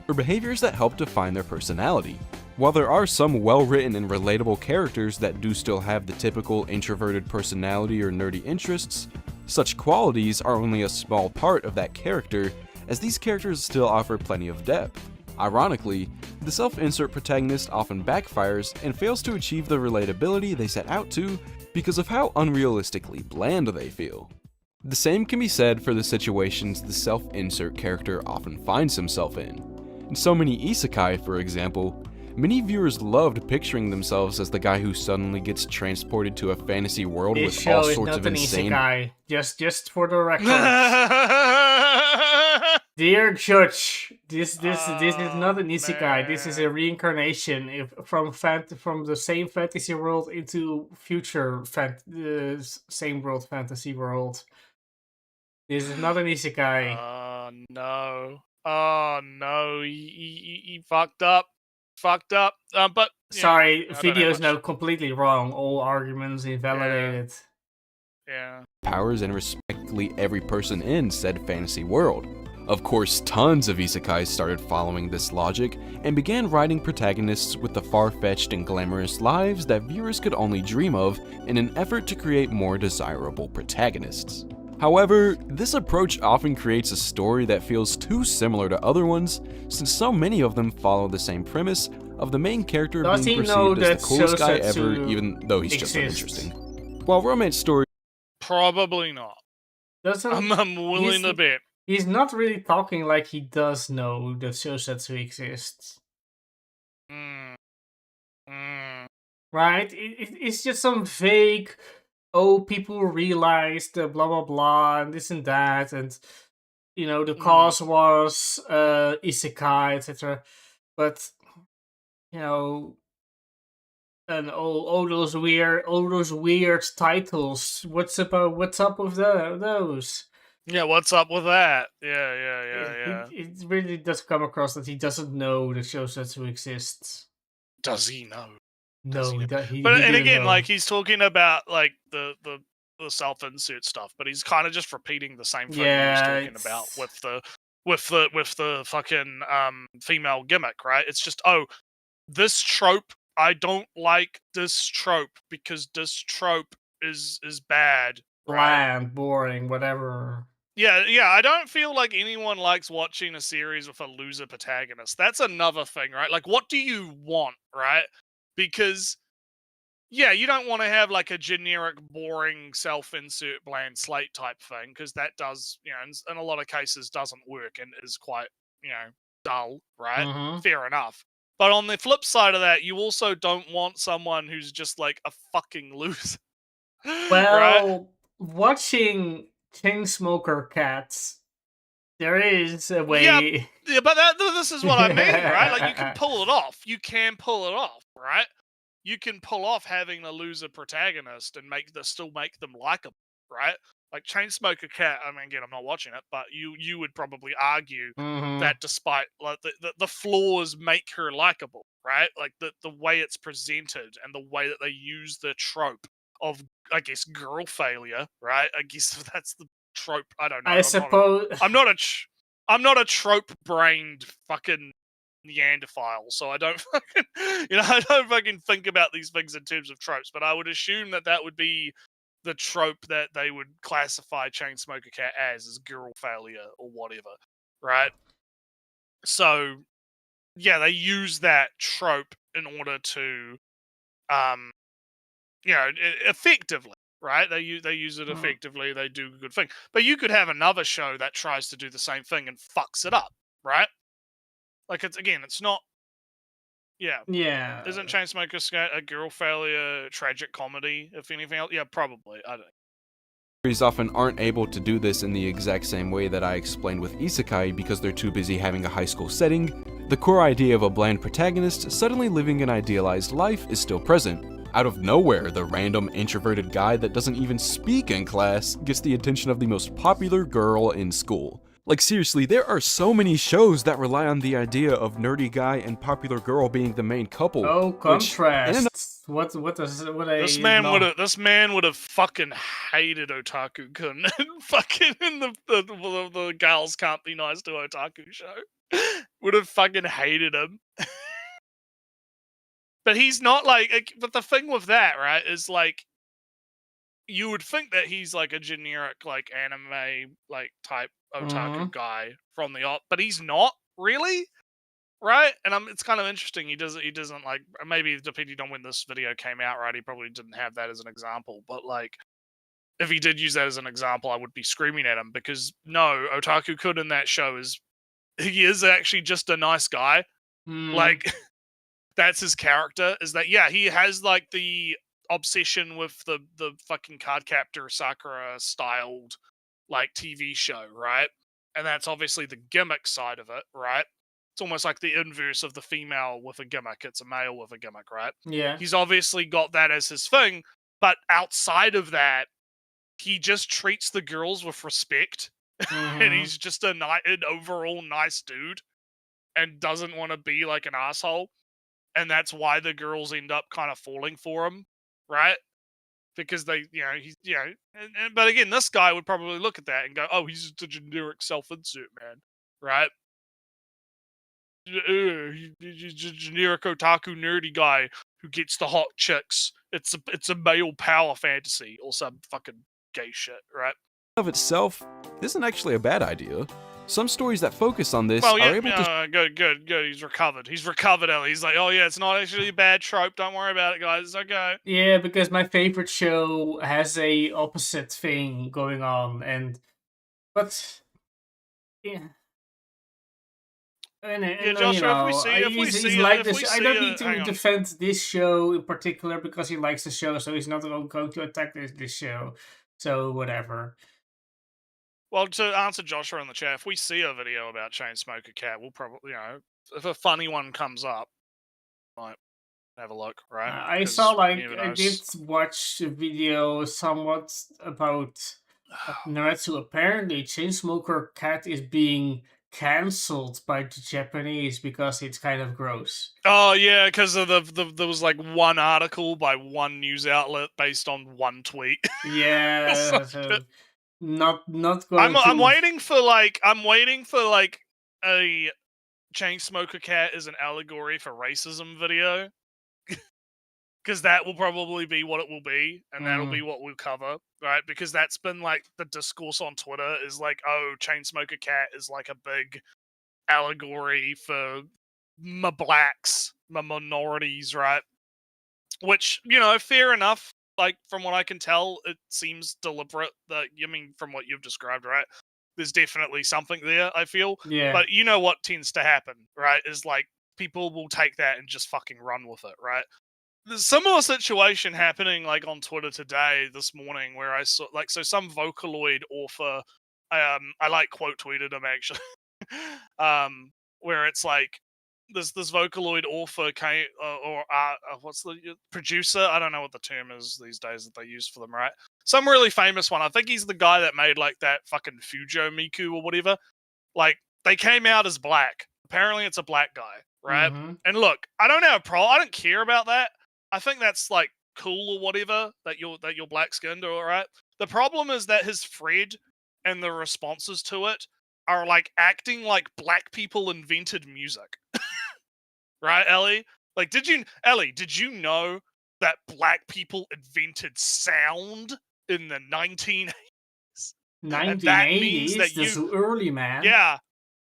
or behaviors that help define their personality. While there are some well-written and relatable characters that do still have the typical introverted personality or nerdy interests, such qualities are only a small part of that character, as these characters still offer plenty of depth. Ironically, the self-insert protagonist often backfires and fails to achieve the relatability they set out to because of how unrealistically bland they feel. The same can be said for the situations the self-insert character often finds himself in. In so many isekai, for example, many viewers loved picturing themselves as the guy who suddenly gets transported to a fantasy world This with show all is sorts not of an insane. isekai. Just for the record. Dear Judge, this is not an isekai. This is a man. reincarnation from the same fantasy world into future same world fantasy world. This is not an isekai. Oh no! Oh no! He fucked up. Fucked up. But yeah, Sorry, I don't video have is much. now completely wrong. All arguments invalidated. Yeah. Powers and respectfully every person in said fantasy world. Of course, tons of isekais started following this logic and began writing protagonists with the far-fetched and glamorous lives that viewers could only dream of in an effort to create more desirable protagonists. However, this approach often creates a story that feels too similar to other ones, since so many of them follow the same premise of the main character Does being he know perceived as that the coolest guy ever, Shosetsu even though he's just exists? uninteresting. While romance stories Probably not. Doesn't I'm willing to bet. he's not really talking like he does know that Shosetsu exists, Mm. Mm. right? It's just some vague, oh, people realized blah blah blah and this and that, and the cause was isekai, etc. But you know, and all those weird titles. What's up with those? Yeah, what's up with that? Yeah. It really does come across that he doesn't know that Shosetsu exists. Does he know? No, he But didn't again, know. like he's talking about like the self-insert stuff, but he's kind of just repeating the same thing he was talking about with the fucking female gimmick, right? It's just, oh, this trope, I don't like this trope because this trope is bad, right? Bland, boring, whatever. Yeah, I don't feel like anyone likes watching a series with a loser protagonist. That's another thing, right? Like, what do you want, right? Because, yeah, you don't want to have like a generic, boring, self-insert, bland slate type thing, because that does, in a lot of cases doesn't work and is quite, dull, right? Mhm. Fair enough. But on the flip side of that, you also don't want someone who's just like a fucking loser. Right? Well, watching Chainsmoker Cats, there is a way. Yeah, but this is what I mean, right? Like, you can pull it off. You can pull it off, right? You can pull off having a loser protagonist and still make them likable, right? Like Chainsmoker Cat. I mean, again, I'm not watching it, but you would probably argue Mhm. that despite like the flaws make her likable, right? Like the way it's presented and the way that they use the trope of, I guess, girl failure, right? I guess that's the trope. I don't know. I suppose. I'm not a trope brained fucking Neanderthal, so I don't fucking I don't fucking think about these things in terms of tropes. But I would assume that would be the trope that they would classify Chainsmoker Cat as girl failure or whatever, right? So yeah, they use that trope in order to effectively, right? They use it effectively. They do a good thing. But you could have another show that tries to do the same thing and fucks it up, right? Like, it's not. Yeah. Yeah. Isn't Chainsmokers a girl failure tragic comedy? If anything else, yeah, probably. I don't. Series often aren't able to do this in the exact same way that I explained with isekai because they're too busy having a high school setting. The core idea of a bland protagonist suddenly living an idealized life is still present. Out of nowhere, the random introverted guy that doesn't even speak in class gets the attention of the most popular girl in school. Like seriously, there are so many shows that rely on the idea of nerdy guy and popular girl being the main couple. Oh, which, in and contrast. What a This man no. would have fucking hated Otaku-kun and fucking in the Girls Can't Be Nice to Otaku show. Would have fucking hated him. But he's not like. But the thing with that, right, is like, you would think that he's like a generic like anime like type otaku guy from the op, but he's not really, right? And it's kind of interesting. He doesn't like, maybe depending on when this video came out, right? He probably didn't have that as an example, but like, if he did use that as an example, I would be screaming at him because no, Otaku-kun in that show he is actually just a nice guy. Like, that's his character. Is that he has like the obsession with the fucking Cardcaptor Sakura styled like TV show, right? And that's obviously the gimmick side of it, right? It's almost like the inverse of the female with a gimmick. It's a male with a gimmick, right? Yeah. He's obviously got that as his thing, but outside of that, he just treats the girls with respect, and he's just an overall nice dude, and doesn't want to be like an asshole, and that's why the girls end up kind of falling for him, right? Because they, he's, but again, this guy would probably look at that and go, "Oh, he's just a generic self-insert man, right? He's a generic otaku nerdy guy who gets the hot chicks. It's a male power fantasy or some fucking gay shit, right?" of itself isn't actually a bad idea. Some stories that focus on this Well, are able to. Good. He's recovered, Ellie. He's like, "Oh yeah, it's not actually a bad trope. Don't worry about it, guys. It's okay." Yeah, because my favorite show has a opposite thing going on, but yeah. And Joshua, if we see like if this. we I see don't a- need to hang on. defend this show in particular because he likes the show, so he's not going to attack this show. So whatever. Well, to answer Joshua in the chat, if we see a video about Chainsmoker Cat, we'll probably, if a funny one comes up, might have a look, right? I 'Cause saw you never I know. did watch a video somewhat about Naruto. Apparently, Chainsmoker Cat is being cancelled by the Japanese because it's kind of gross. Oh yeah, because of there was like one article by one news outlet based on one tweet. Yeah, so not going. I'm waiting for like a Chainsmoker Cat is an allegory for racism video. Because that will probably be what it will be, and that'll be what we'll cover, right? Because that's been like the discourse on Twitter is like, oh, Chainsmoker Cat is like a big allegory for my blacks, my minorities, right? Which, fair enough. Like, from what I can tell, it seems deliberate. From what you've described, right? There's definitely something there, I feel. Yeah. But you know what tends to happen, right? Is like, people will take that and just fucking run with it, right? There's a similar situation happening like on Twitter this morning, where I saw some Vocaloid author, I like quote tweeted him actually, where it's like this Vocaloid author came what's the producer? I don't know what the term is these days that they use for them, right? Some really famous one. I think he's the guy that made like that fucking Fujo Miku or whatever. Like, they came out as black. Apparently, it's a black guy, right? And look, I don't have a problem. I don't care about that. I think that's like cool or whatever that you're black skinned, all right. The problem is that his thread and the responses to it are like acting like black people invented music, right, Ellie? Like, did you know that black people invented sound in the 1980s? 1980s. That's early, man.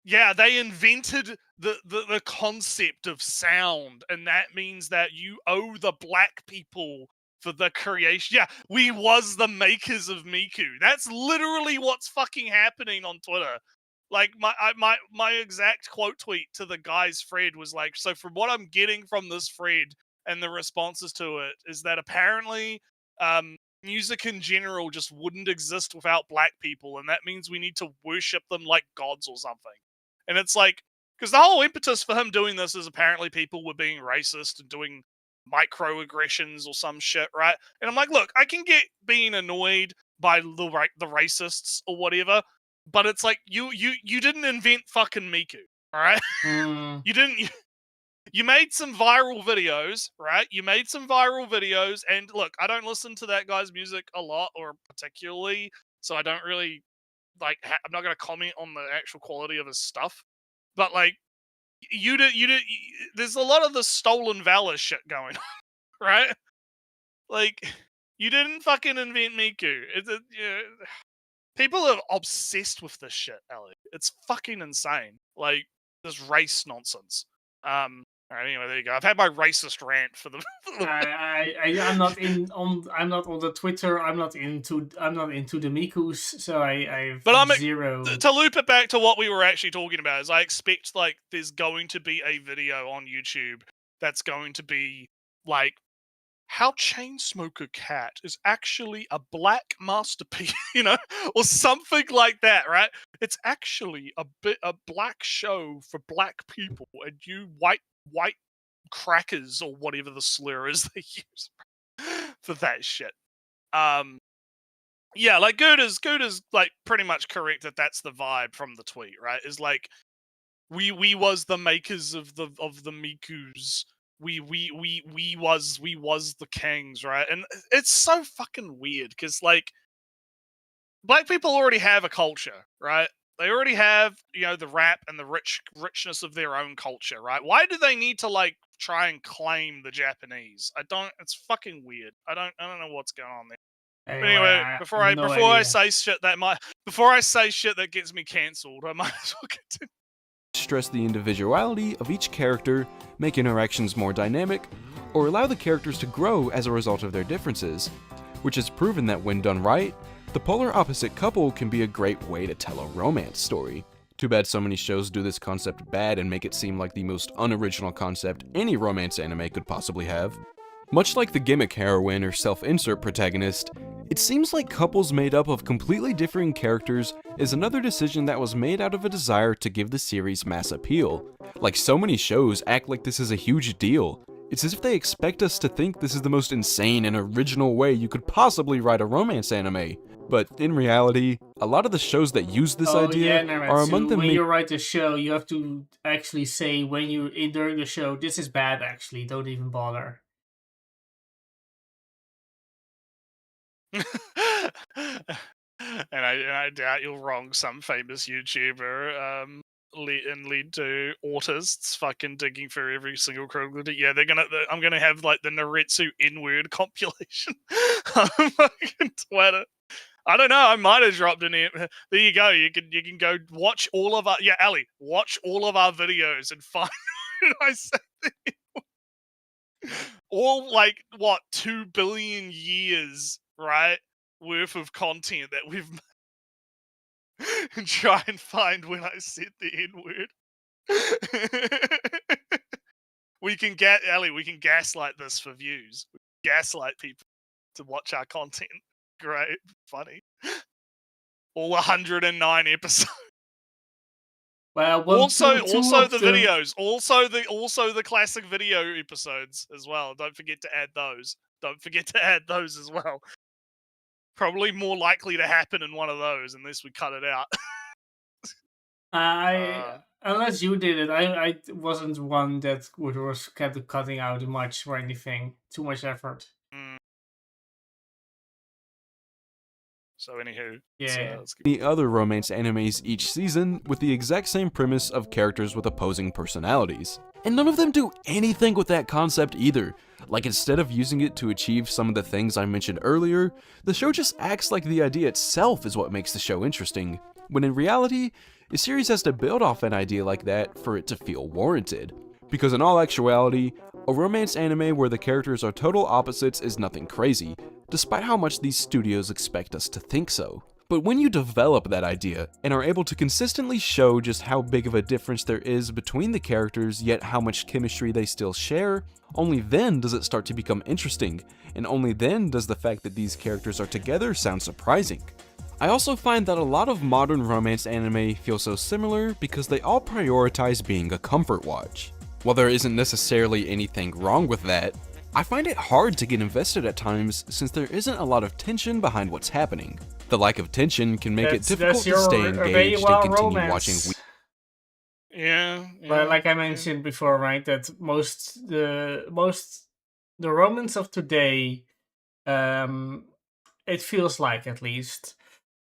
Yeah, they invented the concept of sound, and that means that you owe the black people for the creation. Yeah, we was the makers of Miku. That's literally what's fucking happening on Twitter. Like, my exact quote tweet to the guy's thread was like, so from what I'm getting from this thread and the responses to it is that apparently music in general just wouldn't exist without black people, and that means we need to worship them like gods or something. And it's like, because the whole impetus for him doing this is apparently people were being racist and doing microaggressions or some shit, right? And I'm like, look, I can get being annoyed by the racists or whatever, but it's like you didn't invent fucking Miku, all right? You didn't. You made some viral videos, right? You made some viral videos, and look, I don't listen to that guy's music a lot or particularly, so I don't really like. I'm not going to comment on the actual quality of his stuff, but like, you did. There's a lot of the stolen valor shit going on, right? Like, you didn't fucking invent Miku. People are obsessed with this shit, Ellie. It's fucking insane. Like, this race nonsense. All right, anyway, there you go. I've had my racist rant for the. I'm not I'm not on the Twitter. I'm not into the Mikus, so I'm zero. To loop it back to what we were actually talking about is I expect like there's going to be a video on YouTube that's going to be like how Chainsmoker Cat is actually a black masterpiece, or something like that, right? It's actually a black show for black people, and you white crackers or whatever the slur is they use for that shit. Yeah, like Good is like pretty much correct that that's the vibe from the tweet, right? Is like we was the makers of the Mikus. We was the kings, right? And it's so fucking weird because like black people already have a culture, right? They already have, the rap and the richness of their own culture, right? Why do they need to like try and claim the Japanese? It's fucking weird. I don't know what's going on there. Anyway, before I say shit that gets me cancelled, I might as well continue. Stress the individuality of each character, make interactions more dynamic, or allow the characters to grow as a result of their differences, which has proven that when done right, the polar opposite couple can be a great way to tell a romance story. Too bad so many shows do this concept bad and make it seem like the most unoriginal concept any romance anime could possibly have. Much like the gimmick heroine or self-insert protagonist, it seems like couples made up of completely differing characters is another decision that was made out of a desire to give the series mass appeal. Like so many shows act like this is a huge deal. It's as if they expect us to think this is the most insane and original way you could possibly write a romance anime. But in reality, a lot of the shows that use this idea are among the when you write a show, you have to actually say during the show, this is bad actually, don't even bother. and I doubt you'll wrong some famous YouTuber lead to autists fucking digging for every single critical. Yeah, I'm gonna have like the Naretsu N-word compilation on fucking Twitter. I don't know. I might have dropped in here. There you go. You can go watch all of our Ali. Watch all of our videos and find. I say all like what 2 billion years, right, worth of content that we've made. And try and find when I said the N-word. We can gaslight this for views. We can gaslight people to watch our content. Great, funny. All 109 episodes. Well, also the videos, also the classic video episodes as well. Don't forget to add those. As well. Probably more likely to happen in one of those unless we cut it out. Unless you did it, I wasn't one that was kept cutting out much or anything. Too much effort. So anywho, the other romance animes each season with the exact same premise of characters with opposing personalities. And none of them do anything with that concept either. Like instead of using it to achieve some of the things I mentioned earlier, the show just acts like the idea itself is what makes the show interesting, when in reality, a series has to build off an idea like that for it to feel warranted. Because in all actuality, a romance anime where the characters are total opposites is nothing crazy, despite how much these studios expect us to think so. But when you develop that idea and are able to consistently show just how big of a difference there is between the characters, yet how much chemistry they still share, only then does it start to become interesting, and only then does the fact that these characters are together sound surprising. I also find that a lot of modern romance anime feel so similar because they all prioritize being a comfort watch. While there isn't necessarily anything wrong with that, I find it hard to get invested at times since there isn't a lot of tension behind what's happening. The lack of tension can make it difficult to stay engaged and continue watching. Yeah. But like I mentioned before, right, that the romance of today, it feels like at least,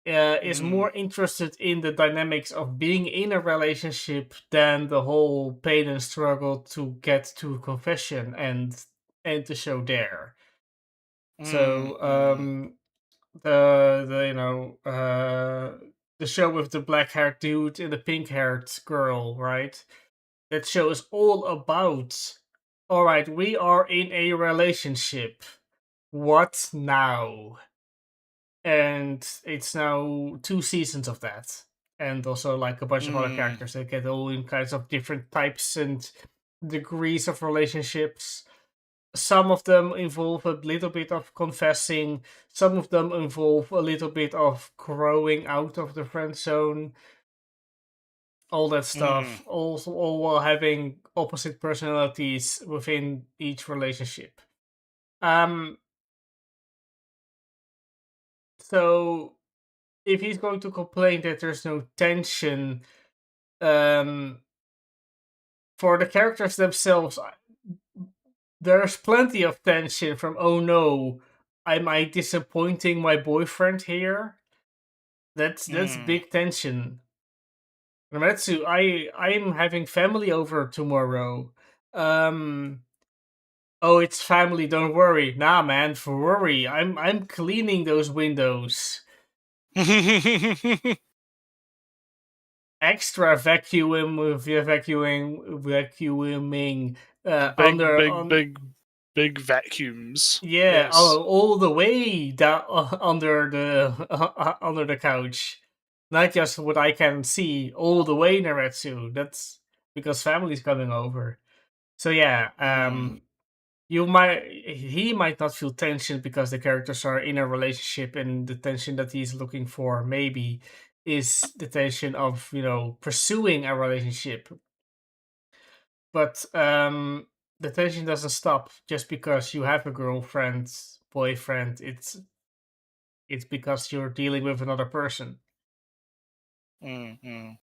is more interested in the dynamics of being in a relationship than the whole pain and struggle to get to confession and end the show there. So the show with the black haired dude and the pink haired girl, right? That show is all about, all right, we are in a relationship. What now? And it's now 2 seasons of that. And also like a bunch of other characters that get all in kinds of different types and degrees of relationships. Some of them involve a little bit of confessing. Some of them involve a little bit of growing out of the friend zone. All that stuff. Also, all while having opposite personalities within each relationship. So if he's going to complain that there's no tension, for the characters themselves, there's plenty of tension from, oh no, am I disappointing my boyfriend here? That's big tension. Remetsu, I'm having family over tomorrow. Oh, it's family, don't worry. Nah, man, for worry. I'm cleaning those windows. Extra vacuuming big vacuums. Yeah, Yes. all the way down under the couch. Not just what I can see, all the way, Naretsu. That's because family's coming over. So yeah, he might not feel tension because the characters are in a relationship, and the tension that he's looking for maybe is the tension of, pursuing a relationship. But the tension doesn't stop just because you have a girlfriend, boyfriend. It's because you're dealing with another person. Alrighty.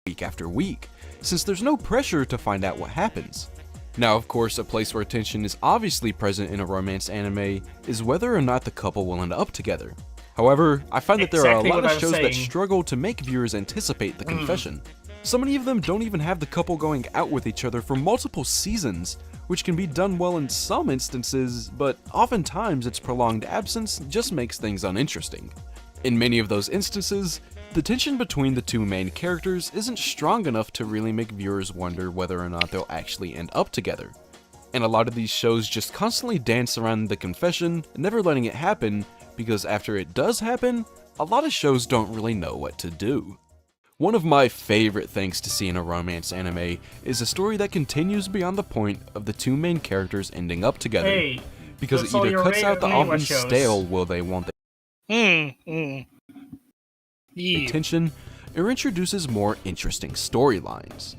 Week after week, since there's no pressure to find out what happens. Now, of course, a place where tension is obviously present in a romance anime is whether or not the couple will end up together. However, I find that there are a lot of shows that struggle to make viewers anticipate the confession. So many of them don't even have the couple going out with each other for multiple seasons, which can be done well in some instances, but oftentimes its prolonged absence just makes things uninteresting. In many of those instances, the tension between the two main characters isn't strong enough to really make viewers wonder whether or not they'll actually end up together. And a lot of these shows just constantly dance around the confession, never letting it happen, because after it does happen, a lot of shows don't really know what to do. One of my favorite things to see in a romance anime is a story that continues beyond the point of the two main characters ending up together, because it either cuts out the often stale will they won't they tension, or introduces more interesting storylines.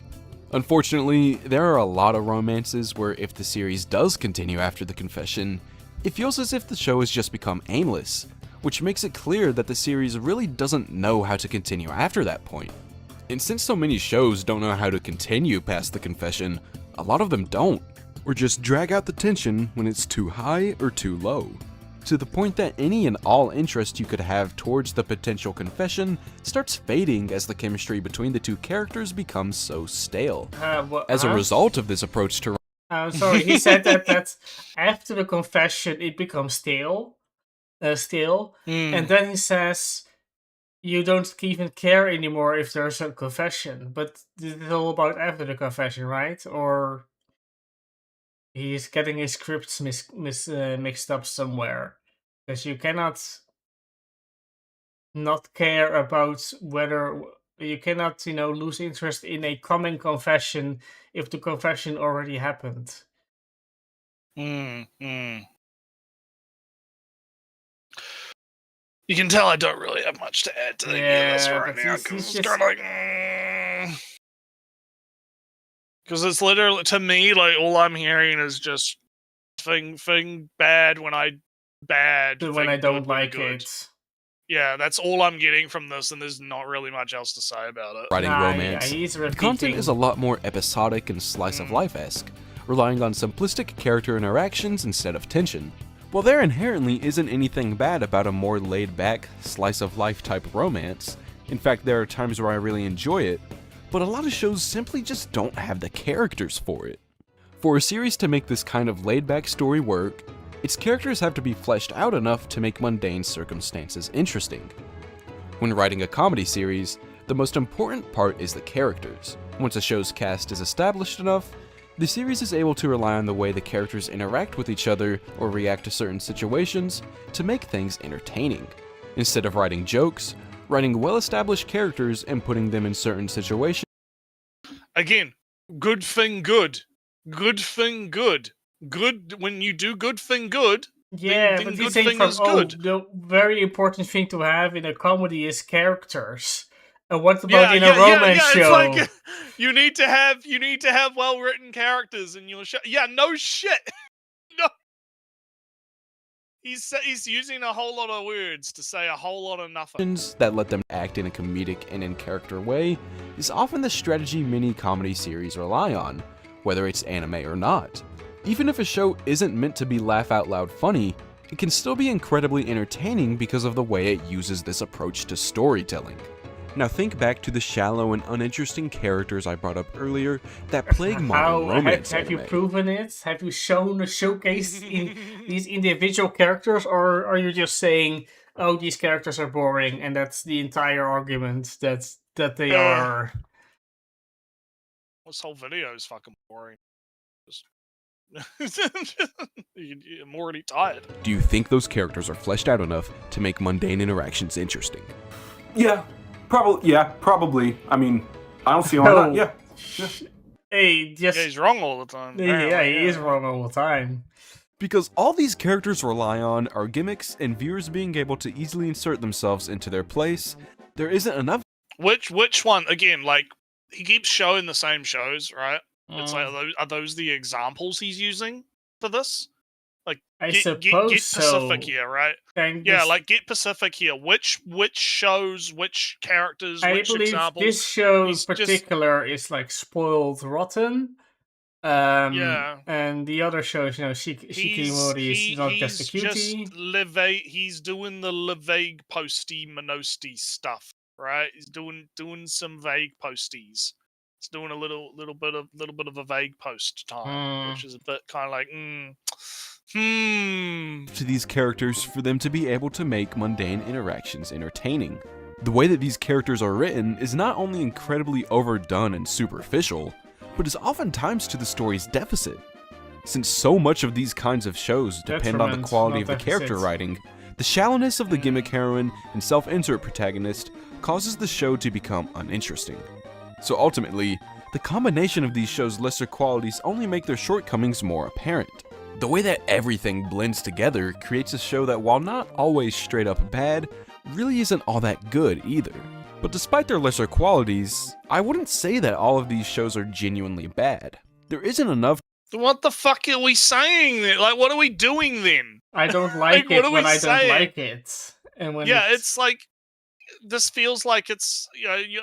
Unfortunately, there are a lot of romances where if the series does continue after the confession, it feels as if the show has just become aimless, which makes it clear that the series really doesn't know how to continue after that point. And since so many shows don't know how to continue past the confession, a lot of them don't, or just drag out the tension when it's too high or too low, to the point that any and all interest you could have towards the potential confession starts fading as the chemistry between the two characters becomes so stale. As a result of this approach to sorry, he said that after the confession it becomes stale, and then he says you don't even care anymore if there's a confession, but it's all about after the confession, right? Or he's getting his scripts mixed up somewhere, because you cannot not care about whether you cannot, lose interest in a coming confession if the confession already happened. You can tell I don't really have much to add to any of this Yeah, right but now he's because it's just kind of like. Because it's literally, to me, like, all I'm hearing is just thing bad when I bad, when thing I don't good when like good. it. Yeah, that's all I'm getting from this, and there's not really much else to say about it. Writing Nah, romance. yeah, he's The content repeating. is a lot more episodic and slice of life-esque, relying on simplistic character interactions instead of tension. While there inherently isn't anything bad about a more laid-back, slice-of-life type romance, in fact there are times where I really enjoy it, but a lot of shows simply just don't have the characters for it. For a series to make this kind of laid-back story work, its characters have to be fleshed out enough to make mundane circumstances interesting. When writing a comedy series, the most important part is the characters. Once a show's cast is established enough, the series is able to rely on the way the characters interact with each other or react to certain situations to make things entertaining. Instead of writing jokes, writing well-established characters and putting them in certain situations. Again, good thing good. Good thing good. Good, when you do good thing good, Yeah, then but good he's saying thing from, is good. the very important thing to have in a comedy is characters. And what about in a romance show? It's like you need to have well written characters in your show. Yeah, no shit. No. He's using a whole lot of words to say a whole lot of nothing. That let them act in a comedic and in-character way is often the strategy many comedy series rely on, whether it's anime or not. Even if a show isn't meant to be laugh-out-loud funny, it can still be incredibly entertaining because of the way it uses this approach to storytelling. Now think back to the shallow and uninteresting characters I brought up earlier that plague modern romance have you anime. proven it? Have you shown a showcase in these individual characters, or are you just saying, "Oh, these characters are boring," and that's the entire argument that they are? This whole video is fucking boring. I'm already tired. Do you think those characters are fleshed out enough to make mundane interactions interesting? Yeah, probably. I mean, I don't see why not. Yeah. Hey, just Yeah, he's wrong all the time. yeah, apparently, he is wrong all the time. Because all these characters rely on are gimmicks and viewers being able to easily insert themselves into their place, there isn't enough. Which one again? Like, he keeps showing the same shows, right? It's like, are those the examples he's using for this? Like, I get suppose Pacific so. here, right? And Yeah, this- like get Pacific here. Which shows, which characters, I which believe examples? this show in he's just- particular is like Spoiled Rotten. Yeah. And the other shows, Shikimori is not just a cutie. He's doing the vague posty monosti stuff, right? He's doing some vague posties. It's doing a little bit of a vague post time, which is a bit kind of like, to these characters for them to be able to make mundane interactions entertaining. The way that these characters are written is not only incredibly overdone and superficial, but is oftentimes to the story's deficit. Since so much of these kinds of shows depend on the Detriment, quality not of the character deficit. writing, the shallowness of the gimmick heroine and self-insert protagonist causes the show to become uninteresting. So ultimately, the combination of these shows' lesser qualities only make their shortcomings more apparent. The way that everything blends together creates a show that, while not always straight up bad, really isn't all that good either. But despite their lesser qualities, I wouldn't say that all of these shows are genuinely bad. There isn't enough. what the fuck are we saying then? Like, what are we doing then? I don't like Like, what it are when we I don't saying? like it. And when Yeah, it's like, this feels like it's,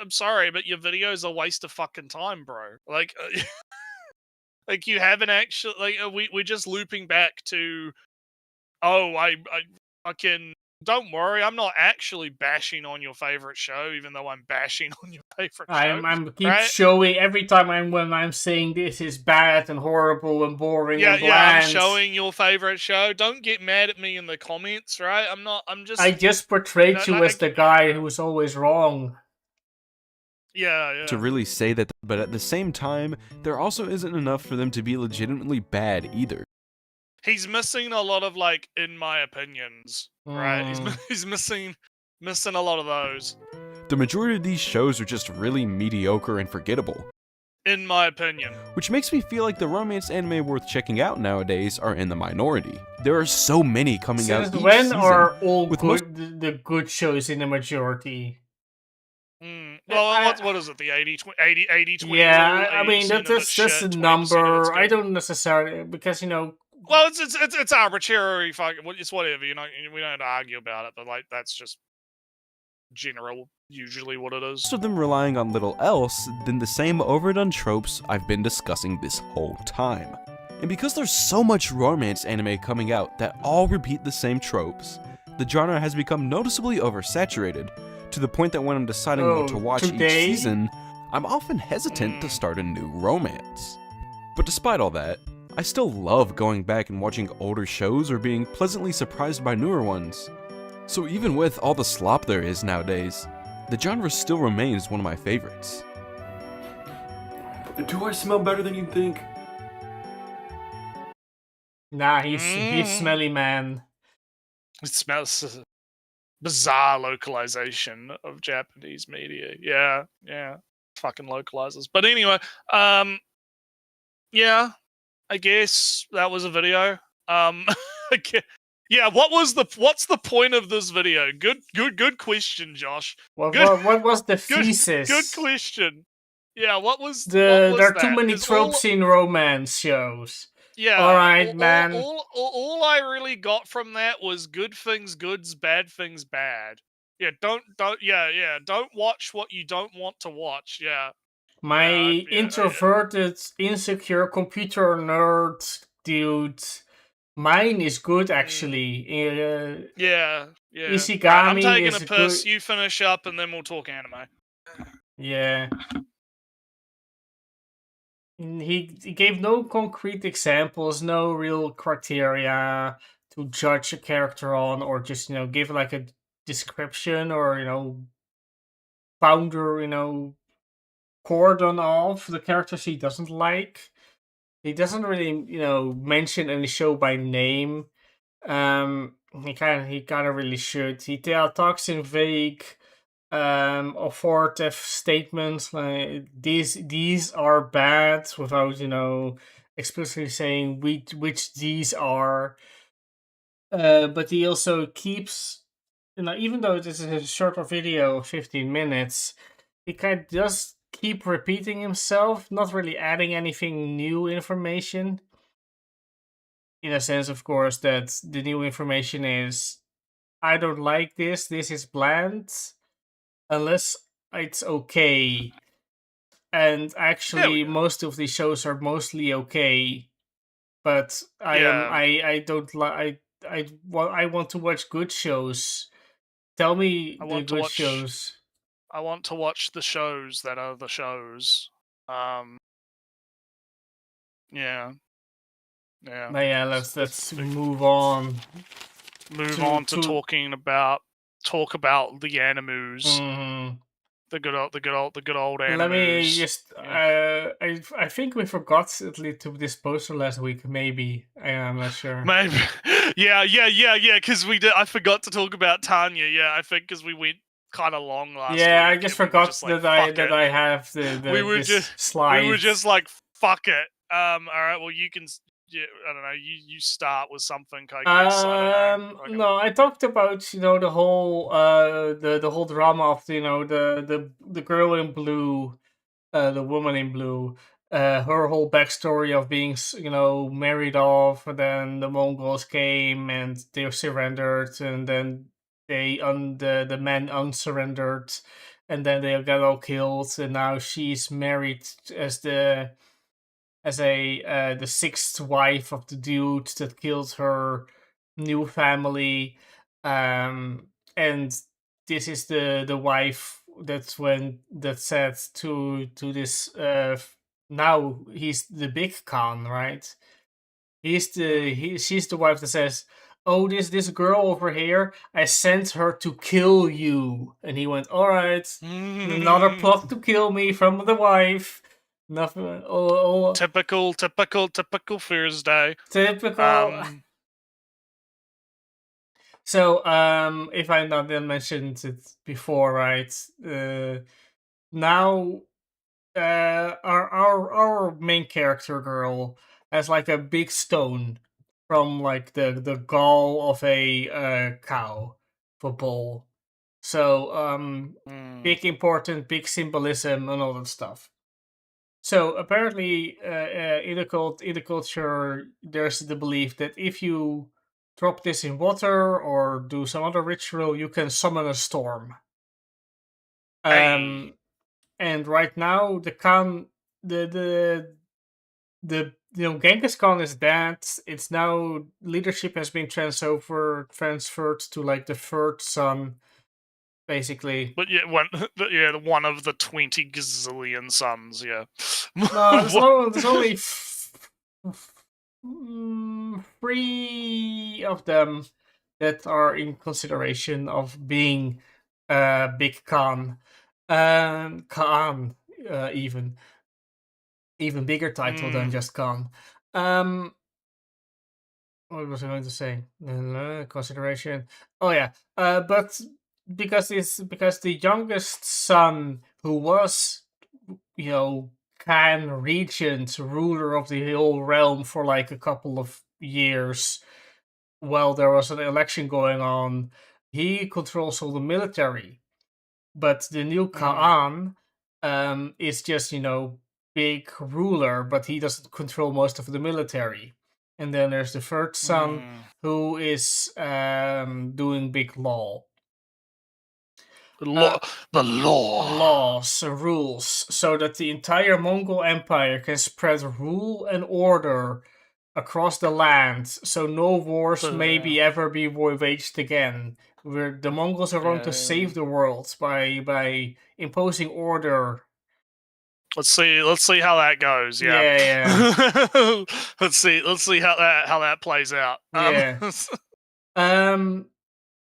I'm sorry, but your video is a waste of fucking time, bro. Like, like you haven't actually, like, we're just looping back to, I fucking, don't worry, I'm not actually bashing on your favorite show, even though I'm bashing on your favorite show. I'm keep right? showing every time when I'm saying this is bad and horrible and boring Yeah, and yeah, bland. I'm showing your favorite show. Don't get mad at me in the comments, right? I'm just, I just portrayed No, you no, as the guy who was always wrong. yeah. To really say that, but at the same time, there also isn't enough for them to be legitimately bad either. He's missing a lot of, like, in my opinions, right? He's missing Missing a lot of those, The majority of these shows are just really mediocre and forgettable, in my opinion. which makes me feel like the romance anime worth checking out nowadays are in the minority. There are so many coming out Since each when season. are all with the good shows in the majority? Well, what is it? The 80 20 Yeah, rule? I mean 80% of that's it's just shit, a 20% of it's number. I good. don't necessarily because Well, it's arbitrary. Fucking, it's whatever. We don't have to argue about it. But like, that's just general. Usually, what it is. Most of them relying on little else than the same overdone tropes I've been discussing this whole time. And because there's so much romance anime coming out that all repeat the same tropes, the genre has become noticeably oversaturated, to the point that when I'm deciding what to watch today? each season, I'm often hesitant to start a new romance. But despite all that, I still love going back and watching older shows or being pleasantly surprised by newer ones. So even with all the slop there is nowadays, the genre still remains one of my favorites. Do I smell better than you think? nah, he's smelly man. It smells bizarre localization of Japanese media. Yeah, fucking localizers. But anyway, yeah, I guess that was a video. Yeah, what's the point of this video? Good question, Josh. What Good- was the Good, thesis? good question. Yeah, what was There are that? too many 'Cause tropes in romance shows. Yeah. Alright, man. All I really got from that was good things goods, bad things bad. Yeah, don't watch what you don't want to watch. Yeah. My yeah. introverted, insecure computer nerd dude. Mine is good actually. Yeah. Ishigami Right, I'm taking is a piss. good. You finish up, and then we'll talk anime. Yeah. He gave no concrete examples, no real criteria to judge a character on, or just give like a description or founder cordon of the characters he doesn't like. He doesn't really mention any show by name. He kind of really should. He talks in vague authoritative statements like these are bad without explicitly saying which these are. But he also keeps even though this is a shorter video of 15 minutes, he kind of does keep repeating himself, not really adding anything new information. In a sense, of course, that the new information is I don't like this is bland, unless it's okay. And actually, most of these shows are mostly okay. But I don't like. I want to watch good shows. Tell me the good shows. I want to watch the shows that are the shows. Yeah. But yeah, let's move on. Move on to talk about the animus. Mm-hmm. The good old animus. Let me just. I think we forgot to this poster last week. Maybe I'm not sure. Maybe. Yeah. Because we did. I forgot to talk about Tanya. Yeah, I think because we went kind of long last week. Yeah, I just forgot like, that I have this slide. We were just like, fuck it. All right. Well, you can. Yeah, I don't know. You start with something. I guess. I don't know. No, I talked about the whole the whole drama of the girl in blue, the woman in blue, her whole backstory of being married off, and then the Mongols came and they surrendered, and then the men unsurrendered, and then they got all killed, and now she's married as the sixth wife of the dude that killed her new family, and this is the wife that said to this now he's the big Khan, right? She's the wife that says, "Oh, this girl over here, I sent her to kill you," and he went, "All right, another plot to kill me from the wife." Nothing. Typical Thursday. Typical. So, if I not then mentioned it before, right? Now, our main character girl has like a big stone from like the gall of a cow for bull. So, big important, big symbolism and all that stuff. So apparently, in the culture, there's the belief that if you drop this in water or do some other ritual, you can summon a storm. Hey. And right now, the Khan, the Genghis Khan is dead. It's now leadership has been transferred to like the third son, basically. But yeah, one of the 20 gazillion sons. Yeah. No, there's only three of them that are in consideration of being Big Khan. Khan, even bigger title than just Khan. What was I going to say? Consideration. Oh yeah, but because the youngest son, who was, Khan Regent, ruler of the whole realm for like a couple of years, while there was an election going on, he controls all the military. But the new Khan is just, big ruler, but he doesn't control most of the military. And then there's the third son, who is doing big law. The law. Laws, rules, so that the entire Mongol Empire can spread rule and order across the land, so no wars maybe ever be waged again. Where the Mongols are going to save the world by imposing order. Let's see how that goes. Yeah. let's see how that plays out.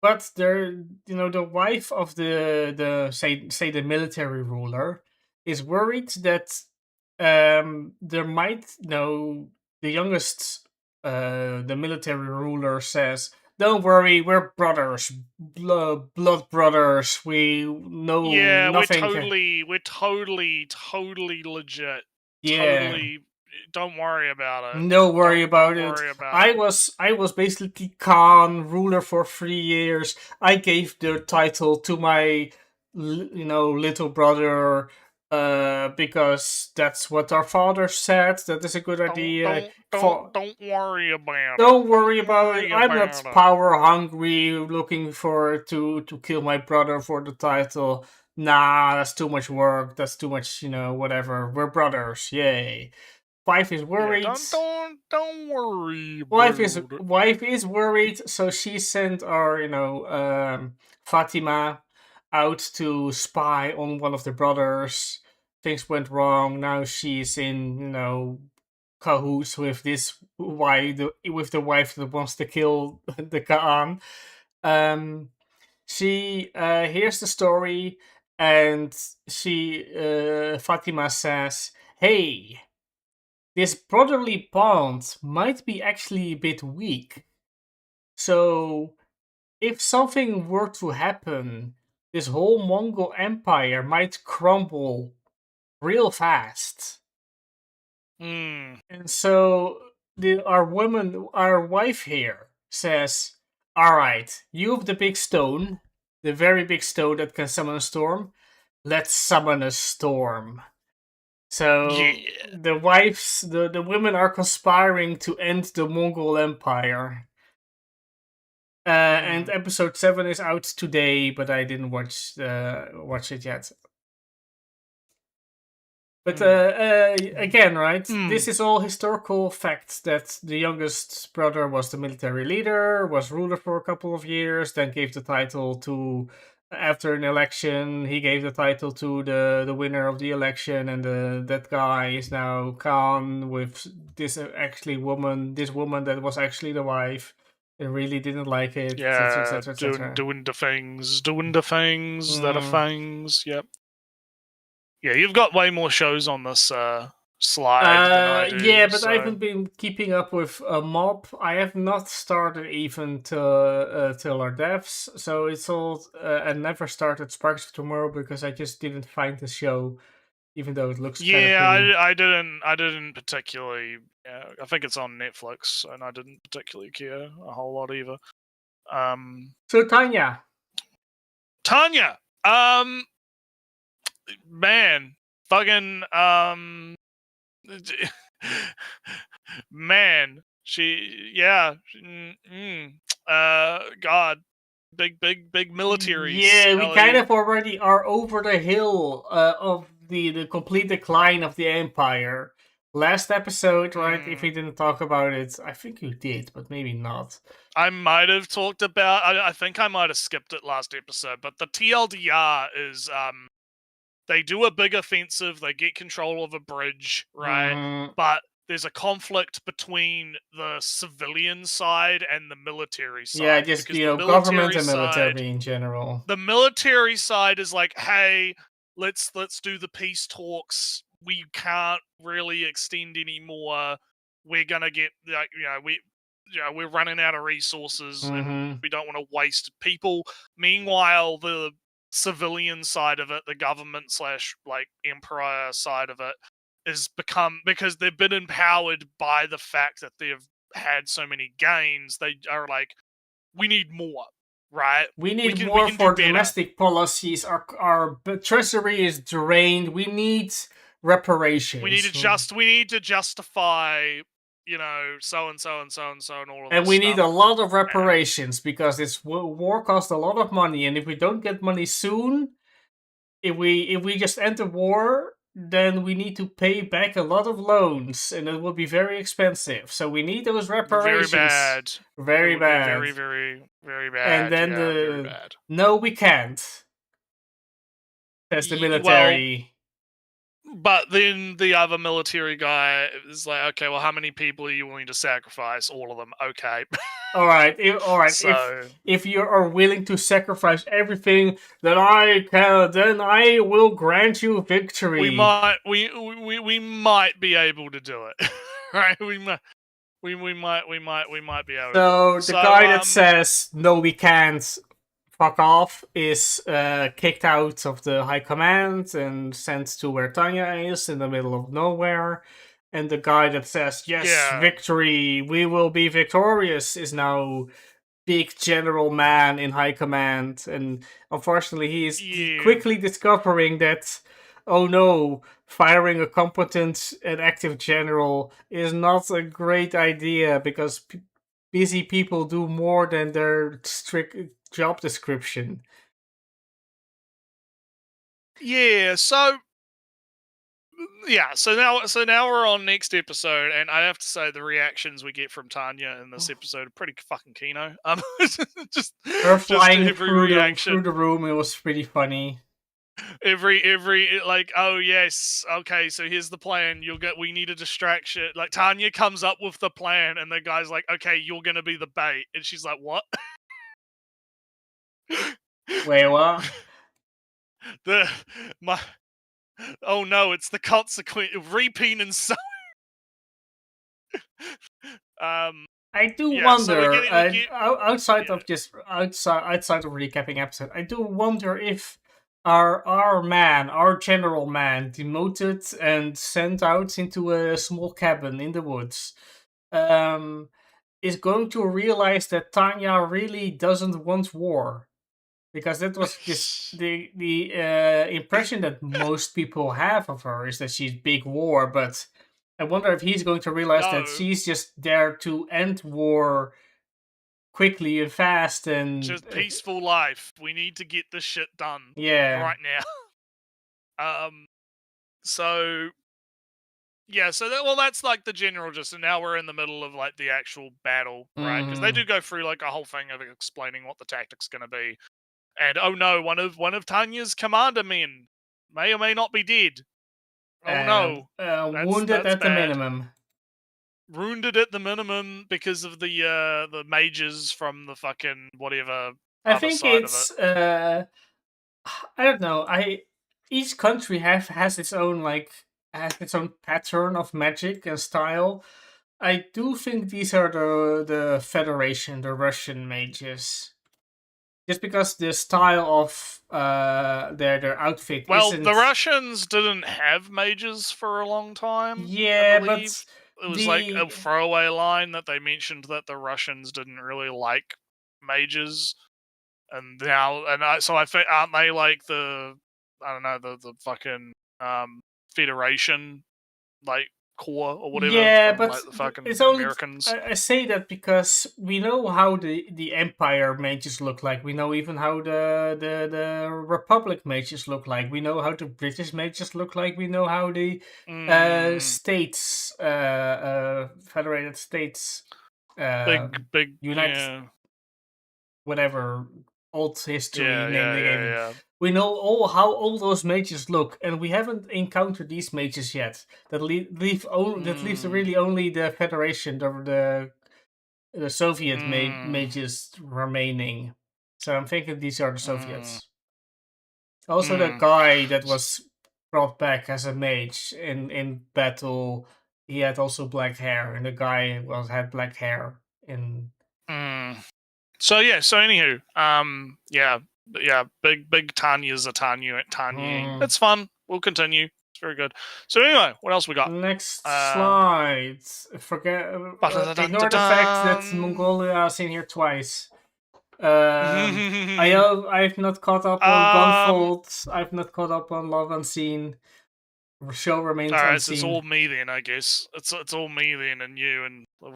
But there, the wife of the say the military ruler is worried that there might, the youngest, the military ruler says, "Don't worry, we're brothers, blood brothers. We know nothing." We're totally legit. Yeah. Totally, don't worry about it. No worry about it. I was basically Khan, ruler for 3 years. I gave the title to my little brother because that's what our father said. That is a good idea. Don't worry about it. Don't worry about it. I'm not power hungry, looking for to kill my brother for the title. Nah, that's too much work. That's too much, whatever. We're brothers. Yay. Wife is worried. Yeah, don't worry. Wife is worried, so she sent our Fatima out to spy on one of the brothers. Things went wrong. Now she's in cahoots with this with the wife that wants to kill the Khan. She hears the story, and Fatima says, "Hey, this brotherly bond might be actually a bit weak. So, if something were to happen, this whole Mongol Empire might crumble real fast." And so, our wife here says, "Alright, you have the big stone, the very big stone that can summon a storm. Let's summon a storm." So the women are conspiring to end the Mongol Empire. And episode 7 is out today, but I didn't watch it yet. But again, right? This is all historical facts, that the youngest brother was the military leader, was ruler for a couple of years, then gave the title to, after an election, he gave the title to the winner of the election, and that guy is now Khan with this woman that was actually the wife. And really didn't like it. Yeah, et cetera. doing the things that are fangs. Yep. Yeah, you've got way more shows on this slide than I do. Yeah, but so. I haven't been keeping up with Mob. I have not started even till our devs, so it's all. I never started Sparks of Tomorrow because I just didn't find the show, even though it looks kind of Yeah, pretty. I didn't particularly. Yeah, I think it's on Netflix, and I didn't particularly care a whole lot either. So Tanya, Man, fucking man, God, big militaries. yeah, we Ellie. kind of already are over the hill of the complete decline of the Empire. Last episode, right? If we didn't talk about it, I think you did, but maybe not. I might have talked about. I think I might have skipped it last episode, but the TLDR is they do a big offensive. They get control of a bridge, right? But there's a conflict between the civilian side and the military side. Yeah, just government and military in general. The military side is like, hey, let's do the peace talks. We can't really extend anymore. We're gonna get we're running out of resources and we don't want to waste people. Meanwhile, the civilian side of it, the government / empire side of it, is because they've been empowered by the fact that they've had so many gains. They are like, we need more, right? We need more for domestic policies. Our treasury is drained. We need reparations. We need to justify, so and so and so and so and all of that. And we need a lot of reparations because this war costs a lot of money, and if we don't get money soon, if we just enter war, then we need to pay back a lot of loans, and it will be very expensive. So we need those reparations. Very bad. Very bad. Very, very, very bad. And then very bad. No, we can't. Says the military. But then the other military guy is like, okay, well, how many people are you willing to sacrifice? All of them. Okay. All right. So, if you are willing to sacrifice everything, then I will grant you victory. We might be able to do it, right? We might be able. So the guy that says no, we can't. Fuck off is kicked out of the high command and sent to where Tanya is in the middle of nowhere. And the guy that says, yes, victory, we will be victorious, is now big general man in high command. And unfortunately, he is quickly discovering that, oh no, firing a competent and active general is not a great idea because busy people do more than their strict job description. Yeah, so now we're on next episode, and I have to say the reactions we get from Tanya in this episode are pretty fucking kino. Just her flying just through the room, it was pretty funny. Every like, oh yes, okay, so here's the plan. We need a distraction. Like Tanya comes up with the plan, and the guy's like, okay, you're gonna be the bait, and she's like, what? Wait, what? Oh no, it's the consequence of reaping and sowing. I do wonder, outside of recapping episode, I do wonder if our general man, demoted and sent out into a small cabin in the woods, is going to realize that Tanya really doesn't want war. Because that was the impression that most people have of her, is that she's big war, but I wonder if he's going to realize that she's just there to end war quickly and fast and just peaceful life. We need to get this shit done. Yeah. Right now. So that's like the general gist, and now we're in the middle of like the actual battle, right? Because they do go through like a whole thing of explaining what the tactic's going to be. And oh no, one of Tanya's commander men may or may not be dead. Oh no, wounded at the minimum. Wounded at the minimum because of the mages from the fucking whatever. I think it's I don't know. Each country has its own like has its own pattern of magic and style. I do think these are the Federation, the Russian mages. Just because the style of their outfit Well, isn't. the Russians didn't have mages for a long time. Yeah, I but believe. It was like a throwaway line that they mentioned that the Russians didn't really like mages, and now so I think aren't they like the I don't know the fucking Federation like core or whatever Yeah, from but like the fucking it's only Americans. I say that because we know how the Empire mages look like. We know even how the Republic mages look like. We know how the British mages look like. We know how the states, Federated States, big United, yeah. whatever old history Yeah, name yeah, they yeah, gave it. yeah. We know how all those mages look, and we haven't encountered these mages yet. That leaves really only the Federation, the Soviet mages remaining. So I'm thinking these are the Soviets. Also, the guy that was brought back as a mage in battle, he had also black hair, and the guy had black hair in. So yeah, so anywho, yeah, big Tanya's a Tanya. It's fun. We'll continue. It's very good. So anyway, what else we got? Next slide. Ignore the fact that Mongolia is in here twice. I've not caught up on Gunfold. I've not caught up on Love Unseen. Show remains Alright, unseen. so it's all me then, I guess. It's all me then, and you and well,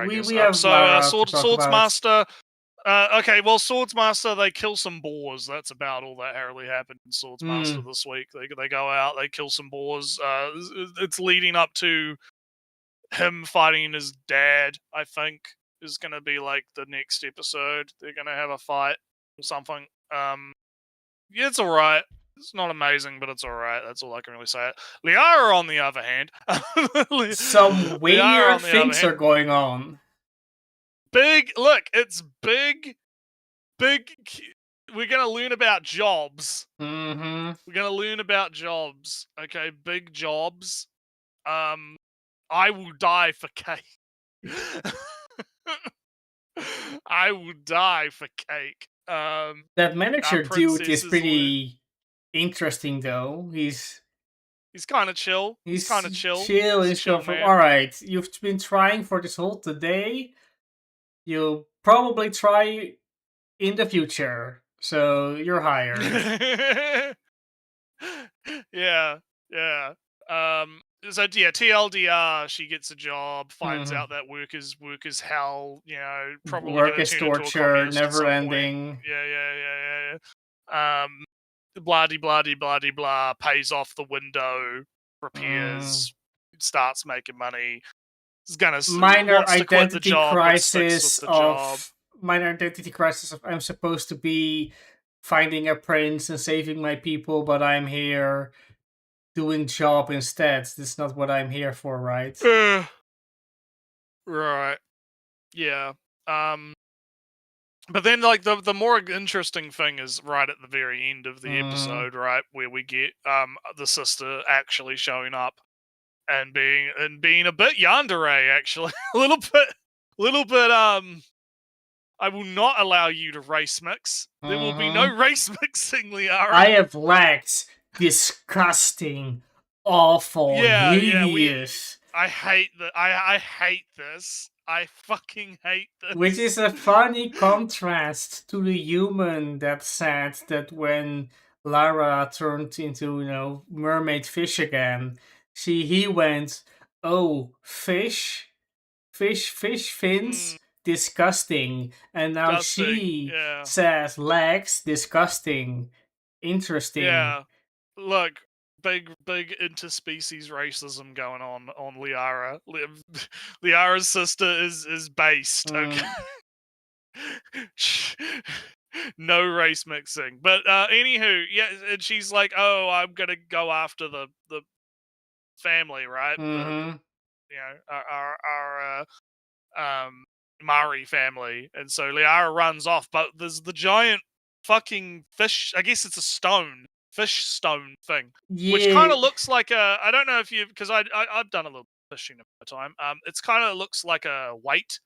we have Lara to talk Swordsmaster. Okay, well, Swordsmaster, they kill some boars. That's about all that really happened in Swordsmaster this week. They go out, they kill some boars. It's leading up to him fighting his dad, I think, is going to be like the next episode. They're going to have a fight or something. Yeah, it's alright. It's not amazing, but it's alright. That's all I can really say. Liara, on the other hand... some weird things are going on. It's big. We're gonna learn about jobs. Mm-hmm. We're gonna learn about jobs. Okay, big jobs. I will die for cake. I will die for cake. That manager dude is pretty interesting, though. He's kind of chill. He's kind of chill. He's chill. All right, you've been trying for this whole today. You'll probably try in the future, so you're hired. yeah. So yeah, TLDR, she gets a job, finds out that work is hell, probably work is torture, never ending. Yeah. Blah blah blah blah, pays off the window, repairs, starts making money. Is gonna minor identity crisis of I'm supposed to be finding a prince and saving my people, but I'm here doing job instead. That's not what I'm here for, right? Right. Yeah. But then, like, the more interesting thing is right at the very end of the episode, right, where we get the sister actually showing up and being a bit yandere, actually, a little bit. I will not allow you to race mix. There will be no race mixing, Liara. I have lacked disgusting, awful, hideous. I hate that. I hate this. I fucking hate this. Which is a funny contrast to the human that said that when Lara turned into, mermaid fish again, he went, oh, fish, fins, disgusting. And now she says, legs, disgusting, interesting. Yeah, look. Big interspecies racism going on Liara. Liara's sister is based. Okay, no race mixing. But anywho, yeah, and she's like, "Oh, I'm gonna go after the family, right? Our Mari family." And so Liara runs off, but there's the giant fucking fish. I guess it's a stone fish stone thing, Yeah. which kind of looks like a. I don't know if you because I've done a little fishing in my time. It's kind of looks like a weight.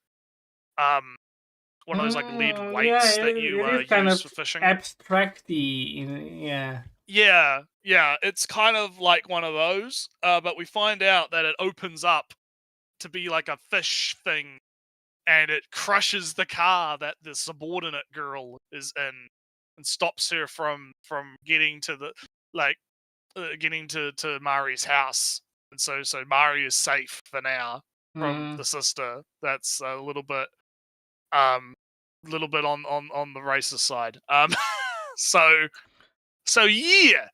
One of those like lead weights yeah, that you it is kind use of for fishing. abstracty. Yeah. Yeah, it's kind of like one of those. But we find out that it opens up to be like a fish thing, and it crushes the car that the subordinate girl is in, and stops her from getting to the getting to Mari's house. And so Mari is safe for now from the sister. That's a little bit on the racist side. So yeah.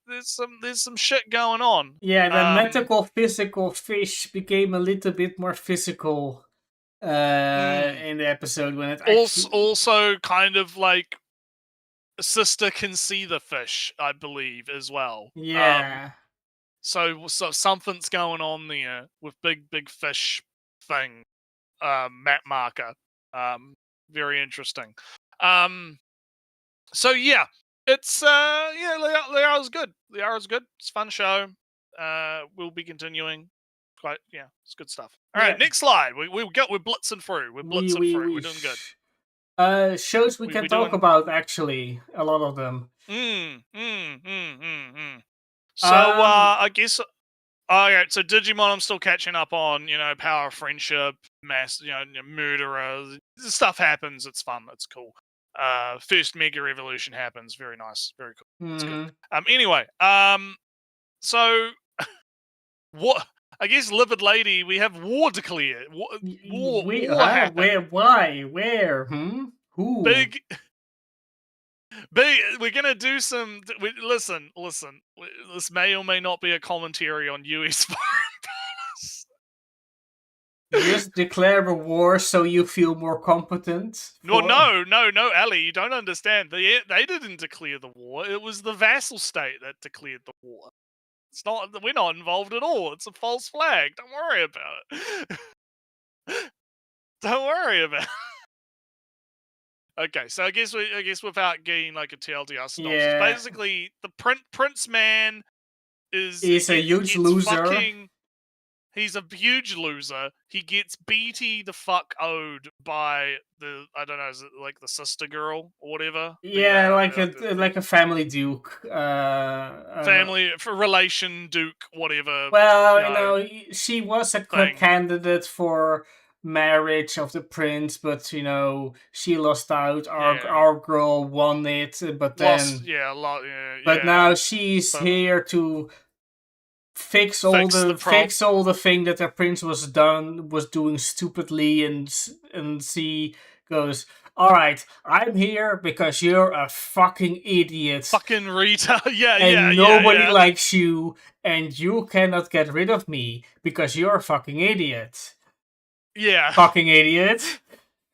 There's some shit going on. Yeah, the magical physical fish became a little bit more physical in the episode when it actually... Also kind of like sister can see the fish, I believe, as well. Yeah. So something's going on there with big fish thing. Map marker. Very interesting. So yeah, it's Liara's good. Liara's good. It's a fun show. We'll be continuing. It's good stuff. All right, next slide. We're blitzing through. We're blitzing through. We're doing good. Shows we can talk about, actually, a lot of them. So I guess. Alright, so Digimon I'm still catching up on, Power of Friendship, mass, murderer. Stuff happens, it's fun, it's cool. First Mega Evolution happens, very nice, very cool. It's good. Anyway, so what I guess Livid Lady, we have war declared. War happened. Where, why, where, who? Big, we're gonna do some. Listen. This may or may not be a commentary on US Foreign Policy. Just declare a war so you feel more competent. No, Ali, you don't understand. They didn't declare the war. It was the vassal state that declared the war. It's not. We're not involved at all. It's a false flag. Don't worry about it. Don't worry about it. Okay, so I guess without getting like a TLDR synopsis, basically the Prince Man he's a huge loser. He's a huge loser. He gets beaty the fuck owed by the, I don't know, is it like the sister girl or whatever? Yeah, like a family duke. Family for relation duke, whatever. Well, she was a candidate for marriage of the prince, but she lost out. Our girl won it, but then now she's here to fix all the thing that the prince was doing stupidly, and she goes, all right, I'm here because you're a fucking idiot, fucking retard. And nobody likes you, and you cannot get rid of me because you're a fucking idiot. Yeah. Fucking idiot.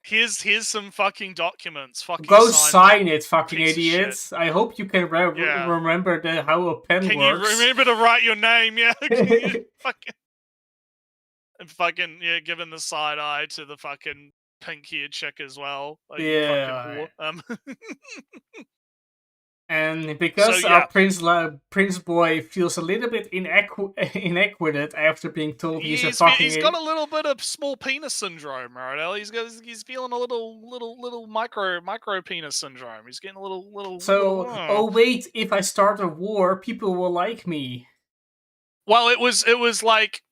Here's some fucking documents. Fucking go sign it, fucking idiots. I hope you can remember how a pen works. Can you remember to write your name? Yeah. fucking giving the side eye to the fucking pink-haired chick as well. Like, yeah. And because our Prince Boy feels a little bit inadequate after being told he's a fucking... He's got a little bit of small penis syndrome, right? He's feeling a little micro penis syndrome. He's getting a little... So, wait, if I start a war, people will like me. Well, it was like...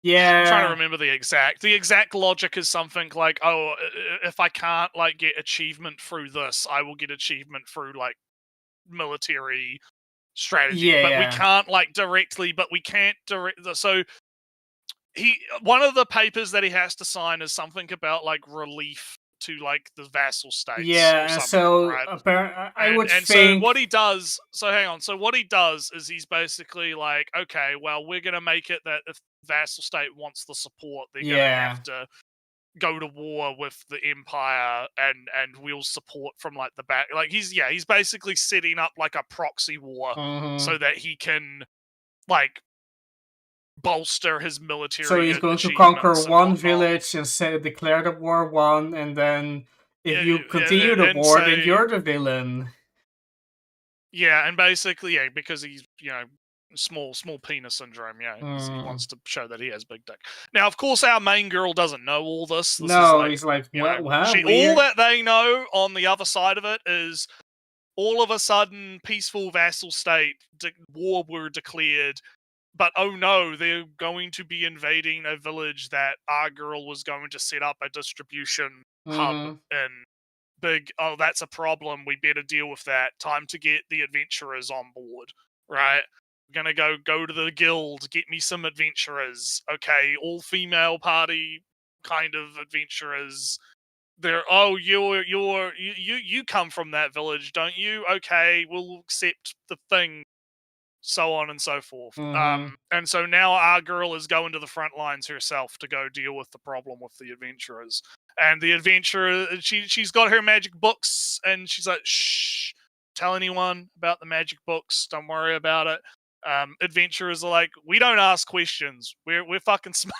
Yeah. I'm trying to remember the exact logic is something like, oh, if I can't like get achievement through this, I will get achievement through like military strategy, we can't like directly, but we can't so one of the papers that he has to sign is something about like relief to like the vassal states. So right? I would think so what he does is he's basically like, okay, well, we're gonna make it that if vassal state wants the support, they're gonna have to go to war with the Empire, and we'll support from like the back. Like he's basically setting up like a proxy war so that he can like bolster his military. So he's going to conquer one village and declare the war won, and then If Yeah, you yeah, continue the and war, then say- you're the villain. Yeah, and basically, yeah, because he's small penis syndrome. Yeah, 'cause he Mm. wants to show that he has big dick. Now, of course, our main girl doesn't know all this. This is No, like, he's like, you know, well, all weird. that they know on the other side of it is all of a sudden peaceful vassal state, war were declared, but oh no, they're going to be invading a village that our girl was going to set up a distribution hub Mhm. in. Big, oh, that's a problem. We better deal with that. Time to get the adventurers on board, right? We're gonna go to the guild, get me some adventurers. Okay, all female party kind of adventurers. They're you come from that village, don't you? Okay, we'll accept the thing, so on and so forth. Mhm. And so now our girl is going to the front lines herself to go deal with the problem with the adventurers. And the adventurer, she's got her magic books, and she's like, shh, tell anyone about the magic books. Don't worry about it. Adventurers are like, we don't ask questions. We're fucking smart.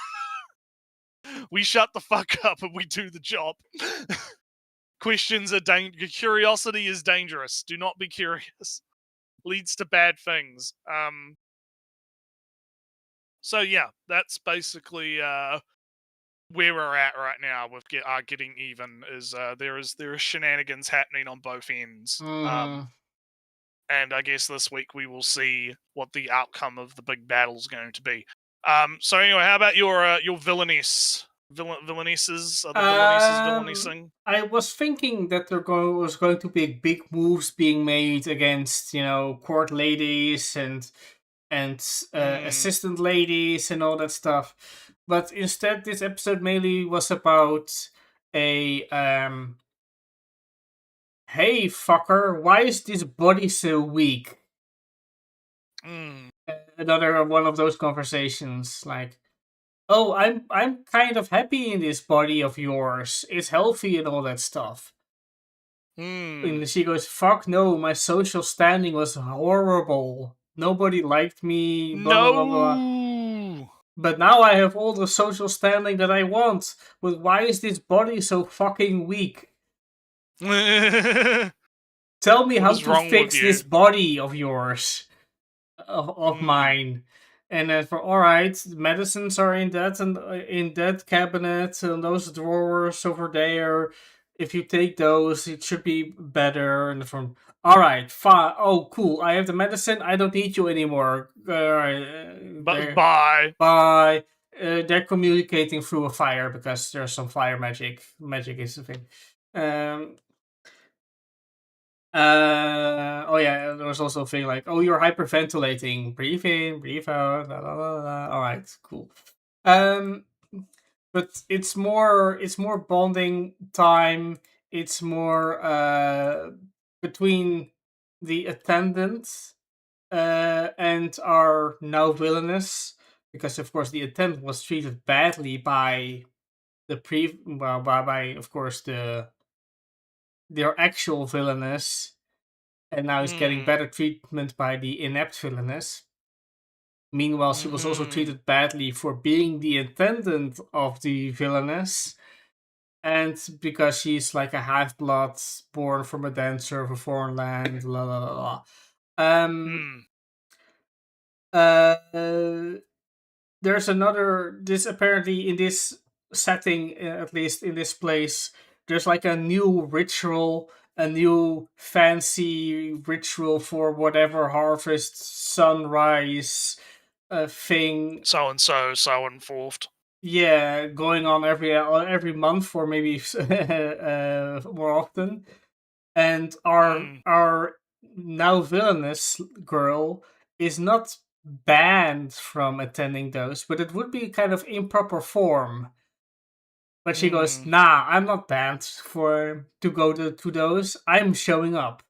We shut the fuck up and we do the job. Questions are curiosity is dangerous. Do not be curious. Leads to bad things. So yeah, that's basically where we're at right now with getting even. Is there is shenanigans happening on both ends. Mhm. And I guess this week we will see what the outcome of the big battle is going to be. So anyway, how about your villainess? Villainesses? Are the villainesses villainessing? I was thinking that was going to be big moves being made against, court ladies and assistant ladies and all that stuff, but instead, this episode mainly was about a hey fucker, why is this body so weak? Another one of those conversations, like, oh, I'm kind of happy in this body of yours. It's healthy and all that stuff. And she goes, fuck no, my social standing was horrible. Nobody liked me, blah, blah, blah, blah. No. But now I have all the social standing that I want. But why is this body so fucking weak? Tell me What how is to wrong fix with you? this body of yours. Of mine. And then alright, medicines are in that cabinet and those drawers over there. If you take those, it should be better. And from alright, fine. Oh, cool. I have the medicine. I don't need you anymore. Bye. Bye. They're communicating through a fire because there's some fire magic. Magic is the thing. Oh yeah, there was also a thing like, oh, you're hyperventilating. Breathe in, breathe out. La, la, la, la. All right, cool. But it's more bonding time. It's more between the attendant and our now villainess, because of course the attendant was treated badly by the by of course their actual villainess, and now he's getting better treatment by the inept villainess. Meanwhile, she was also treated badly for being the attendant of the villainess, and because she's like a half-blood born from a dancer of a foreign land, la la la la. There's this apparently in this setting, at least in this place, there's like a new ritual, a new fancy ritual for whatever harvest, sunrise thing. So and so and forth. Yeah, going on every month or maybe more often. And our now villainous girl is not banned from attending those, but it would be kind of improper form. But she goes, nah, I'm not banned to go to those. I'm showing up.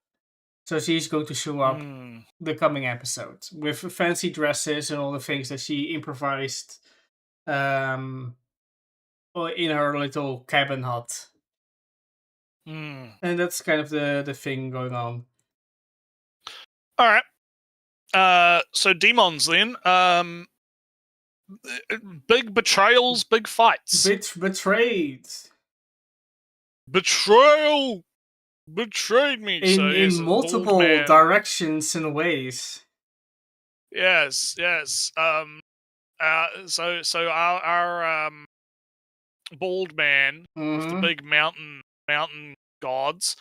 So she's going to show up the coming episode with fancy dresses and all the things that she improvised in her little cabin hut. And that's kind of the thing going on. All right. So demons then. Big betrayals, big fights. Betrayed. betrayal, betrayed me. So in yes, the bald multiple man. directions and ways. Yes. So our bald man with the Mhm. big mountain gods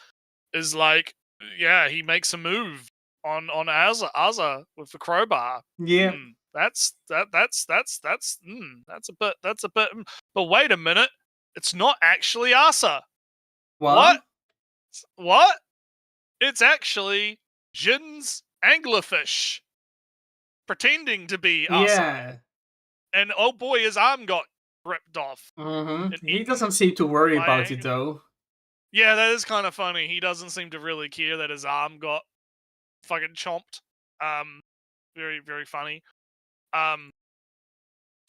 is like, yeah, he makes a move on Azza with the crowbar. Yeah. That's a bit but wait a minute, it's not actually Asa. What? What? It's actually Jin's anglerfish pretending to be Asa. Yeah. And oh boy, his arm got ripped off. Mhm. and He eaten doesn't seem to worry by about it angler- though. Yeah, that is kind of funny. He doesn't seem to really care that his arm got fucking chomped. Very, very funny.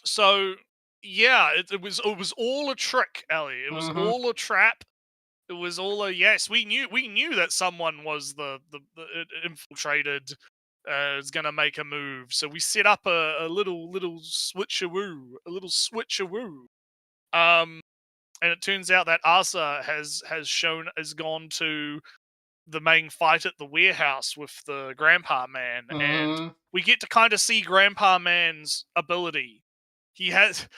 So yeah, it was all a trick, Ellie. It was Mhm. all a trap. It was all a yes. We knew that someone was the infiltrated. Is gonna make a move, so we set up a little switcheroo, and it turns out that Asa has gone to the main fight at the warehouse with the Grandpa Man, and Mhm. we get to kind of see Grandpa Man's ability. He has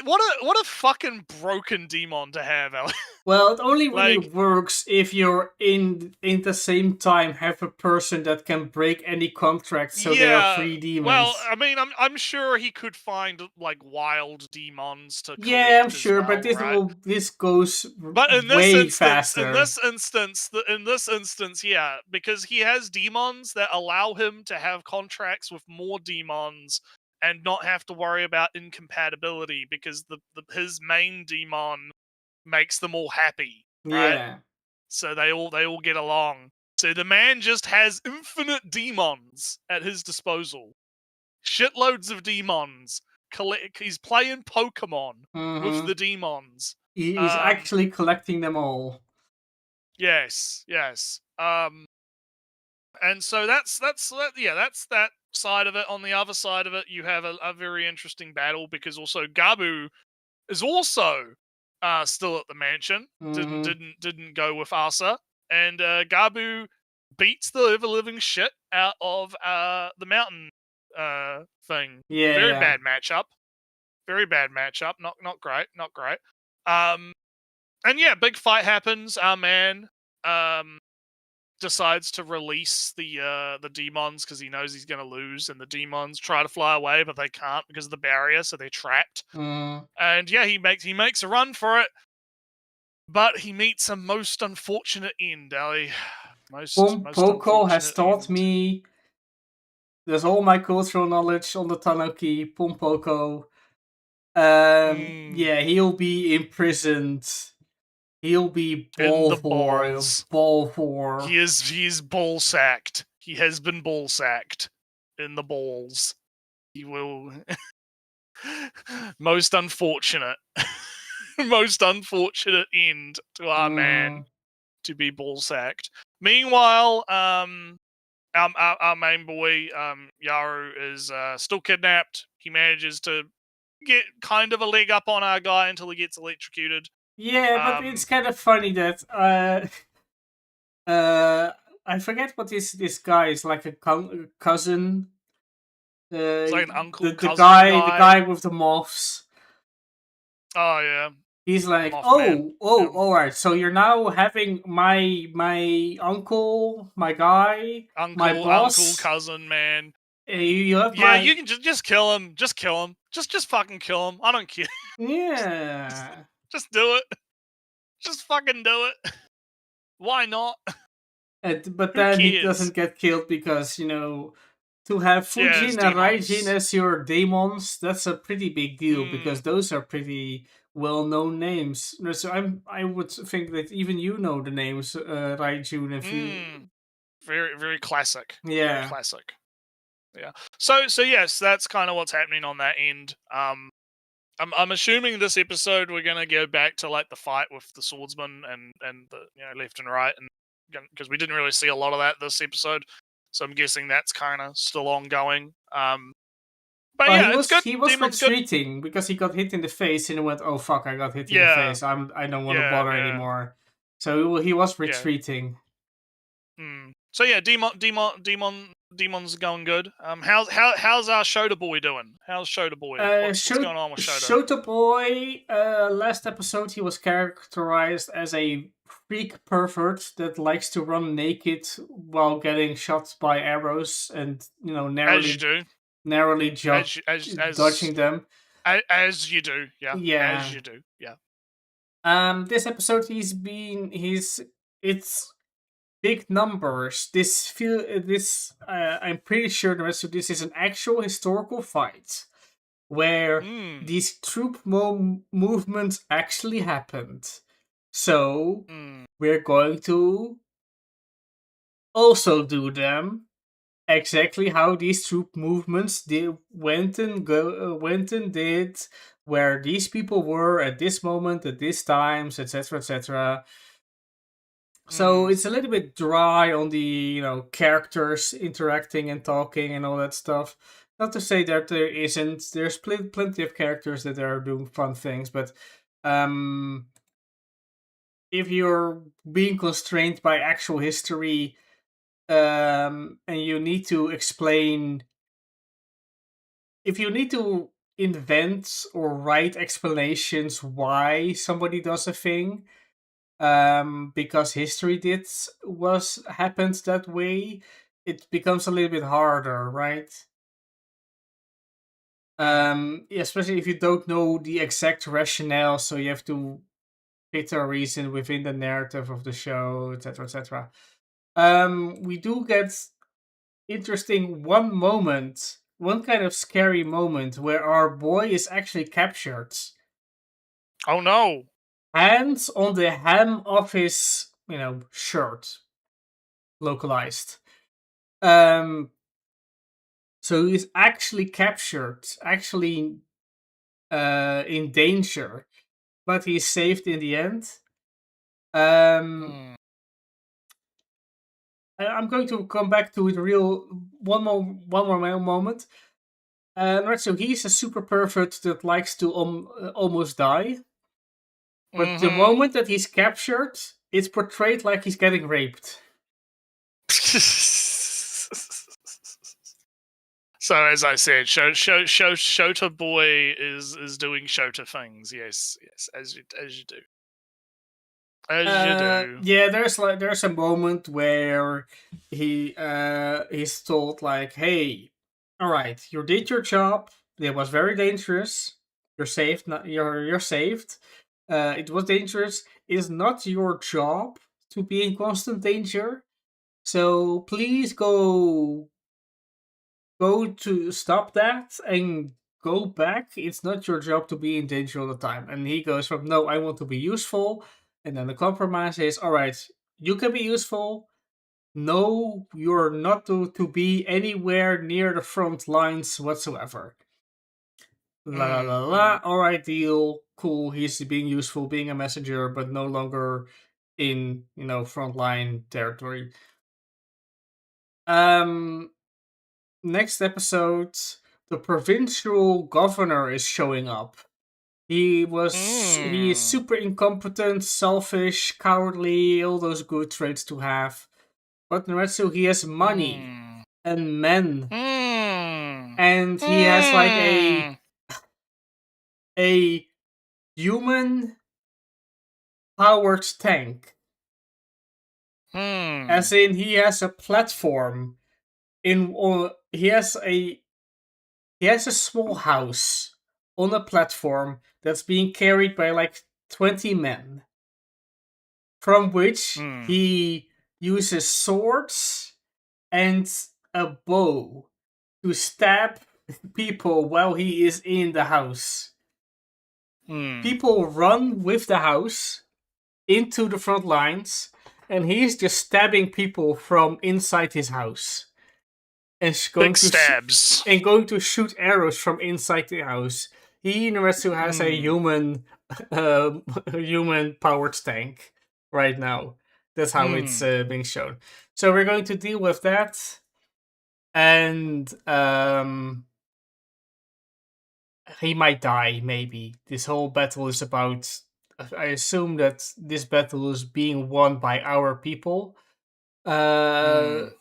what a fucking broken demon to have, Alex. Well, it only really Like, works if you're in the same time have a person that can break any contract, so there are yeah. three demons. Well, I mean, I'm sure he could find like wild demons to collect. Yeah, I'm as sure, well, but right? this goes But in this way instance, faster. in this instance, yeah, because he has demons that allow him to have contracts with more demons and not have to worry about incompatibility because his main demon makes them all happy, right? Yeah. So they all get along. So the man just has infinite demons at his disposal. Shitloads of demons. He's playing Pokemon with Mhm. the demons. He's actually collecting them all. Yes. And so that's that side of it. On the other side of it, you have a very interesting battle because also Gabu is also still at the mansion. Mhm. Didn't go with Asa, and Gabu beats the ever living shit out of the mountain thing. Yeah. Very bad matchup. Very bad matchup. Not great. Not great. And yeah, big fight happens. Our man decides to release the demons because he knows he's gonna lose, and the demons try to fly away, but they can't because of the barrier, so they're trapped. Mhm. And yeah, he makes a run for it, but he meets a most unfortunate end, Ali. Most Pompoko has unfortunate taught end. me. There's all my cultural knowledge on the Tanuki. Pompoko. Yeah, he'll be imprisoned. He'll be In the balls. He is ball sacked. He has been ball sacked in the balls. He will. Most unfortunate. Most unfortunate end to our man to be ball sacked. Meanwhile, our main boy, Yaru, is still kidnapped. He manages to get kind of a leg up on our guy until he gets electrocuted. Yeah, but it's kind of funny that I forget what this guy is, like a cousin. It's like an uncle, the cousin guy with the moths. Oh yeah. He's like, Mothman. all right. So you're now having my uncle, my guy, my boss, uncle, cousin, man. You have you can just kill him. Just kill him. Just fucking kill him. I don't care. Yeah. Just do it. Just fucking do it. Why not? But then he doesn't get killed because, to have Fujin and Raijin as your daemons, that's a pretty big deal because those are pretty well-known names. So I would think that even you know the names Raijin and Very, very classic. Yeah. Very classic. Yeah. So yes, that's kind of what's happening on that end. I'm assuming this episode we're gonna go back to like the fight with the swordsman and the left and right, and because we didn't really see a lot of that this episode, so I'm guessing that's kind of still ongoing. But yeah, it's good. He was Demon's retreating because he got hit in the face and he went, "Oh fuck, I got hit in the face. I don't want to bother anymore." So he was retreating. So yeah, Demon's going good. How's our Shota boy doing? How's Shota boy? What's going on with Shota? Shota boy, last episode he was characterized as a freak pervert that likes to run naked while getting shot by arrows and As you do. narrowly dodging them. As you do, yeah. As you do, yeah. This episode it's big numbers. I'm pretty sure the rest of this is an actual historical fight where these troop movements actually happened. So we're going to also do them exactly how these troop movements went and did, where these people were at this moment, at these times, etc., etc. So it's a little bit dry on the characters interacting and talking and all that stuff. Not to say that there isn't. There's plenty of characters that are doing fun things, but if you're being constrained by actual history, and you need to explain, if you need to invent or write explanations why somebody does a thing, because history happened that way, it becomes a little bit harder, right? Especially if you don't know the exact rationale, so you have to fit a reason within the narrative of the show, etc., etc. We do get interesting one kind of scary moment where our boy is actually captured. Oh no! Hands on the hem of his, shirt, localized. So he's actually captured, actually in danger, but he's saved in the end. I'm going to come back to it one more moment. Right, so he's a super pervert that likes to almost die. But the moment that he's captured, it's portrayed like he's getting raped. So as I said, Shota boy is doing Shota things. Yes, as you do. Yeah, there's a moment where he's told like, "Hey, all right, you did your job. It was very dangerous. You're saved. You're saved. It was dangerous. It is not your job to be in constant danger. So please go to stop that and go back. It's not your job to be in danger all the time." And he goes from, "No, I want to be useful." And then the compromise is, all right, you can be useful. No, you're not to be anywhere near the front lines whatsoever. La la la la. All right, deal. Cool. He's being useful, being a messenger, but no longer in frontline territory. Next episode, the provincial governor is showing up. He is super incompetent, selfish, cowardly, all those good traits to have. But Naretsu, he has money and men. And he has like a human powered tank. As in, he has a platform. He has a small house on a platform that's being carried by like 20 men, from which he uses swords and a bow to stab people while he is in the house. People run with the house into the front lines, and he's just stabbing people from inside his house. And going to shoot arrows from inside the house. Naretsu has a human powered tank right now. That's how it's being shown. So we're going to deal with that, and he might die. Maybe this whole battle is about I assume that this battle is being won by our people. But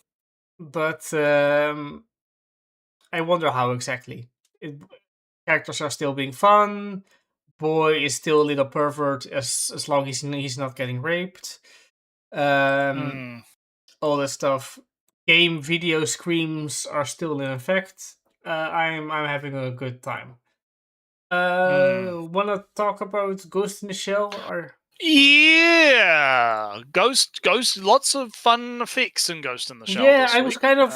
I wonder how exactly. Characters are still being fun. Boy is still a little pervert as long as he's not getting raped. All that stuff. Game video screams are still in effect. I'm having a good time. Wanna talk about Ghost in the Shell or? Yeah, Ghost, lots of fun effects in Ghost in the Shell. Yeah, this I was week. kind of.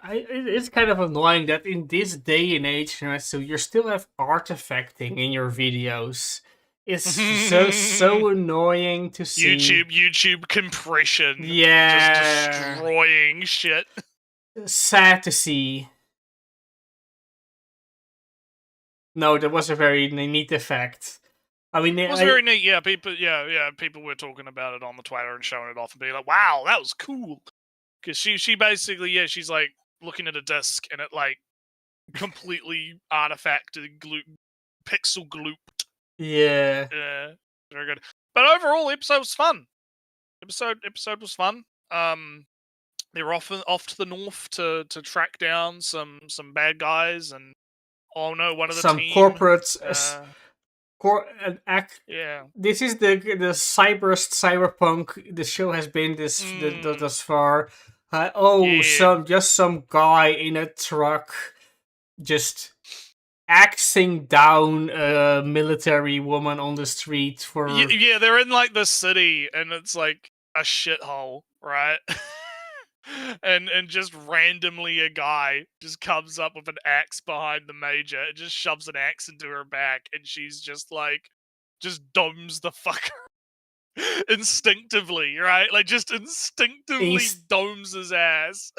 It's kind of annoying that in this day and age, so you still have artifacting in your videos. It's so annoying to see. YouTube compression. Yeah, just destroying shit. Sad to see. No, that was a very neat effect. I mean, it was very neat. Yeah, people were talking about it on the Twitter and showing it off and being like, "Wow, that was cool." Because she basically, she's like looking at a disc and it like completely artifacted, pixel glooped. Yeah. Yeah, very good. But overall, the episode was fun. Episode was fun. They were off to the north to track down some bad guys and one of the some team. Corporates. Yeah. This is the cyberpunk the show has been thus far. Some guy in a truck just axing down a military woman on the street for. Yeah, they're in like the city and it's like a shithole, right? and just randomly a guy just comes up with an axe behind the major and just shoves an axe into her back and she's just like domes the fucker instinctively, right? Like just instinctively domes his ass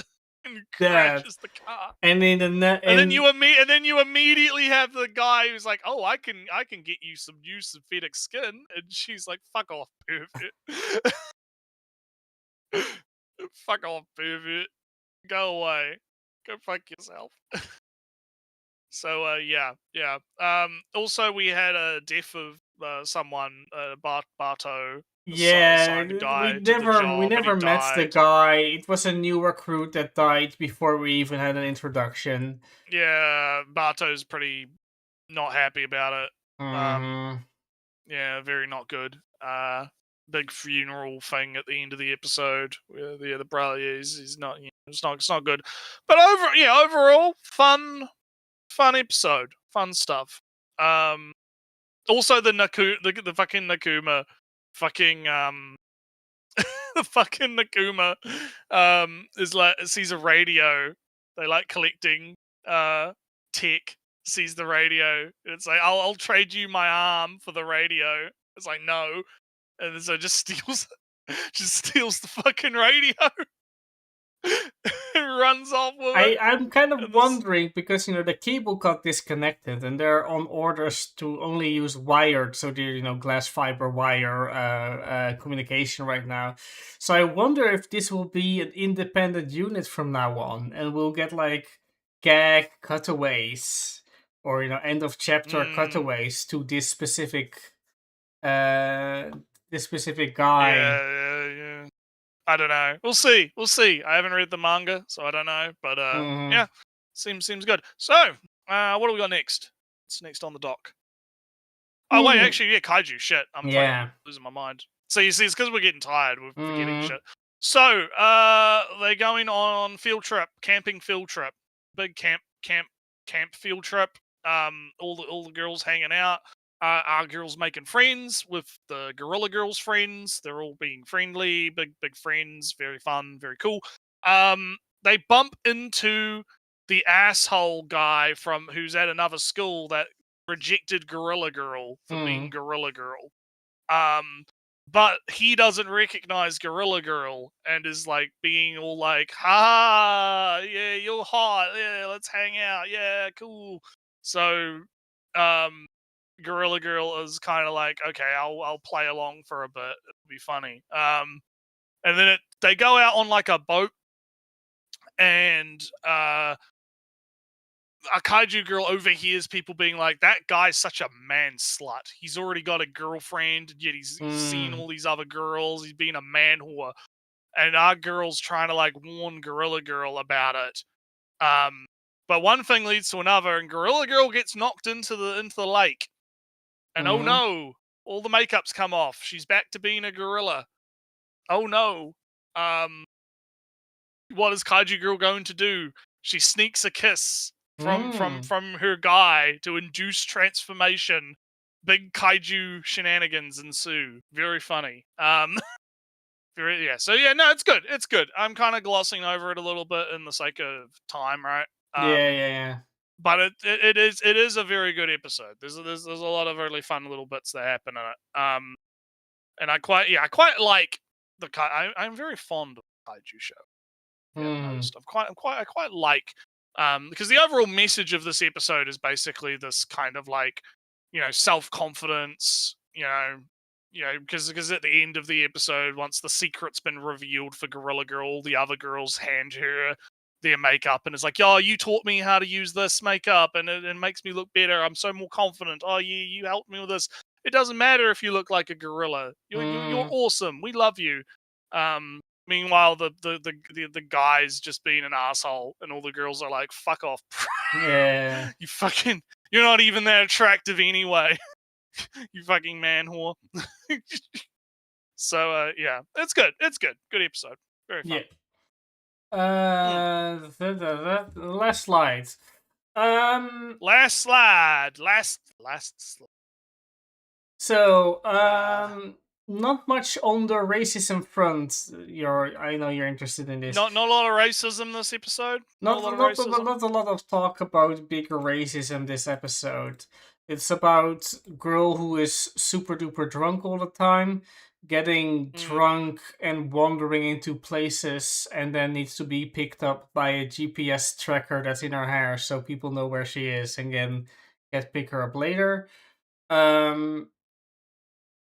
and crashes the car. And then then you immediately have the guy who's like, "Oh, I can get you some new synthetic skin," and she's like, "Fuck off, pervert." Fuck off, pervert. Go away. Go fuck yourself. So, yeah. Also, we had a death of someone, Barto. Yeah, we never met the guy. It was a new recruit that died before we even had an introduction. Yeah, Barto's pretty not happy about it. Yeah, very not good. Big funeral thing at the end of the episode where the brother is not, it's not good. But overall fun episode, fun stuff. Also the fucking Nakuma fucking the fucking Nakuma is like sees a radio. They like collecting tech, sees the radio, and it's like, I'll trade you my arm for the radio. It's like, no. And so just steals the fucking radio and runs off with it. I'm kind of wondering because the cable got disconnected and they're on orders to only use wired, so they're glass fiber wire communication right now. So I wonder if this will be an independent unit from now on, and we'll get like gag cutaways or end of chapter cutaways to this specific guy. Yeah. I don't know. We'll see. I haven't read the manga, so I don't know. But yeah, seems good. So, what do we got next? What's next on the dock? Oh wait, actually, yeah, kaiju. Shit, I'm losing my mind. So you see, it's because we're getting tired. We're forgetting shit. So, they're going on camping field trip, big camp field trip. All the girls hanging out. Our girls making friends with the Gorilla Girls friends. They're all being friendly, big friends, very fun, very cool. They bump into the asshole guy who's at another school that rejected Gorilla Girl for being Gorilla Girl. But he doesn't recognize Gorilla Girl and is like being all like, "Ha, yeah, you're hot. Yeah, let's hang out. Yeah, cool." So, Gorilla Girl is kind of like, okay, I'll play along for a bit. It'll be funny. And then they go out on like a boat, and a kaiju girl overhears people being like, "That guy's such a man slut. He's already got a girlfriend, yet he's seen all these other girls. He's been a man whore." And our girl's trying to like warn Gorilla Girl about it. But one thing leads to another, and Gorilla Girl gets knocked into the lake. And oh no, all the makeup's come off. She's back to being a gorilla. Oh no. What is Kaiju Girl going to do? She sneaks a kiss from her guy to induce transformation. Big kaiju shenanigans ensue. Very funny. So yeah, no, it's good. It's good. I'm kind of glossing over it a little bit in the sake of time, right? Yeah. But it is a very good episode. There's a lot of really fun little bits that happen in it. And I quite like the I'm very fond of the kaiju show. I quite like because the overall message of this episode is basically this kind of like, self-confidence, because at the end of the episode, once the secret's been revealed for Gorilla Girl, the other girls hand her their makeup and it's like, "Oh, you taught me how to use this makeup and it makes me look better. I'm so more confident. Oh, you helped me with this. It doesn't matter if you look like a gorilla. You're awesome. We love you." Meanwhile, the guy's just being an asshole, and all the girls are like, "Fuck off, Yeah. you're not even that attractive anyway, you fucking man whore." So yeah, it's good. It's good. Good episode. Very fun. Yeah. Last slide. Last slide. Last slide. So, not much on the racism front. I know you're interested in this. Not a lot of racism this episode. Not a lot of talk about bigger racism this episode. It's about a girl who is super duper drunk all the time, getting drunk and wandering into places, and then needs to be picked up by a GPS tracker that's in her hair, so people know where she is and can pick her up later.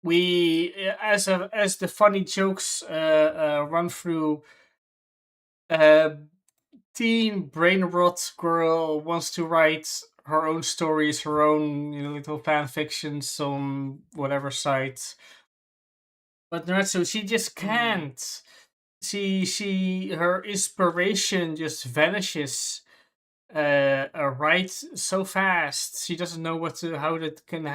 We, as the funny jokes run through, teen brain rot girl wants to write her own stories, her own little fan fictions on whatever site, but not so she just can't. Her inspiration just vanishes right so fast. She doesn't know how that can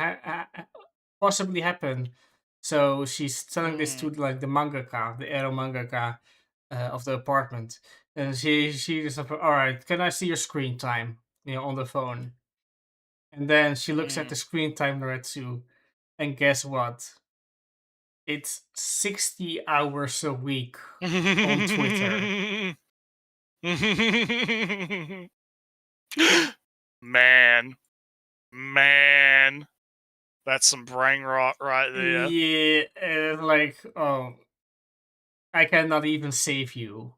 possibly happen. So she's telling this to like the mangaka, the ero mangaka of the apartment, and she just like, "All right, can I see your screen time?" On the phone, and then she looks at the screen time Naretsu, and guess what? It's 60 hours a week on Twitter. Man, that's some brain rot right there. Yeah, like, oh, I cannot even save you,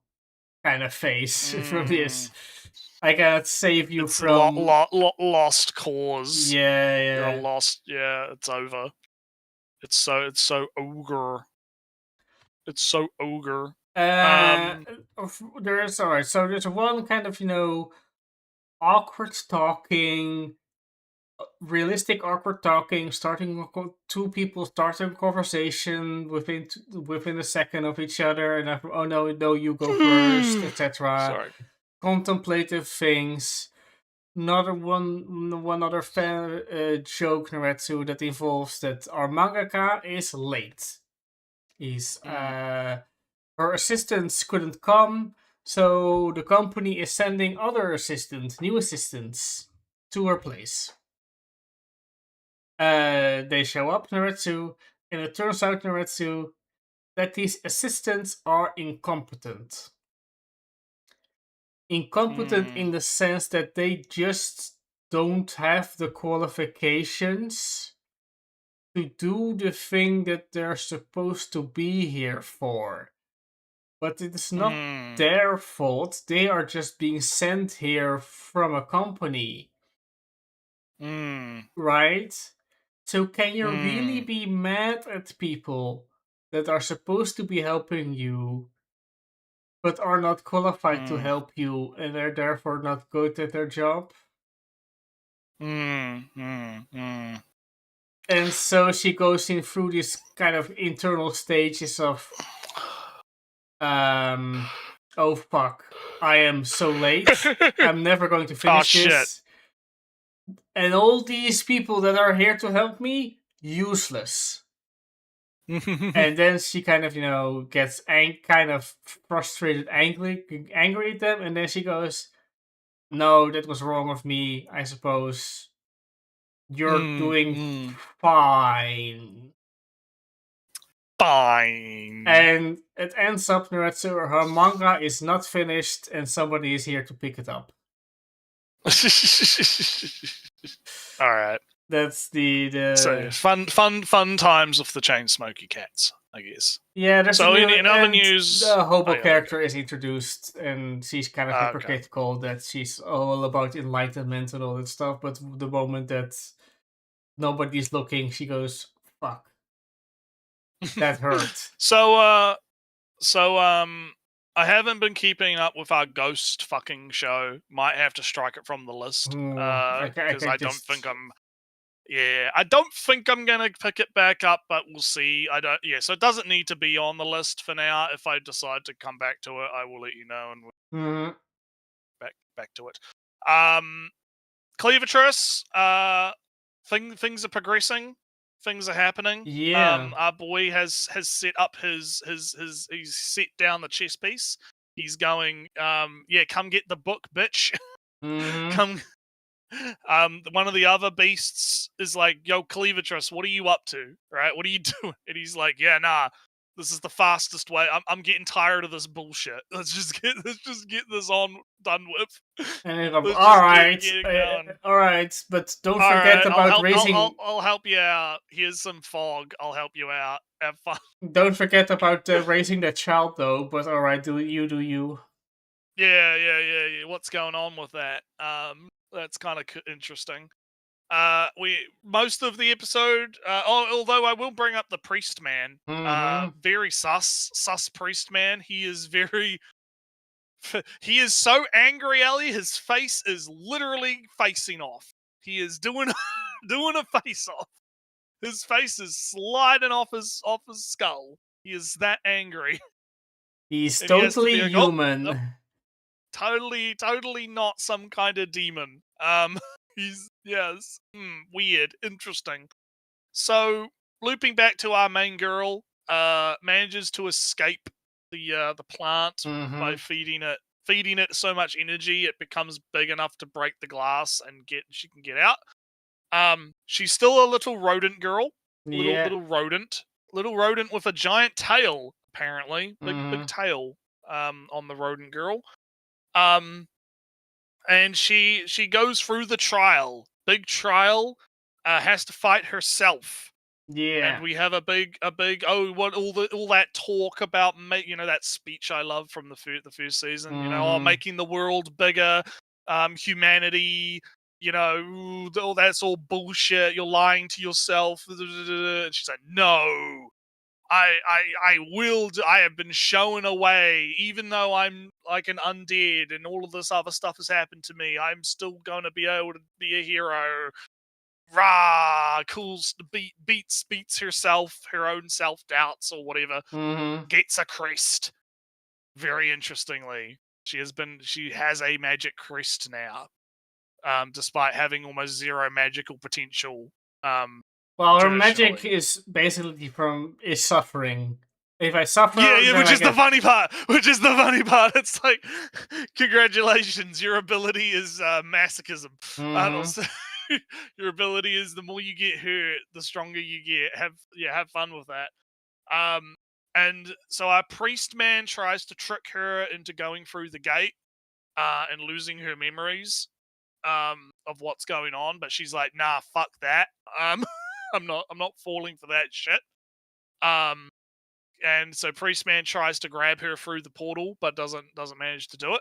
kind of face from this. I cannot save you from lost cause. Yeah. You're lost. Yeah, it's over. It's so ogre. It's so ogre. There's alright. So there's one kind of awkward talking, realistic awkward talking, two people starting a conversation within a second of each other, and after, "Oh no, you go first," etc. Sorry. Contemplative things. One other joke Naretsu that involves that our mangaka is late. Her assistants couldn't come, so the company is sending new assistants to her place. They show up, Naretsu, and it turns out, Naretsu, that these assistants are incompetent. Incompetent in the sense that they just don't have the qualifications to do the thing that they're supposed to be here for. But it is not their fault. They are just being sent here from a company. Right? So can you really be mad at people that are supposed to be helping you but are not qualified to help you and are therefore not good at their job? And so she goes in through this kind of internal stages of, oh fuck, I am so late. I'm never going to finish shit. this. And all these people that are here to help me, useless. And then she kind of, gets kind of frustrated, angry at them, and then she goes, "No, that was wrong of me. I suppose you're doing fine." Fine. And it ends up that her manga is not finished, and somebody is here to pick it up. All right. That's the So fun times with the Chainsmoker Cats, I guess. yeah. There's So a new, in other and news, the hobo oh, yeah, character is introduced, and she's kind of Okay. hypocritical that she's all about enlightenment and all that stuff. But the moment that nobody's looking, she goes, "Fuck, that hurt." So I haven't been keeping up with our ghost fucking show. Might have to strike it from the list because I don't think I'm. Yeah, I don't think I'm gonna pick it back up, but we'll see. I don't. Yeah, so it doesn't need to be on the list for now. If I decide to come back to it, I will let you know and we'll back to it. Cleavatris, things are progressing. Things are happening. Yeah. Our boy has set up his he's set down the chess piece. He's going, come get the book, bitch. Come. One of the other beasts is like, "Yo, Cleavatris, what are you up to? Right? What are you doing?" And he's like, "Yeah, nah, this is the fastest way. I'm getting tired of this bullshit. Let's just get this done with." And it goes, Let's all just get right, going. all right, but don't All forget right, about raising. I'll help you out. Here's some fog. I'll help you out. Have fun. Don't forget about raising that child, though. But all right, do you? Yeah. What's going on with that? That's kind of interesting. Most of the episode, although I will bring up the priest man. Very sus priest man. He is very. He is so angry, Ellie. His face is literally facing off. He is doing a face off. His face is sliding off his skull. He is that angry. He's And he has to totally be like, human. "Oh, totally not some kind of demon. He's weird, interesting. So looping back to our main girl, manages to escape the plant by feeding it so much energy it becomes big enough to break the glass and she can get out. She's still a little rodent girl, little rodent with a giant tail apparently, big tail on the rodent girl. And she goes through the trial, big trial, has to fight herself. Yeah. And we have a big what all that talk about that speech I love from the first season, making the world bigger, humanity, all that's all bullshit, you're lying to yourself. And she's like, "No, I will I have been shown a way, even though I'm like an undead and all of this other stuff has happened to me, I'm still gonna be able to be a hero." Rah, beats herself, her own self-doubts or whatever, gets a crest. Very interestingly, she has a magic crest now, despite having almost zero magical potential. Well, her magic is basically is suffering. If I suffer, which is the funny part. It's like, congratulations, your ability is masochism. Your ability is the more you get hurt, the stronger you get. Have fun with that. And so our priest man tries to trick her into going through the gate, and losing her memories, of what's going on. But she's like, "Nah, fuck that. I'm not falling for that shit." And so priest man tries to grab her through the portal, but doesn't manage to do it.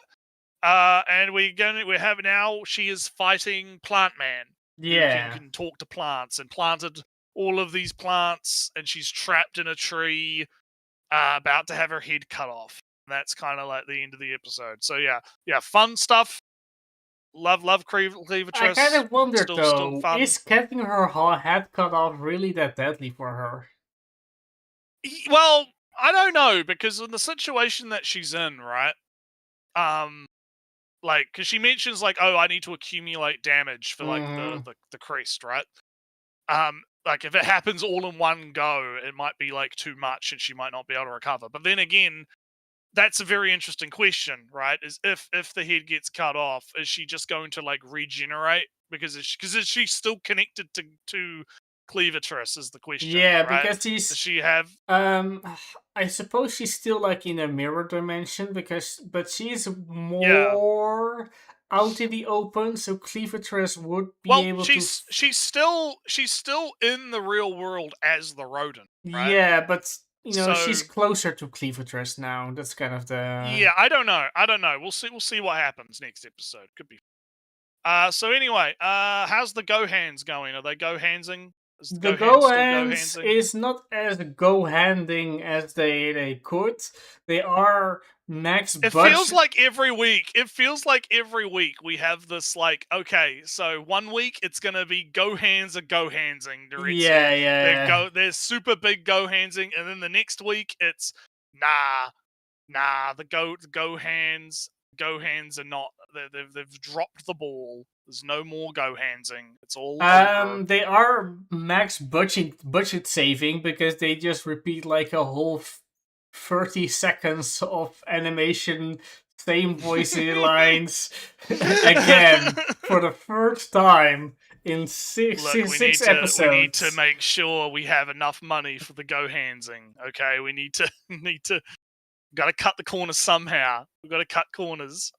And we have now she is fighting Plant Man. Yeah. Who can talk to plants and planted all of these plants, and she's trapped in a tree, about to have her head cut off. And that's kind of like the end of the episode. So yeah, fun stuff. love I Cleaver kind of wondered still though, fun. is getting her head cut off really that deadly for her? Well, I don't know, because in the situation that she's in, right? Like, because she mentions like, oh, I need to accumulate damage for like Mhm. the crest, right? Like if it happens all in one go, it might be like too much, and she might not be able to recover. But then again, that's a very interesting question, right? Is if the head gets cut off, is she just going to like regenerate? Because is she still connected to Cleavitress? Is the question, Yeah, right? because Does she have? I suppose she's still like in a mirror dimension but she's Yeah. more out in the open, so Cleavitress would be Well, able to. she's still in the real world as the rodent, right? Yeah, but she's So closer to Cleavitress now. That's kind of the. yeah, I don't know. We'll see. We'll see what happens next episode. Could be. So anyway, how's the Gohans going? Are they Gohansing? Is the The Gohans still Gohans Gohansing? is not as go-handing as they could. They are max It budget. feels like every week. It feels like every week we have this like, okay, so 1 week it's gonna be Gohans are Gohansing. Yeah. They're super big Gohansing, and then the next week it's the Gohans are not. They've dropped the ball. There's no more Gohansing. It's all over. They are max budget saving because they just repeat like a whole 30 seconds of animation, same voice lines again for the first time in six Look, episodes. We need to make sure we have enough money for the Gohansing. Okay, we need to got to cut the corners somehow. We've got to cut corners.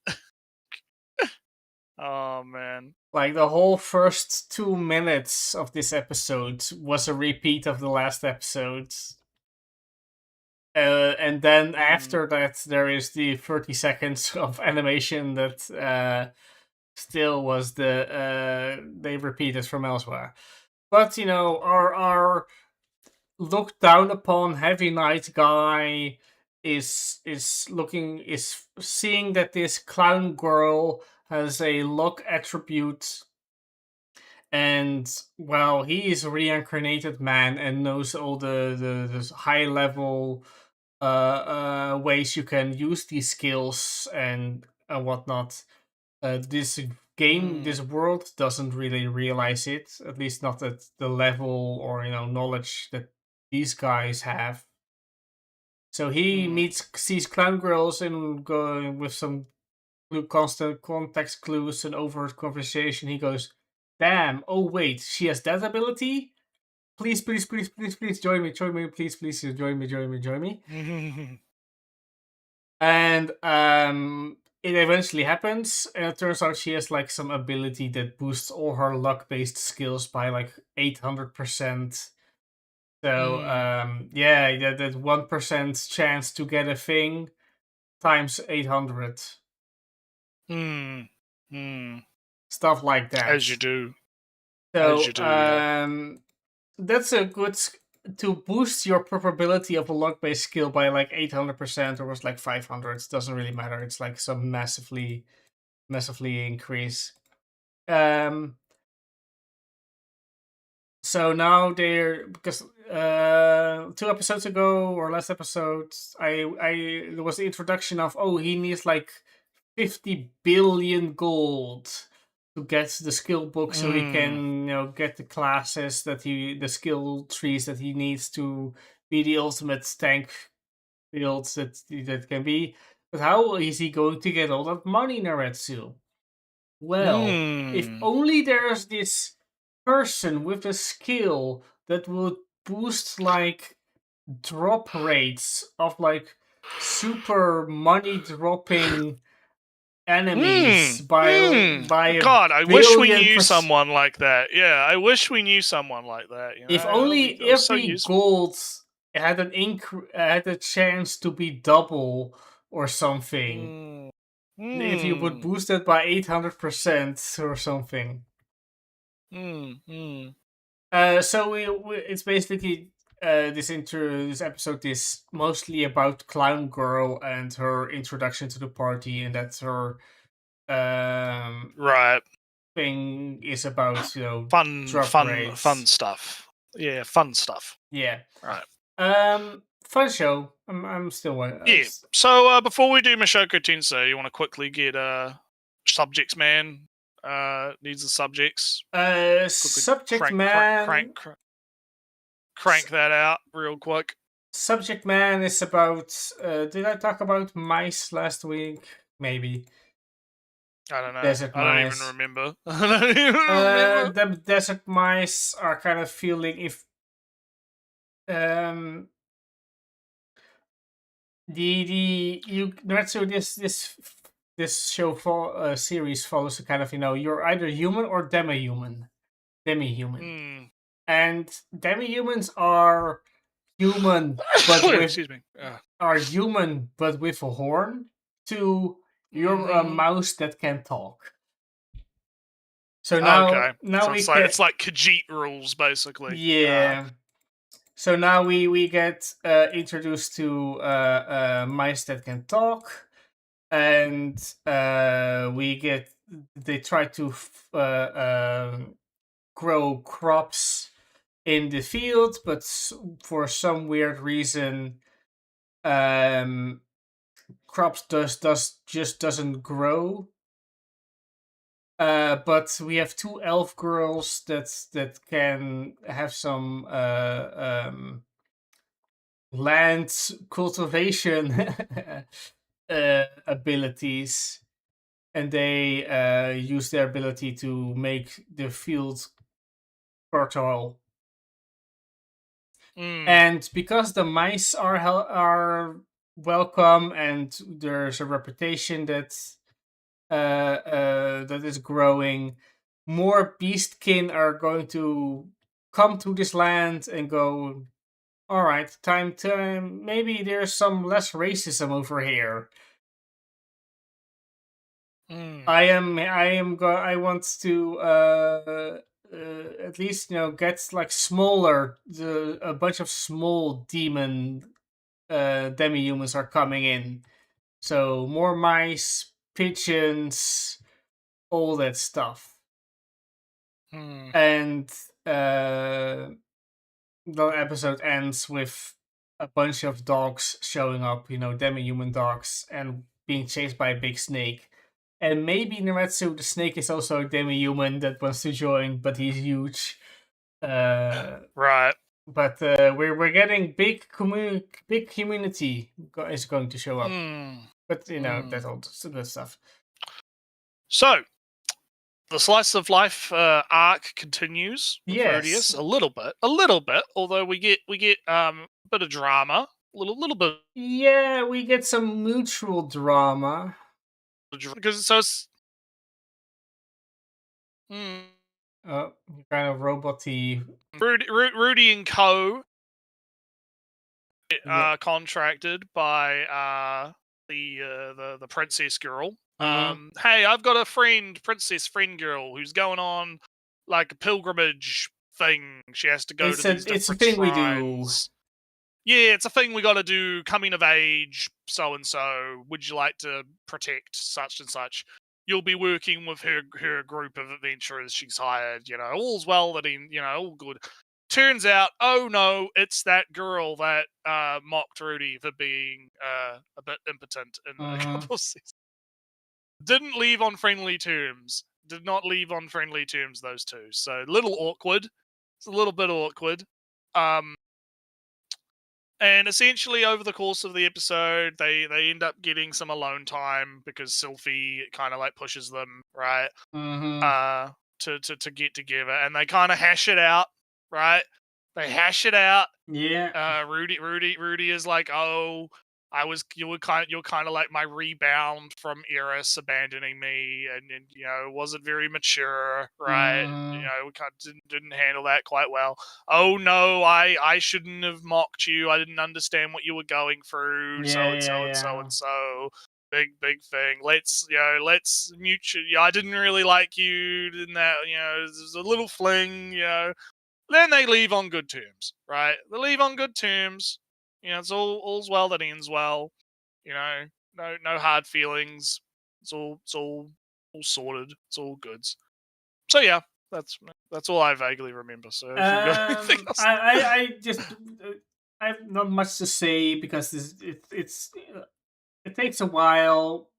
Oh man. Like the whole first 2 minutes of this episode was a repeat of the last episode. And then after that, there is the 30 seconds of animation that still was they repeated from elsewhere. But our looked down upon heavy knight guy is seeing that this clown girl has a luck attribute, and well, he is a reincarnated man and knows all the high level ways you can use these skills and whatnot. This game, this world doesn't really realize it, at least not at the level or knowledge that these guys have. So he sees clown girls and going with some constant context clues and overt conversation. He goes, "Damn! Oh wait, she has that ability. Please join me, please join me." And it eventually happens, and it turns out she has like some ability that boosts all her luck-based skills by like 800%. So that 1% chance to get a thing times 800. Stuff like that. As you do. So As you do, yeah. that's a good to boost your probability of a luck-based skill by like 800%, or was like 500. It doesn't really matter. It's like some massively increase. So now because 2 episodes ago or last episode, there was the introduction of he needs like 50 billion gold to get the skill book so he can get the classes the skill trees that he needs to be the ultimate tank builds that can be. But how is he going to get all that money, Naretsu? Well, if only there's this person with a skill that would boost like drop rates of like super money dropping enemies by a God, I wish we billion knew someone like that. Yeah, I wish we knew someone like that. If only every gold had had a chance to be double or something. If you would boost it by 800% or something. So it's basically this episode is mostly about Clown Girl and her introduction to the party, and that's her Right. thing is about, Fun, drop fun, rates. fun stuff. Yeah, fun stuff. Yeah. Right. Fun show. I'm still Yeah. So before we do Mashoko Tensei, you want to quickly get Subjects Man needs the subjects. Quickly Subject Man. Crank that out real quick. Subject Man is about. Did I talk about mice last week? Maybe. I don't know. Desert I don't mice. even remember. I don't even remember. The desert mice are kind of feeling if this show series follows a kind of, you're either human or demi-human. And demi-humans are human but with Excuse me. are human but with a horn to you're a mouse that can talk. So now so we it's like Khajiit rules basically. Yeah. So now we get introduced to mice that can talk, and they try to grow crops in the field, but for some weird reason, crops just doesn't grow. But we have two elf girls that can have some land cultivation abilities, and they use their ability to make the field fertile. And because the mice are welcome, and there's a reputation that is growing, more beastkin are going to come to this land and go, all right, time to maybe there's some less racism over here. I want to at least get like smaller. A bunch of small demon demi-humans are coming in, so more mice, pigeons, all that stuff. And the episode ends with a bunch of dogs showing up, demi-human dogs, and being chased by a big snake. And maybe Naretsu, the snake, is also a demi-human that wants to join, but he's huge. Right. But we're getting big community is going to show up. But that's all good stuff. So the slice of life arc continues with Rudeus a little bit. Although we get a bit of drama, a little bit. Yeah, we get some mutual drama because it's kind of robot-y. Rudy and Co. Contracted by the princess girl. Hey, I've got a princess friend girl, who's going on like a pilgrimage thing. She has to go to these different it's a thing shrines. Yeah, it's a thing we got to do. Coming of age, so and so. Would you like to protect such and such? You'll be working with her group of adventurers she's hired. All's well that all good. Turns out, oh no, it's that girl that mocked Rudy for being a bit impotent in a couple of seasons. Didn't leave on friendly terms. Did not leave on friendly terms, those two. So a little awkward. It's a little bit awkward. And essentially, over the course of the episode, they end up getting some alone time because Sylphie kind of like pushes them, right? To get together, and they kind of hash it out, right? They hash it out. Yeah. Rudy is like, oh, you're kind of like my rebound from Eris abandoning me, and wasn't very mature, right? We kind of didn't handle that quite well. Oh no, I shouldn't have mocked you. I didn't understand what you were going through. So big thing. Let's mutual. I didn't really like you. In that, there's a little fling. Then they leave on good terms, right? They leave on good terms. It's all's well that ends well. No hard feelings. It's all all sorted. It's all goods. So yeah, that's all I vaguely remember. So if you've got anything else, I just I have not much to say because it takes a while,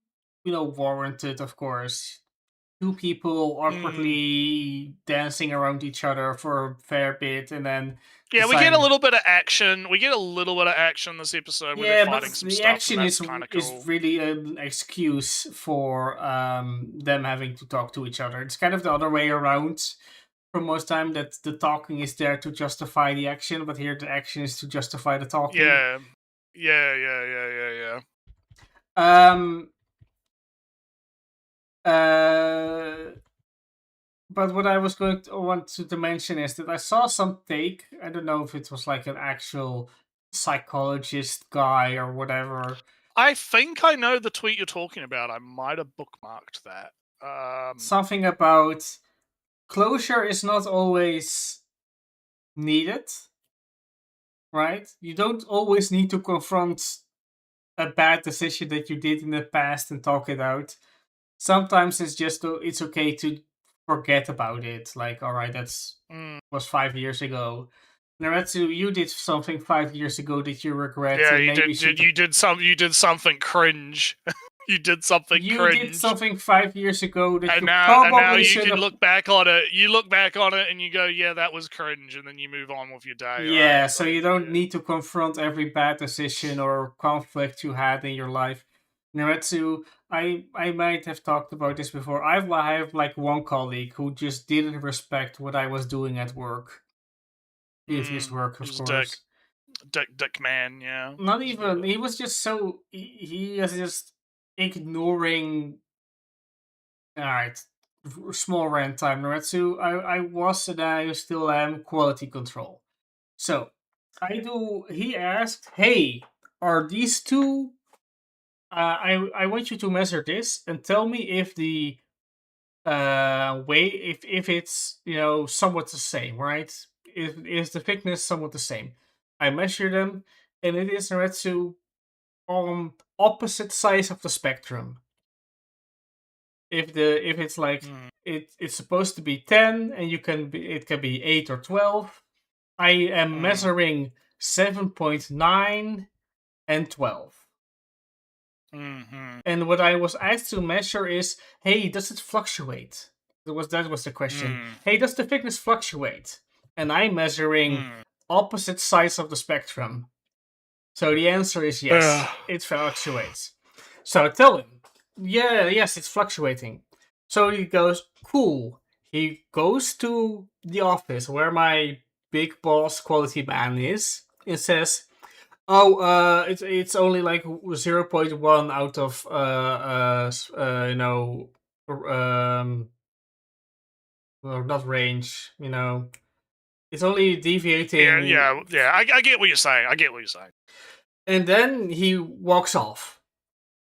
warranted, of course. Two people awkwardly dancing around each other for a fair bit, and then yeah, we get a little bit of action. We get a little bit of action this episode where they're fighting some the stuff. action And that's kind of cool. is really an excuse for them having to talk to each other. It's kind of the other way around. For most time, that the talking is there to justify the action, but here the action is to justify the talking. Yeah. But what I was want to mention is that I saw some take. I don't know if it was like an actual psychologist guy or whatever. I think I know the tweet you're talking about. I might have bookmarked that. Something about closure is not always needed, right? You don't always need to confront a bad decision that you did in the past and talk it out. Sometimes it's okay to forget about it. Like, all right, was 5 years ago. Naretsu, you did something 5 years ago that you regret. Yeah, and you did something cringe. You did something you cringe. did something 5 years ago that and you now probably you should can have... look back on it. You look back on it and you go, yeah, that was cringe, and then you move on with your day. Yeah, right? so you don't need to confront every bad decision or conflict you had in your life. Naretsu, I might have talked about this before. I have like one colleague who just didn't respect what I was doing at work. In his work, of course. Dick man, yeah. Not even. He was just so... He is just ignoring... Alright. Small rant time, Naretsu. I was and I still am quality control. So, he asked, hey, are these two... I want you to measure this and tell me if the if it's somewhat the same, right? Is the thickness somewhat the same? I measure them, and it is, Naretsu, on opposite sides of the spectrum. If it's like it's supposed to be 10, and it can be 8 or 12. I am measuring 7.9 and 12. And what I was asked to measure is, hey, does it fluctuate? That was the question. Hey, does the thickness fluctuate? And I'm measuring opposite sides of the spectrum. So the answer is yes, it fluctuates. So I tell him, yes, it's fluctuating. So he goes, cool. He goes to the office where my big boss quality man is and says, it's only like 0.1 out of well, not range, it's only deviating. Yeah. I get what you're saying. And then he walks off.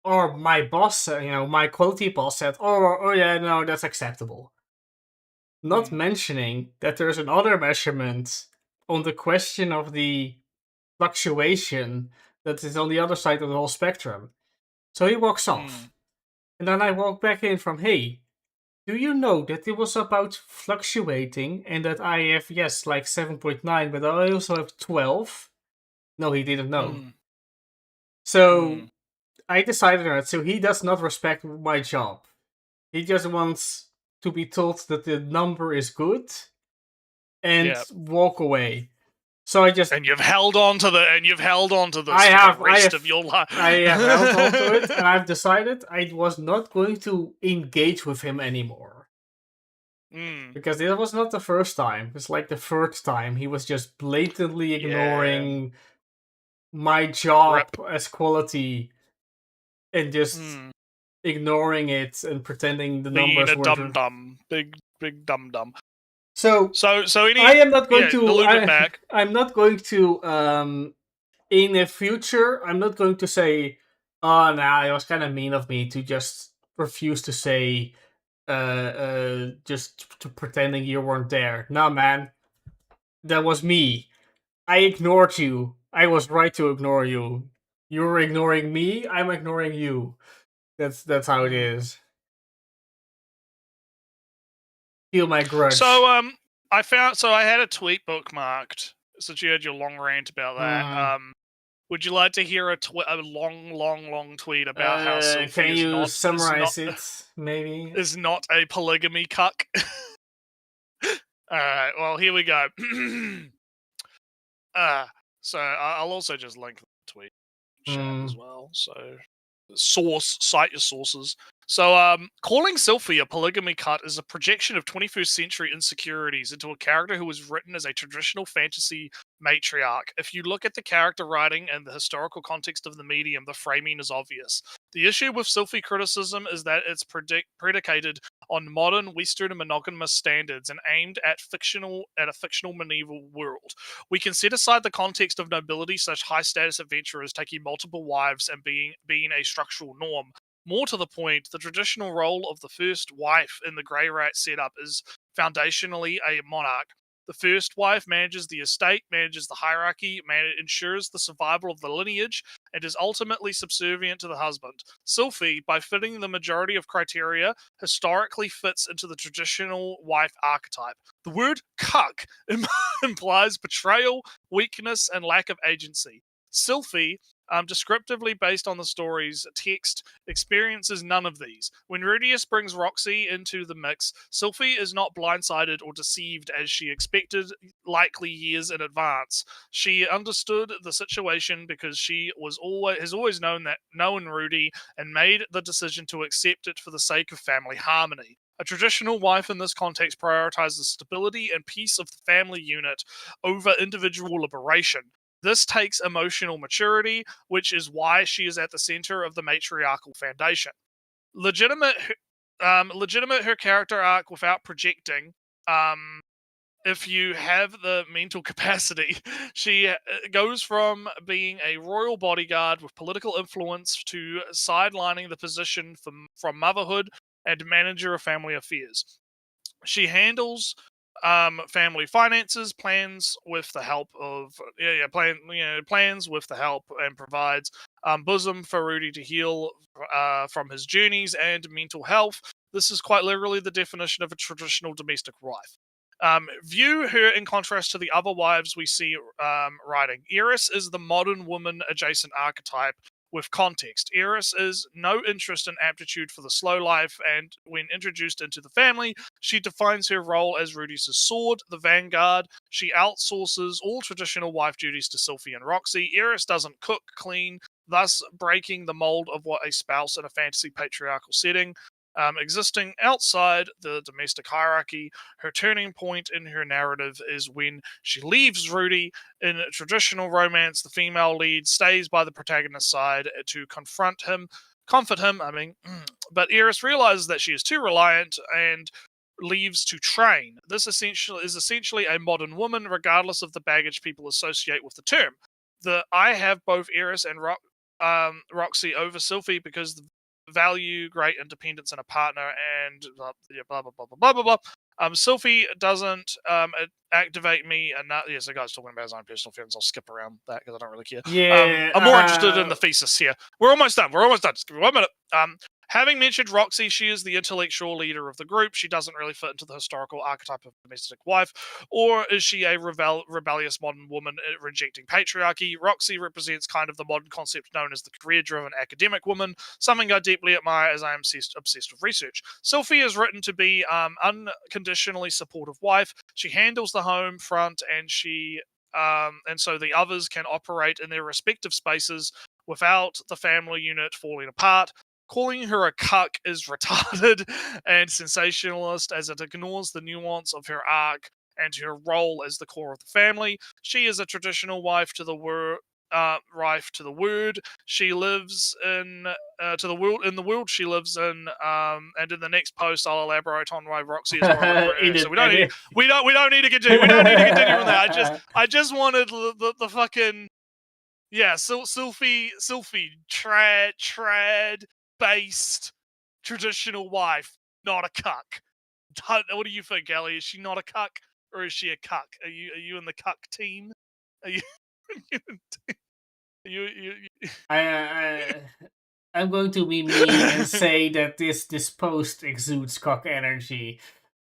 Or my boss, my quality boss said, oh yeah, no, that's acceptable. Not mentioning that there's another measurement on the question of the fluctuation that is on the other side of the whole spectrum. So he walks off. And then I walk back in from, hey, do you know that it was about fluctuating and that I have, yes, like 7.9, but I also have 12? No, he didn't know. So I decided on it. So he does not respect my job. He just wants to be told that the number is good and walk away. So and you've held on to this the rest of your life. I have held on to it, and I've decided I was not going to engage with him anymore. Because it was not the first time. It's like the third time. He was just blatantly ignoring my job as quality and just ignoring it and pretending the numbers were... Being a dum-dum. Big dum-dum. So I am not going to. I'm not going to. In the future, I'm not going to say, "Oh, it was kind of mean of me to just refuse to say, just to pretending you weren't there." No, man, that was me. I ignored you. I was right to ignore you. You were ignoring me. I'm ignoring you. That's how it is. Feel my grudge. So I had a tweet bookmarked since you had your long rant about that. Would you like to hear a long tweet about how Sylvie can is you not summarize it, maybe? is not a polygamy cuck? All right, well here we go. So I'll also just link the tweet chat as well. So cite your sources. So calling Sylvie a polygamy cut is a projection of 21st century insecurities into a character who was written as a traditional fantasy matriarch. If you look at the character writing and the historical context of the medium, the framing is obvious. The issue with Sylvie criticism is that it's predicated on modern Western monogamous standards and aimed at a fictional medieval world. We can set aside the context of nobility, such high status adventurers taking multiple wives and being a structural norm. More to the point, the traditional role of the first wife in the Grey Rat setup is foundationally a monarch. The first wife manages the estate, manages the hierarchy, ensures the survival of the lineage, and is ultimately subservient to the husband. Sylvie, by fitting the majority of criteria, historically fits into the traditional wife archetype. The word cuck implies betrayal, weakness, and lack of agency. Sylvie, descriptively based on the story's text, experiences none of these. When Rudius brings Roxy into the mix, Sylvie is not blindsided or deceived as she expected, likely years in advance. She understood the situation because she has always known Rudy and made the decision to accept it for the sake of family harmony. A traditional wife in this context prioritizes stability and peace of the family unit over individual liberation. This takes emotional maturity, which is why she is at the center of the matriarchal foundation. Legitimate her character arc without projecting. If you have the mental capacity, she goes from being a royal bodyguard with political influence to sidelining the position from motherhood and manager of family affairs. She handles family finances, plans with the help and provides bosom for Rudy to heal from his journeys and mental health. This is quite literally the definition of a traditional domestic wife. View her in contrast to the other wives we see writing. Eris is the modern woman adjacent archetype with context. Eris is no interest and aptitude for the slow life, and when introduced into the family, she defines her role as Rudius' sword, the vanguard. She outsources all traditional wife duties to Sylvie and Roxy. Eris doesn't cook, clean, thus breaking the mold of what a spouse in a fantasy patriarchal setting. Existing outside the domestic hierarchy, her turning point in her narrative is when she leaves Rudy. In a traditional romance, the female lead stays by the protagonist's side to comfort him, but Eris realizes that she is too reliant and leaves to train. This is essentially a modern woman, regardless of the baggage people associate with the term. I have both Eris and Roxy over Sylvie because value great independence in a partner and blah blah blah blah blah blah blah. Sylvie doesn't activate me enough. Yes, the guy's talking about his own personal feelings. I'll skip around that because I don't really care. Yeah, I'm more interested in the thesis here. We're almost done. Just give me 1 minute. Having mentioned Roxy, she is the intellectual leader of the group. She doesn't really fit into the historical archetype of domestic wife, or is she a rebellious modern woman rejecting patriarchy? Roxy represents kind of the modern concept known as the career-driven academic woman, something I deeply admire as I am obsessed with research. Sylvie is written to be unconditionally supportive wife. She handles the home front, and so the others can operate in their respective spaces without the family unit falling apart. Calling her a cuck is retarded and sensationalist, as it ignores the nuance of her arc and her role as the core of the family. She is a traditional wife to the word. She lives in the world she lives in, and in the next post I'll elaborate on why Roxy is more. So we don't need to continue. We don't need to continue from that. I just wanted the fucking Sylvie trad based traditional wife, not a cuck. What do you think, Ellie? Is she not a cuck, or is she a cuck? Are you in the cuck team? Are you? I'm going to be mean and say that this post exudes cock energy.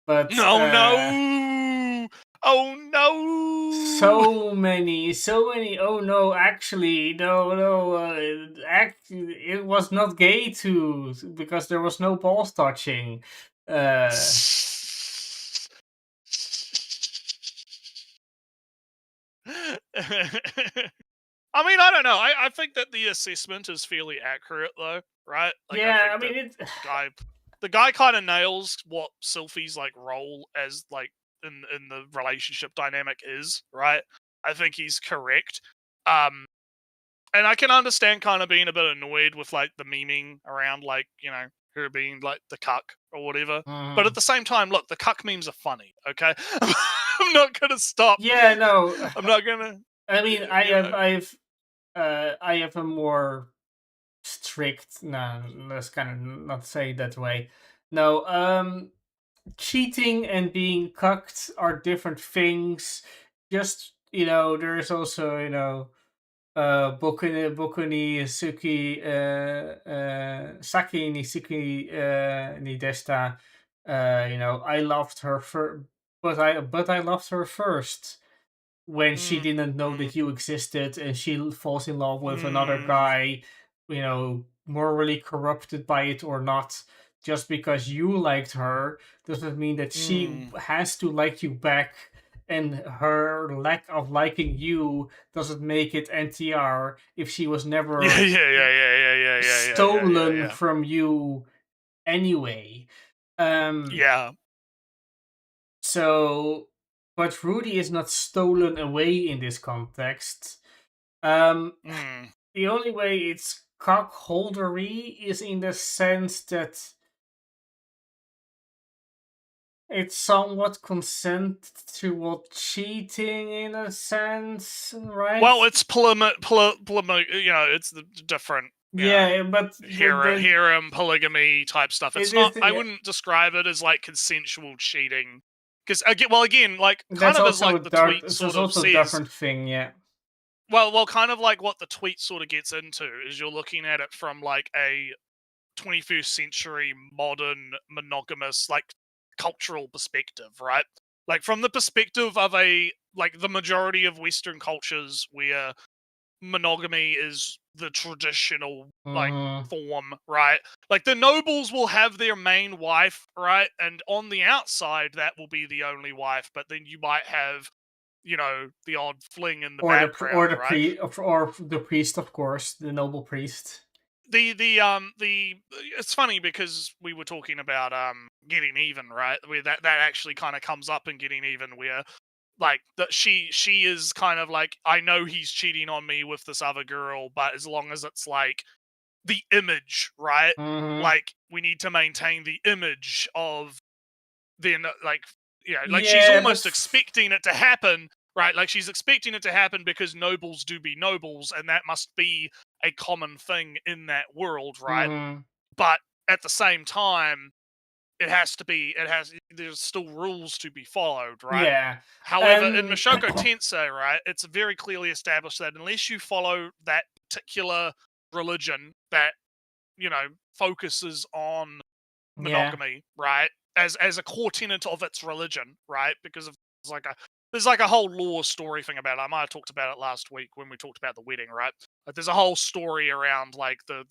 But No, no. Oh no. so many. Oh no, actually, no. It was not gay too because there was no balls touching. I mean, I don't know. I think that the assessment is fairly accurate, though, right? Like, Yeah, I think mean that the guy kind of nails what Sylphie's like role as like in the relationship dynamic is, right? I think he's correct. And I can understand kind of being a bit annoyed with like the memeing around like her being like the cuck or whatever. But at the same time, look, the cuck memes are funny. Okay, I'm not gonna stop. Yeah, no. I'm not gonna. I mean, you I have a more strict. No, let's kind of not say it that way. No, cheating and being cucked are different things. Just there's also Boku ni Suki Saki ni Suki ni Desta. I loved her but I loved her first when she didn't know that you existed, and she falls in love with another guy, morally corrupted by it or not. Just because you liked her doesn't mean that she has to like you back, and her lack of liking you doesn't make it NTR if she was never yeah. stolen from you anyway. Yeah. So, but Rudy is not stolen away in this context. The only way it's cockholdery is in the sense that it's somewhat consensual cheating in a sense, right? Well, it's it's the different. But harem polygamy type stuff. It's not. I yeah. wouldn't describe it as like consensual cheating, because again, like kind That's of also as like the tweet it's sort of also says. a different thing, yeah. Well, kind of like what the tweet sort of gets into is you're looking at it from like a 21st century modern monogamous like cultural perspective, right? Like from the perspective of the majority of Western cultures where monogamy is the traditional like form, right? Like the nobles will have their main wife, right? And on the outside that will be the only wife, but then you might have the odd fling in the background, or the right? or the priest, of course, the noble priest. It's funny because we were talking about Getting Even, right? Where that actually kind of comes up in Getting Even, where like that she is kind of like, I know he's cheating on me with this other girl, but as long as it's like the image, right? Like we need to maintain the image of then she's almost expecting it to happen, right? Like she's expecting it to happen because nobles do be nobles, and that must be a common thing in that world, right? But at the same time, there's still rules to be followed, right? Yeah. However, in Mushoku Tensei, right, it's very clearly established that unless you follow that particular religion that focuses on monogamy, right, as a core tenet of its religion, right, because there's like a whole lore story thing about it. I might have talked about it last week when we talked about the wedding, right? Like there's a whole story around like the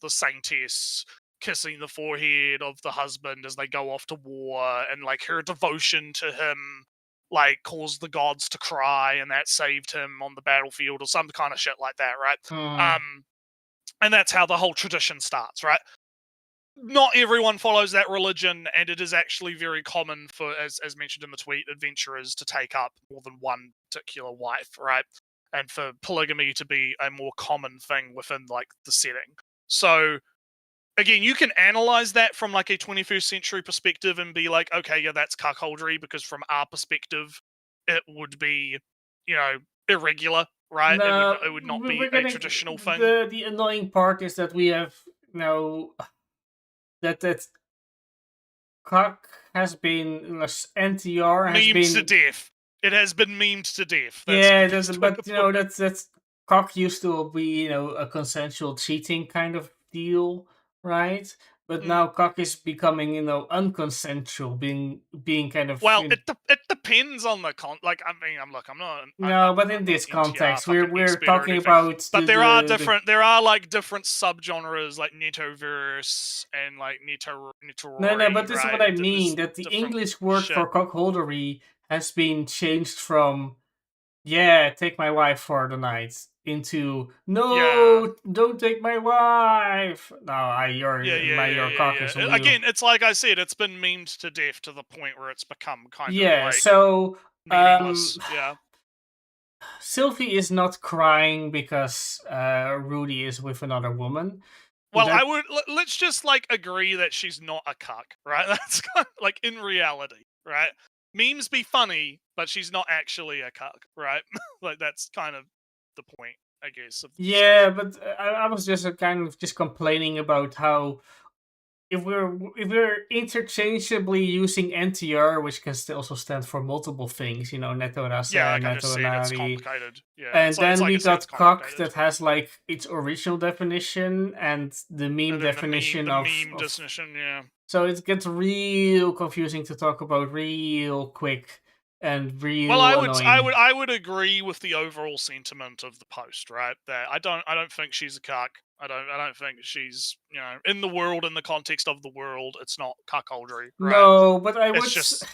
saintess kissing the forehead of the husband as they go off to war, and like her devotion to him like caused the gods to cry, and that saved him on the battlefield or some kind of shit like that, right? And that's how the whole tradition starts, right? Not everyone follows that religion, and it is actually very common for, as mentioned in the tweet, adventurers to take up more than one particular wife, right? And for polygamy to be a more common thing within like the setting. So again, you can analyze that from like a 21st century perspective and be like, okay, yeah, that's cuckoldry, because from our perspective, it would be, irregular, right? No, it would not be a traditional thing. The annoying part is that we have that cock has been NTR has memed been to death. It has been memed to death. That's cock used to be a consensual cheating kind of deal, right? But now cock is becoming, unconsensual, being kind of. Well, it depends on the like. I mean, I'm not. No, but in I'm this not an NTR context, fucking we're expert or talking anything. about. But there are like different subgenres like Netoverse and like Netoroi. No, but this is what I right? mean. There's That the different English word shit. for cockholdery has been changed from, yeah, take my wife for the night, into, no, don't take my wife. No, your cock is real. Again, it's like I said, it's been memed to death to the point where it's become kind of like so meaningless. Yeah. Sylvie is not crying because Rudy is with another woman. Well, let's just like agree that she's not a cuck, right? That's kind of like in reality, right? Memes be funny, but she's not actually a cuck, right? Like that's kind of the point, I guess. Of yeah, but I was just kind of just complaining about how if we're interchangeably using NTR, which can also stand for multiple things, Neto Rasa, like I Neto just said, it's Nari, complicated. Yeah, and it's then like we I said, got it's cock complicated. that has like its original definition and the meme And then definition the meme definition, yeah. So it gets real confusing to talk about real quick and real annoying. I would agree with the overall sentiment of the post, right? That I don't think she's a cuck. I don't think she's in the world, in the context of the world, it's not cuckoldry, right? No, but I it's would just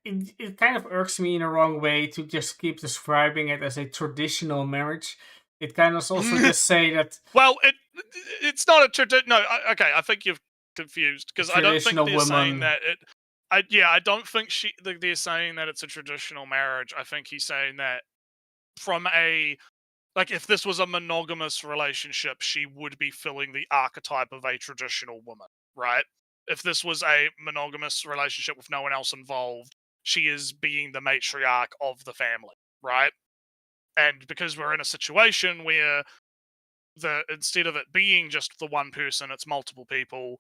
it kind of irks me in a wrong way to just keep describing it as a traditional marriage. It kind of also just say that. Well, it's not a tradition. No, okay, I think you've confused because I don't think they're saying that it. I don't think they're saying that it's a traditional marriage. I think he's saying that from like if this was a monogamous relationship, she would be filling the archetype of a traditional woman, right? If this was a monogamous relationship with no one else involved, she is being the matriarch of the family, right? And because we're in a situation where instead of it being just the one person, it's multiple people,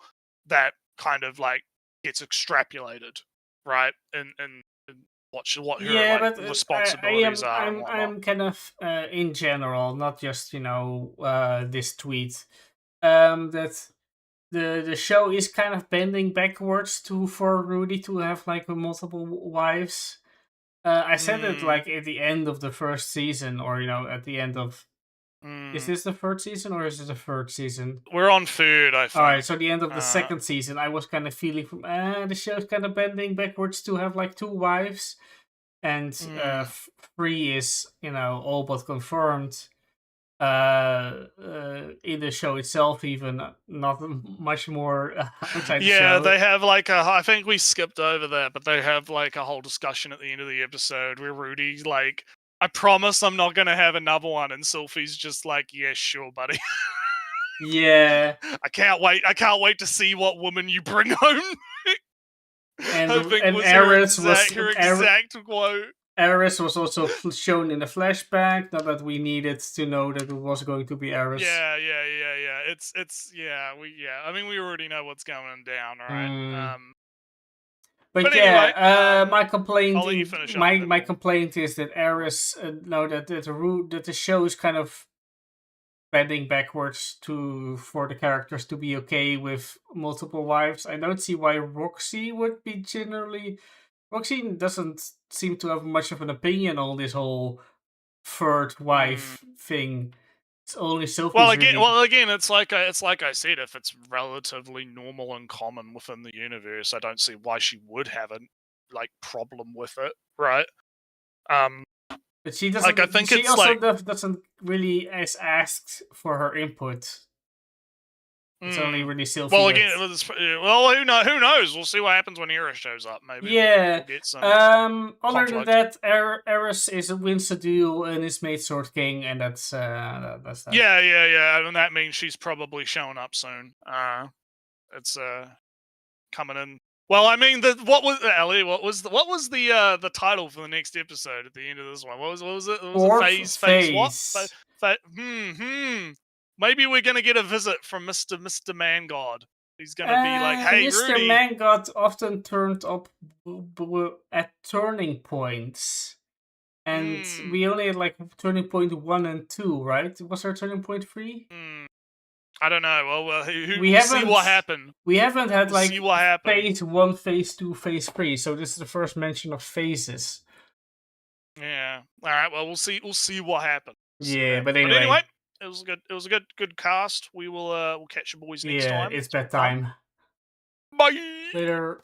that kind of like gets extrapolated, right? And what her but responsibilities are and whatnot. I'm kind of in general, not just this tweet, that the show is kind of bending backwards for Rudy to have like multiple wives. I said it like at the end of the first season, or at the end of. Is this the third season or is it the third season? We're on third, I think. Alright, so the end of the second season, I was kind of feeling from the show's kind of bending backwards to have like 2 wives, and 3 is all but confirmed. In the show itself, even not much more outside the show. They have like I think we skipped over that, but they have like a whole discussion at the end of the episode where Rudy's like, I promise I'm not gonna have another one, and Sylphie's just like, yeah, sure, buddy. Yeah. I can't wait to see what woman you bring home. And Eris was her exact quote. Eris was also shown in the flashback. Not that we needed to know that it was going to be Eris. Yeah. I mean, we already know what's going down, right? But anyway, my complaint. I'll let you finish my complaint is that Eris, that the show is kind of bending backwards for the characters to be okay with multiple wives. I don't see why Roxy would be generally. Roxy doesn't seem to have much of an opinion on this whole third wife thing. It's only Sophie's. Well, again, it's like I said. If it's relatively normal and common within the universe, I don't see why she would have a problem with it, right? But she doesn't. I think she also doesn't really ask for her input. It's only really Sylvie. Well, again, who knows? We'll see what happens when Eris shows up. Maybe. Yeah. We'll get some other than that, Eris wins the duel and is made Sword King, and that's that. Yeah. And that means she's probably showing up soon. It's coming in. Well, I mean, what was the title for the next episode at the end of this one? What was it? It was a phase. What? Maybe we're gonna get a visit from Mr. Man God. He's gonna be like, "Hey, Mr. Rudy." Man God often turned up at turning points, and we only had like turning point 1 and 2, right? Was there turning point 3? I don't know. Well, We we'll see haven't- what happened. We haven't had We'll like see what happened. phase 1, phase 2, phase 3, so this is the first mention of phases. Yeah. All right. Well, we'll see. We'll see what happens. Yeah, but anyway. It was good. It was a good cast. We'll catch you boys next Yeah, time. it's bedtime. Bye. Later.